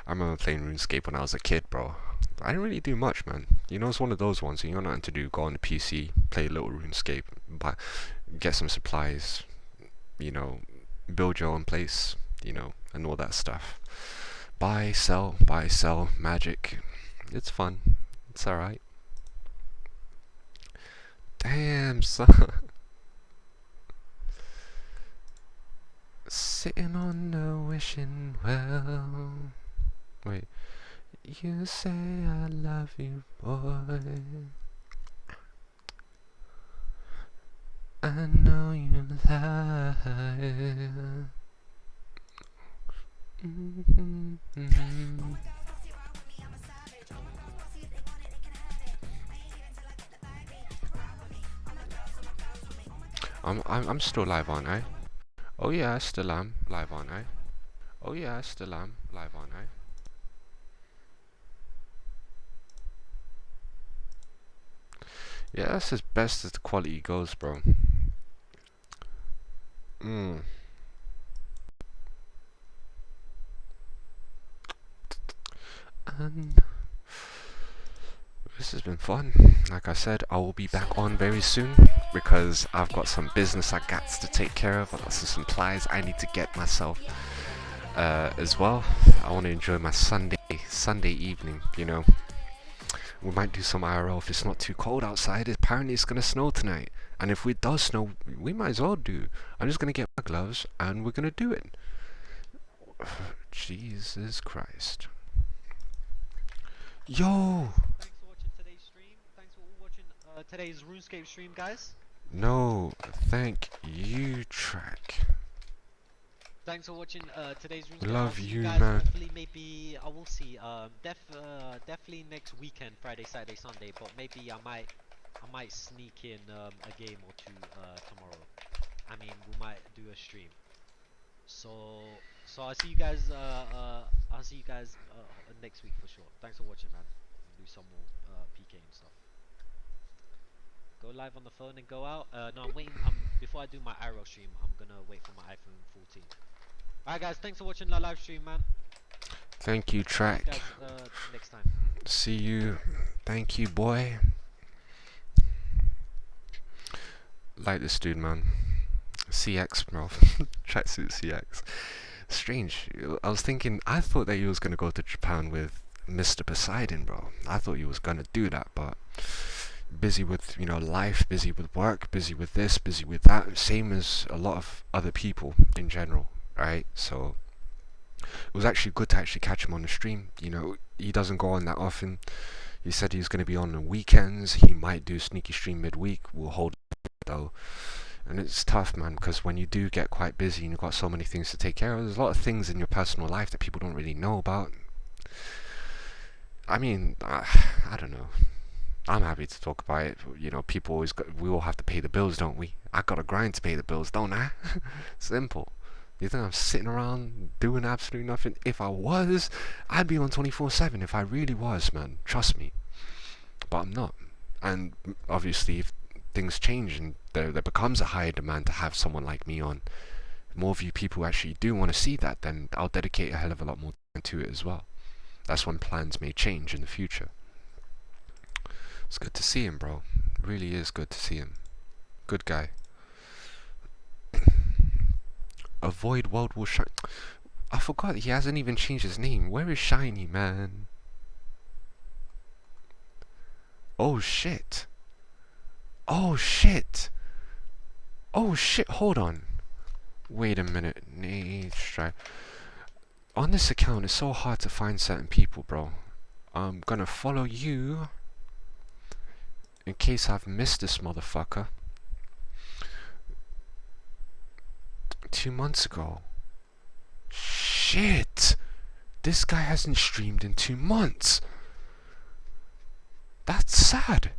I remember playing RuneScape when I was a kid, bro. I didn't really do much, man. You know, it's one of those ones. You know nothing to do. Go on the PC, play a little RuneScape, get some supplies. You know, build your own place. You know, and all that stuff. Buy, sell, magic. It's fun. It's alright. Damn, son. Sitting on the wishing well. Wait. You say I love you, boy. I know you lie. I'm still live, aren't I? Oh yeah, I still am live, aren't I? Oh yeah, I still am live, aren't I? Yeah, that's as best as the quality goes, bro. And this has been fun. Like I said, I will be back on very soon because I've got some business I got to take care of. I've got some supplies I need to get myself as well. I want to enjoy my Sunday evening, you know. We might do some IRL if it's not too cold outside. Apparently it's gonna snow tonight, and if it does snow, we might as well do. I'm just gonna get my gloves and we're gonna do it. Jesus Christ. Yo! Thanks for watching today's stream. Thanks for watching today's RuneScape stream, guys. No, thank you, Track. Thanks for watching today's RuneScape. Love I'll see you, guys man. Hopefully, maybe I will see. Definitely next weekend, Friday, Saturday, Sunday. But maybe I might sneak in a game or two tomorrow. I mean, we might do a stream. So I'll see you guys. I'll see you guys next week for sure. Thanks for watching, man. We'll do some more PK and stuff. Go live on the phone and go out. No, I'm waiting. Before I do my arrow stream, I'm gonna wait for my iPhone 14. Alright, guys. Thanks for watching the live stream, man. Thank you, Track. See you guys, next time. See you. Thank you, boy. Like this dude, man. CX, bro. Tracksuit CX. Strange. I was thinking, I thought that he was gonna go to Japan with Mr. Poseidon, bro. I thought he was gonna do that, but busy with, you know, life, busy with work, busy with this, busy with that. Same as a lot of other people in general, right? So it was actually good to actually catch him on the stream. You know, he doesn't go on that often. He said he's going to be on the weekends. He might do a sneaky stream midweek. We'll hold it though. And it's tough, man, because when you do get quite busy and you've got so many things to take care of, there's a lot of things in your personal life that people don't really know about. I mean, I don't know. I'm happy to talk about it. You know, people always we all have to pay the bills, don't we? I got to grind to pay the bills, don't I? Simple. You think I'm sitting around doing absolutely nothing? If I was, I'd be on 24/7 if I really was, man. Trust me. But I'm not. And obviously, if things change and there becomes a higher demand to have someone like me on, more of you people actually do want to see that, then I'll dedicate a hell of a lot more time to it as well. That's when plans may change in the future. It's good to see him, bro. It really is good to see him. Good guy. Avoid World War Shiny. I forgot he hasn't even changed his name. Where is Shiny, man? Oh shit. Oh shit. Oh shit. Hold on. Wait a minute. On this account, it's so hard to find certain people, bro. I'm gonna follow you in case I've missed this motherfucker. 2 months ago. Shit! This guy hasn't streamed in 2 months. That's sad.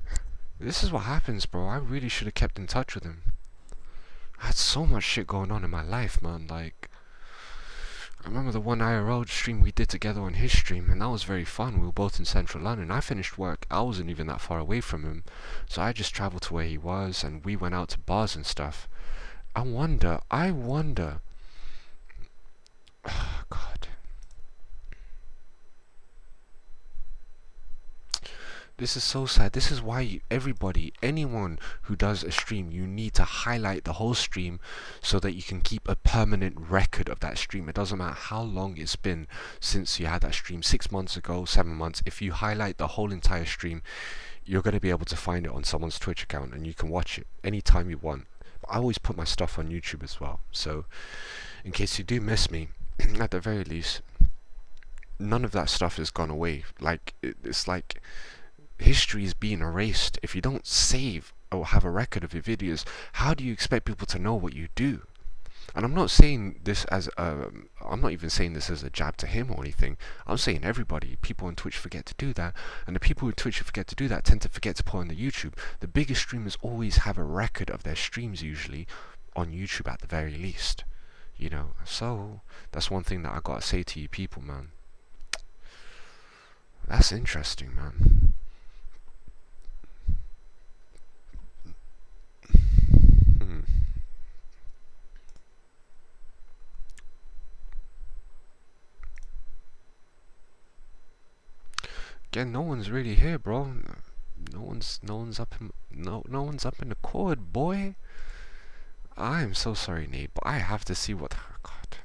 This is what happens, bro. I really should have kept in touch with him. I had so much shit going on in my life, man. Like, I remember the one IRL stream we did together on his stream, and that was very fun. We were both in central London. I finished work, I wasn't even that far away from him, so I just travelled to where he was, and we went out to bars and stuff. I wonder, oh god. This is so sad. This is why everybody, anyone who does a stream, you need to highlight the whole stream so that you can keep a permanent record of that stream. It doesn't matter how long it's been since you had that stream, 6 months ago, 7 months. If you highlight the whole entire stream, you're going to be able to find it on someone's Twitch account and you can watch it anytime you want. I always put my stuff on YouTube as well, so in case you do miss me, at the very least, none of that stuff has gone away. Like, it's like history is being erased. If you don't save or have a record of your videos, how do you expect people to know what you do? And I'm not saying this as I'm not even saying this as a jab to him or anything. I'm saying everybody, people on Twitch forget to do that, and the people on Twitch who forget to do that tend to forget to put on the YouTube. The biggest streamers always have a record of their streams, usually on YouTube at the very least, you know. So that's one thing that I gotta say to you people, man. That's interesting, man. Again, no one's really here, bro. No one's up in the cord, boy. I'm so sorry, Nate, but I have to see what. Oh God.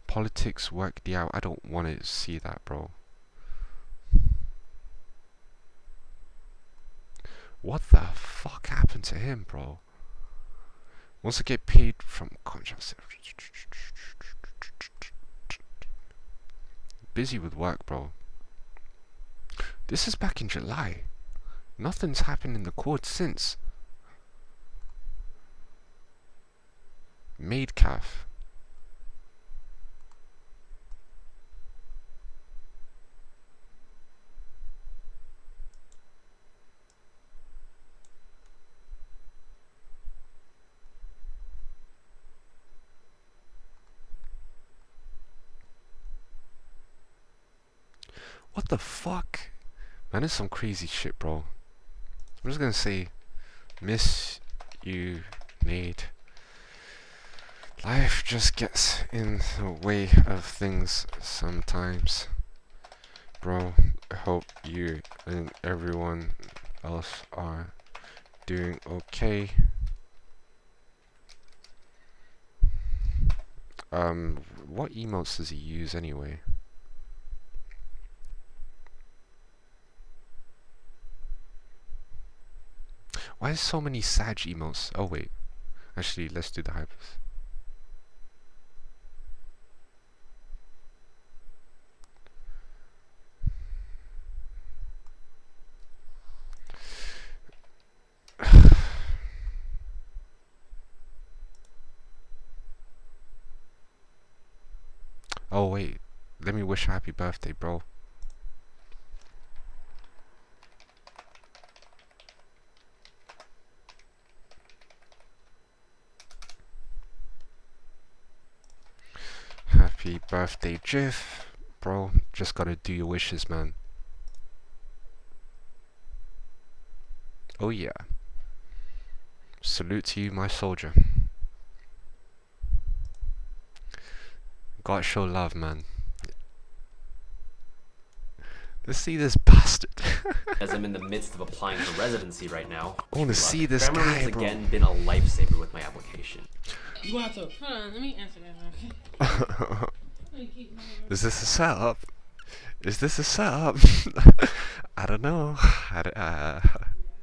Politics work the out. I don't want to see that, bro. What the fuck happened to him, bro? Wants to get paid from contracts. Busy with work, bro. This is back in July. Nothing's happened in the court since. Mizkif. What the fuck? Man, it's some crazy shit, bro. I'm just gonna say, miss you, Nate. Life just gets in the way of things sometimes. Bro, I hope you and everyone else are doing okay. What emotes does he use anyway? Why is so many Sag emotes? Oh wait, actually let's do the hypers. Oh wait, let me wish happy birthday, bro. Happy birthday, Jiff. Bro, just gotta do your wishes, man. Oh yeah. Salute to you, my soldier. Gotta show love, man. Let's see this bastard. As I'm in the midst of applying for residency right now. I wanna see this guy, has bro. Again been a lifesaver with my application. You gonna have to hold on, let me answer that, okay? Is this a setup? Is this a setup? I don't know.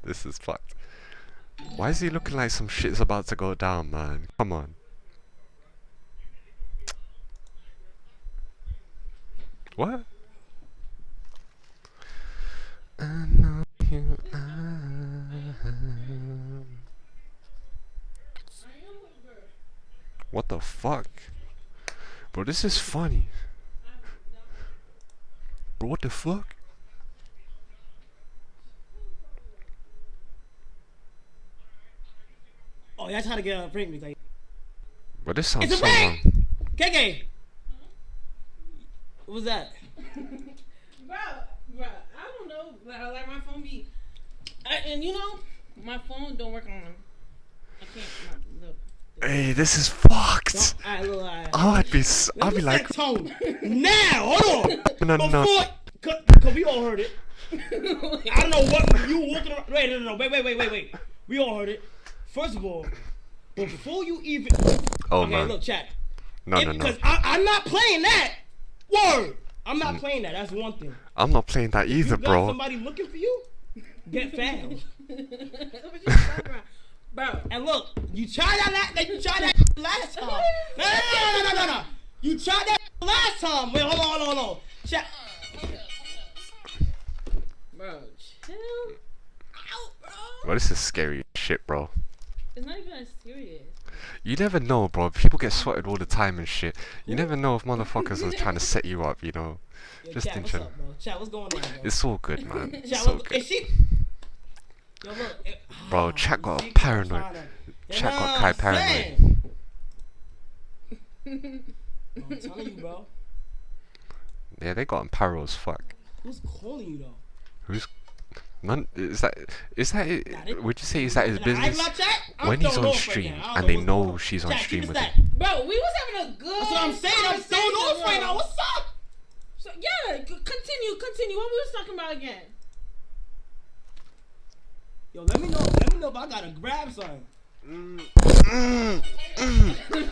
This is fucked. Why is he looking like some shit's about to go down, man? Come on. What? I know you What the fuck? Bro, this is funny. Bro, what the fuck? Oh, y'all trying to get a prank me? But this sounds It's a so prank! wrong. KK! What was that? Bro, I don't know. Like my phone be, and you know, my phone don't work on. I can't. Look. Hey, this is fucked. Alright. I'd be like, tone. Now, hold on. no. Cause we all heard it. I don't know what you walking around. Wait. We all heard it. First of all, before you even. Oh okay, man. look, chat. No. Because I'm not playing that. Word. I'm not playing that. That's one thing. I'm not playing that either, you got bro. Somebody looking for you? Get found. Bro, and look, you tried that last time. No. You tried that last time. Wait, hold on. Chat. Bro, chill out, bro. Bro, this is scary shit, bro. It's not even that serious. You never know, bro. People get swatted all the time and shit. You never know if motherfuckers are trying to set you up, you know. Yo, Just chat, in what's general. up, bro? Chat, what's going on, bro? It's all good, man. Chat, It's all good. is she? Yo, look. Bro, chat got paranoid. Chat got Kai paranoid. I'm telling you, bro. Yeah, they got him paro as fuck. Who's calling you, though? Who's... None, is that it? Would you say is that his business? When he's on stream and they know she's on stream with him. Bro, we was having a good. That's what I'm saying. I'm throwing off right now. What's up? So, yeah, continue. What we was talking about again? Yo, let me know if I gotta grab something. Answer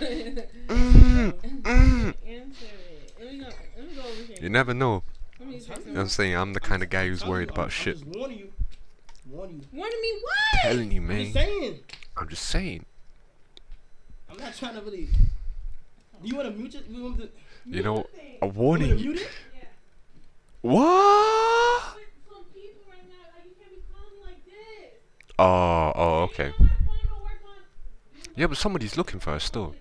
it. Let me go over here. You never know. Let me You know what I'm saying? I'm the kind of guy who's worried about shit. I'm just warning you. Warning me what? Telling you, man. I'm just saying. I'm not trying to really. Do you want to mute it? You know, a warning. You mute it? What? Oh, okay. Yeah, but somebody's looking for her still.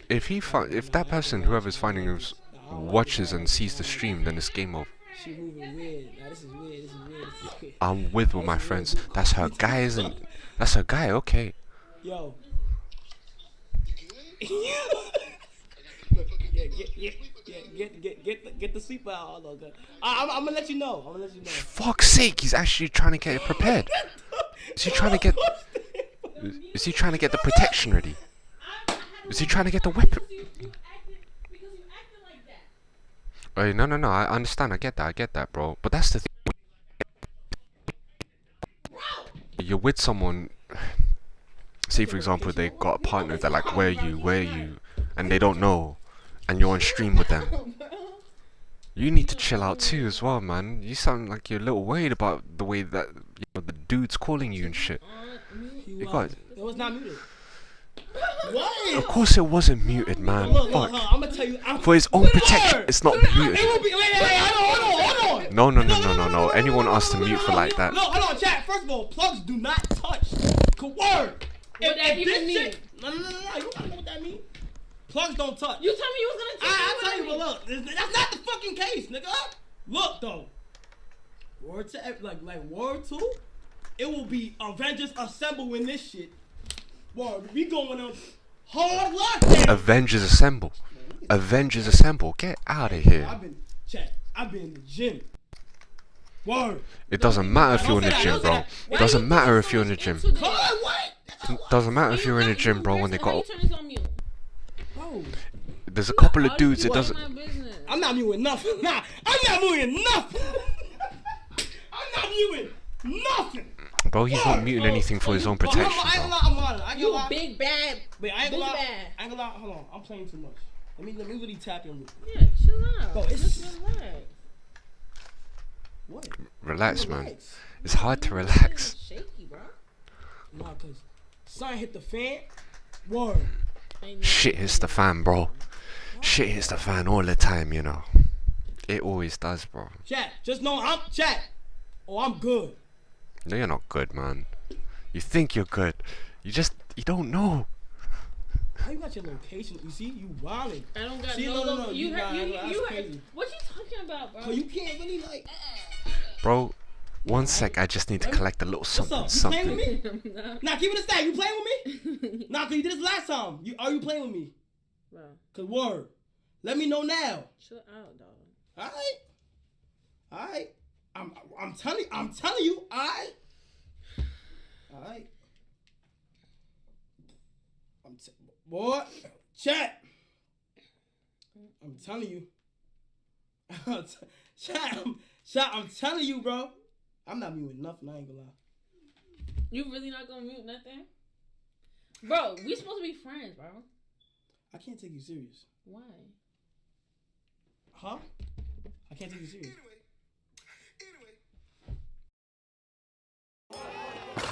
If that person, whoever's finding us, watches and sees the stream, then it's game over. She moving weird. Nah, this is weird. I'm with my friends. That's her guy, isn't? That's her guy. Okay. Yo. Get the seatbelt out. I'm gonna let you know. Fuck's sake, he's actually trying to get it prepared. Is he trying to get the protection ready? Is he trying to get the weapon? Hey, no, I understand, I get that, bro. But that's the thing. You're with someone, say for example, they got a partner, they're like, where are you? And they don't know, and you're on stream with them. You need to chill out too as well, man. You sound like you're a little worried about the way that the dude's calling you and shit. You got it was not muted. What? Of course it wasn't muted, man. Look, Fuck. I'm gonna tell you. For his own protection, it's not muted. Wait, hold on. No. Anyone asked to mute for like that. No, hold on, chat. First of all, plugs do not touch. Word. What that even mean? No. You don't know what that mean? Plugs don't touch. You told me you was gonna touch. I'll tell you, but look, that's not the fucking case, nigga. Look though. Word to like word 2, it will be Avengers Assemble in this shit. Word, we going on hard lockdown. Avengers Assemble. Get out of here. I've been in the gym. Word. It doesn't matter if you're in the gym, bro. It doesn't matter if you're in the gym. It doesn't matter if you're in the gym, bro, when they got... There's a couple of dudes, it doesn't... I'm not muting nothing. Nah, I'm not muting nothing. I'm not muting nothing. Bro, he's not muting anything for his own protection, bro. You big bad. Wait, I ain't gonna lie. Hold on, I'm playing too much. Let me really tap in with you. Yeah, chill out. Bro, it's... relax. What? Relax, man. It's hard to relax. Shaky, bro. Nah, cause something hit the fan. Word. Shit hits the fan, bro. Shit hits the fan all the time, you know. It always does, bro. Chat, just know I'm chat. Oh, I'm good. No, you're not good, man. You think you're good. You don't know. How you got your location? You see, you wildin'. I don't got see, no. You crazy. What you talking about, bro? You can't really like. Bro, one sec. I just need to collect a little something. What's up? You playing with me? Nah, keep it a stack. You playing with me? Nah, cause you did this last time. Are you playing with me? Bro. Cause word. Let me know now. Chill out, dog. All right. I'm telling you. All right. Boy, chat. I'm telling you. Chat, I'm telling you, bro. I'm not muting nothing. I ain't gonna lie. You really not gonna mute nothing? Bro, we supposed to be friends, bro. I can't take you serious. Why? Huh? I can't take you serious.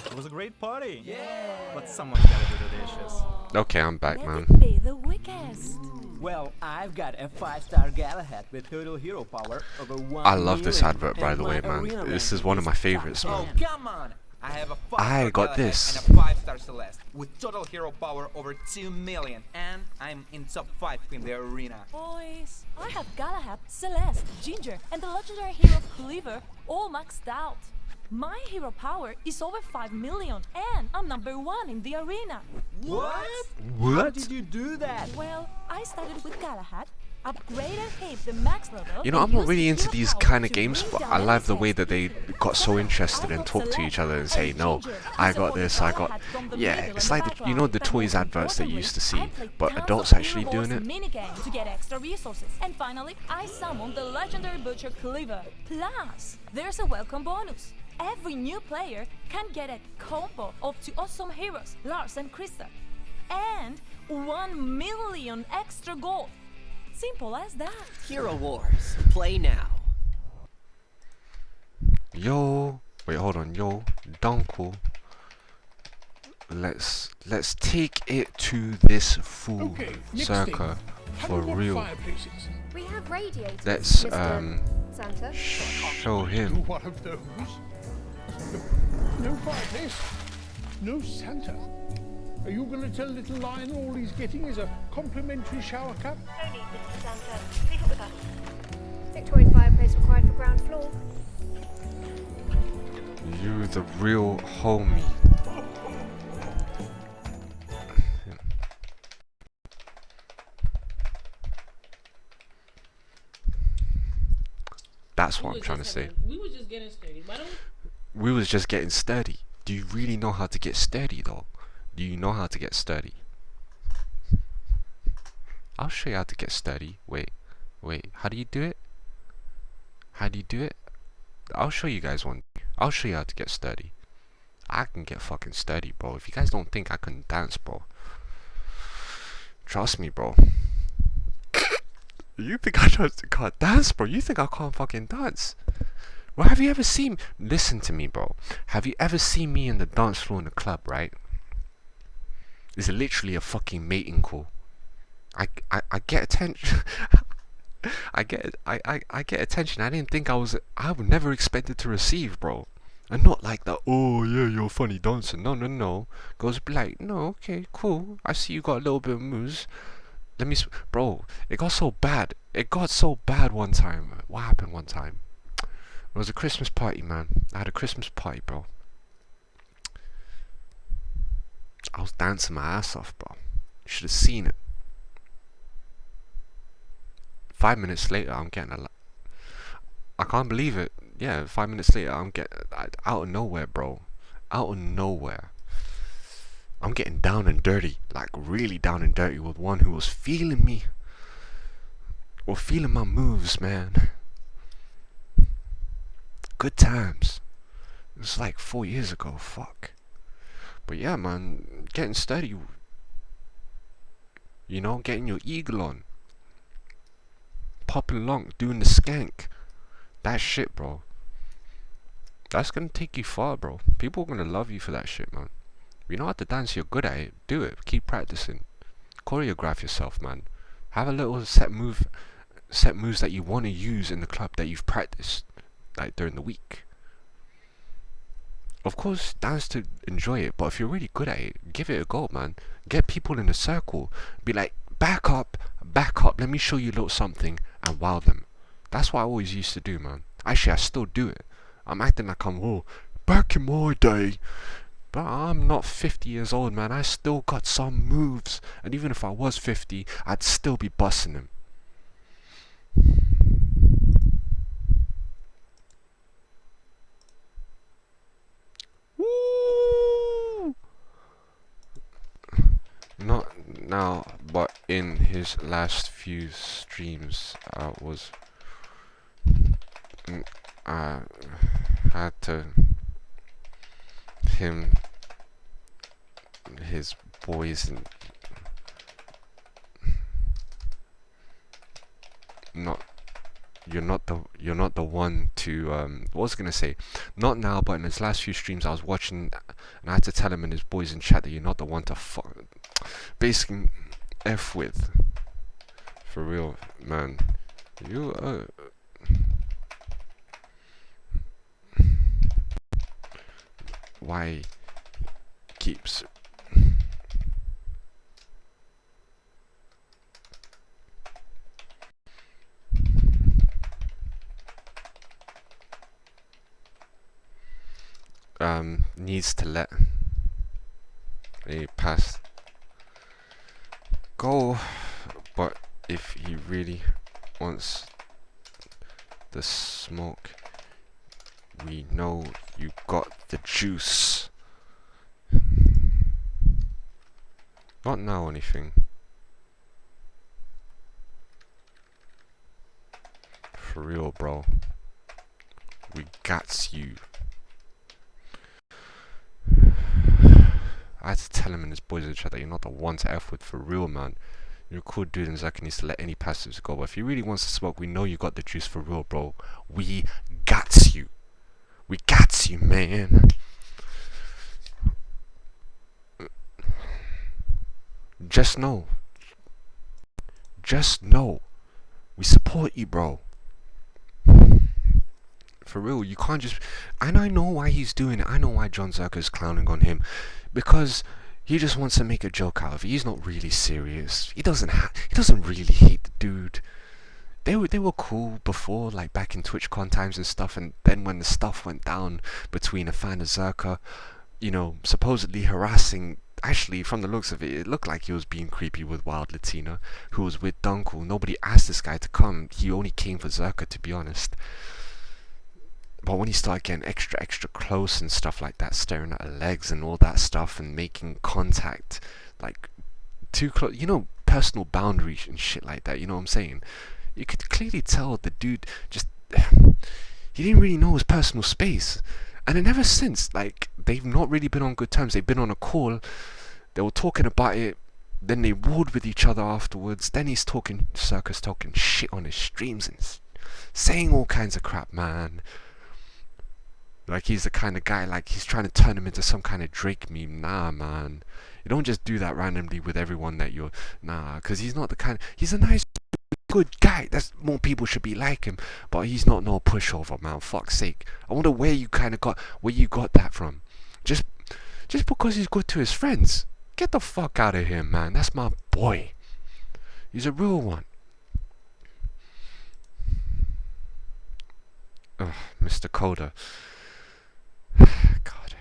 It was a great party. Yeah. But someone's gotta do the dishes. Okay, I'm back, man. Be the weakest. Well, I've got a 5-star Galahad with total hero power over 1 I love this million, advert, by and the way, my man. arena This rank is one of my is favorites, top. man. Oh, come on! I have a 5-star I got Galahad this. and a 5-star Celeste with total hero power over 2 million, and I'm in top 5 in the arena. Boys, I have Galahad, Celeste, Ginger, and the legendary hero Cleaver all maxed out. My hero power is over 5 million, and I'm number 1 in the arena. What? What? How did you do that? Well, I started with Galahad, upgraded him the max level. You know, I'm not really into these kind of games, but I love the way that they got so interested and talk to each other and say, no, I got this, I got... Yeah, it's like, you know, the toys adverts that you used to see, but adults actually doing it. Minigame to get extra resources. And finally, I summoned the legendary butcher Cleaver. Plus, there's a welcome bonus. Every new player can get a combo of 2 awesome heroes, Lars and Krista, and 1 million extra gold. Simple as that. Hero Wars. Play now. Yo, wait, hold on, yo, Dunkel. Let's take it to this full circle for real. We have radiators. Let's Santa. show him. One of those. No fireplace. No Santa. Are you going to tell little Lionel all he's getting is a complimentary shower cap? No need, Mr. Santa. Leave it with us. Victorian fireplace required for ground floor. You the real homie. That's what I'm trying to say. We was just getting sturdy. Why don't we was just getting sturdy. Do you really know how to get sturdy though? Do you know how to get sturdy? I'll show you how to get sturdy. Wait, how do you do it? How do you do it? I'll show you guys one. I'll show you how to get sturdy. I can get fucking sturdy, bro. If you guys don't think I can dance, bro, trust me, bro. You think I can't dance, bro? You think I can't fucking dance? Well, have you ever seen... Listen to me, bro. Have you ever seen me in the dance floor in the club, right? It's literally a fucking mating call. I get attention. I get attention. I didn't think I was never expected to receive, bro. And not like that, oh yeah, you're a funny dancer. No. Goes be like, no, okay, cool. I see you got a little bit of moves. Let me, bro, it got so bad. It got so bad one time. What happened one time? It was a Christmas party, man. I had a Christmas party, bro. I was dancing my ass off, bro. You should have seen it. 5 minutes later, I'm getting I can't believe it. Yeah, 5 minutes later, I'm getting out of nowhere, bro. Out of nowhere. I'm getting down and dirty, like really down and dirty with one who was feeling me. Or feeling my moves, man. Good times. It was like 4 years ago, fuck. But yeah, man, getting steady. You know, getting your eagle on. Popping along, doing the skank. That shit, bro. That's gonna take you far, bro. People are gonna love you for that shit, man. If you know how to dance, you're good at it. Do it. Keep practicing. Choreograph yourself, man. Have a little set moves that you want to use in the club that you've practiced, like during the week. of course, dance to enjoy it, but if you're really good at it, give it a go, man. Get people in a circle. Be like, back up, let me show you a little something, and wow them. That's what I always used to do, man. Actually, I still do it. I'm acting like I'm, oh, back in my day. But I'm not 50 years old, man. I still got some moves. And even if I was 50, I'd still be busting them. Woo! Not now, but in his last few streams, I had to his boys and you're not the one to what was I gonna say, not now, but in his last few streams I was watching and I had to tell him and his boys in chat that you're not the one to basically F with, for real, man. You why keeps needs to let a pass go, but if he really wants the smoke, we know you got the juice. Not now, anything. For real, bro. We got you. I had to tell him and his boys in chat that you're not the one to F with, for real, man. You're a cool dude and Zach needs to let any passives go. But if he really wants to smoke, we know you got the juice, for real, bro. We got you. We got you, man. Just know. Just know. We support you, bro. For real, you can't just... And I know why he's doing it. I know why John Zerka's clowning on him. Because he just wants to make a joke out of it. He's not really serious. He doesn't really hate the dude. They were cool before, like back in TwitchCon times and stuff, and then when the stuff went down between a fan of Zerka, you know, supposedly harassing... Actually, from the looks of it, it looked like he was being creepy with Wild Latina, who was with Dunkel. Nobody asked this guy to come. He only came for Zerka, to be honest. But when he started getting extra close and stuff like that, staring at her legs and all that stuff and making contact, like, too close, you know, personal boundaries and shit like that, you know what I'm saying? You could clearly tell the dude just, he didn't really know his personal space. And then ever since, like, they've not really been on good terms. They've been on a call, they were talking about it, then they warred with each other afterwards, then he's talking, Circus talking shit on his streams and saying all kinds of crap, man. Like he's the kind of guy, like he's trying to turn him into some kind of Drake meme. Nah, man. You don't just do that randomly with everyone that you're... Nah, because he's not the kind... He's a nice, good guy. That's more people should be like him. But he's not no pushover, man. Fuck's sake. I wonder where you kind of got... Where you got that from. Just because he's good to his friends. Get the fuck out of here, man. That's my boy. He's a real one. Ugh, Mr. Coda. God.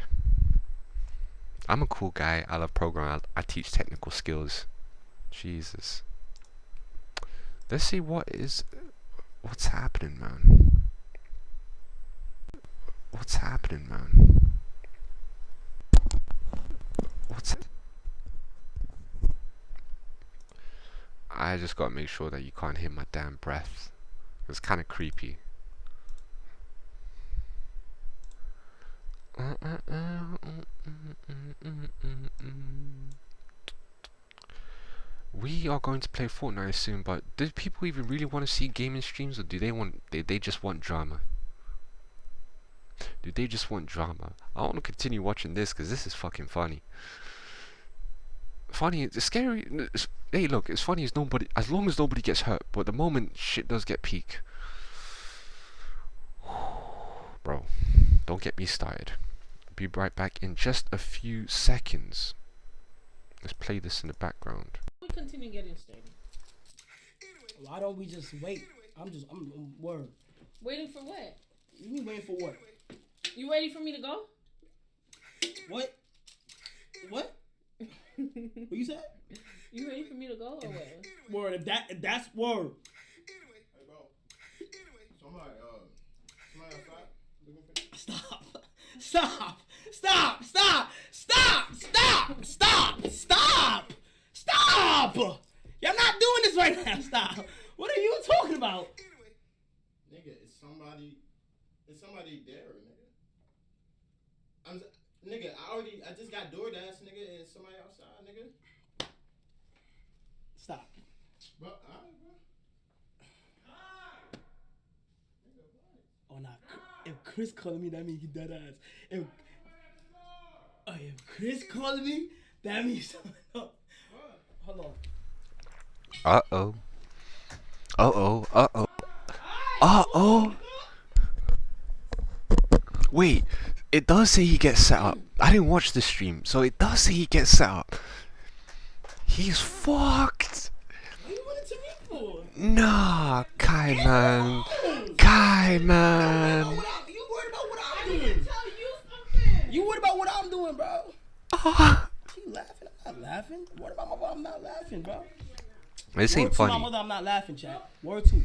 I'm a cool guy. I love programming. I teach technical skills. Jesus. Let's see what's happening, man. What's happening, man? I just gotta make sure that you can't hear my damn breath. It's kind of creepy. We are going to play Fortnite soon, but do people even really want to see gaming streams, or do they just want drama? Do they just want drama? I want to continue watching this because this is fucking funny. Funny, it's scary. Hey, look, it's funny as long as nobody gets hurt. But the moment shit does get peak, bro, don't get me started. be right back in just a few seconds. Let's play this in the background. We continue getting steady. Why don't we just wait? I'm word. Waiting for what? You mean waiting for what? You ready for me to go? What? What? What you said? You ready for me to go or what? Word. If that's word. Hey, bro. Somebody outside. Stop. Stop. Stop. Stop. Stop. Stop. Stop. Stop. Stop. Y'all not doing this right now. Stop. What are you talking about? Nigga, it's somebody there, nigga. Nigga, I just got DoorDash, nigga, and somebody outside, nigga. Stop. Bro, Oh, nah. If Chris calling me, that means he dead ass. If Chris calling me, that means something up. Hold on. Uh-oh. Uh-oh. Uh-oh. Uh-oh. Wait, it does say he gets set up. I didn't watch the stream, so it does say he gets set up. He's fucked. What are you running to me for? Nah, Kai man. Kai man. You worried about what I'm doing? You worried about what I'm doing, bro? She laughing. I'm not laughing. What about my mother? I'm not laughing, bro. This ain't Word to funny. my mother, I'm not laughing, chat. Word 2.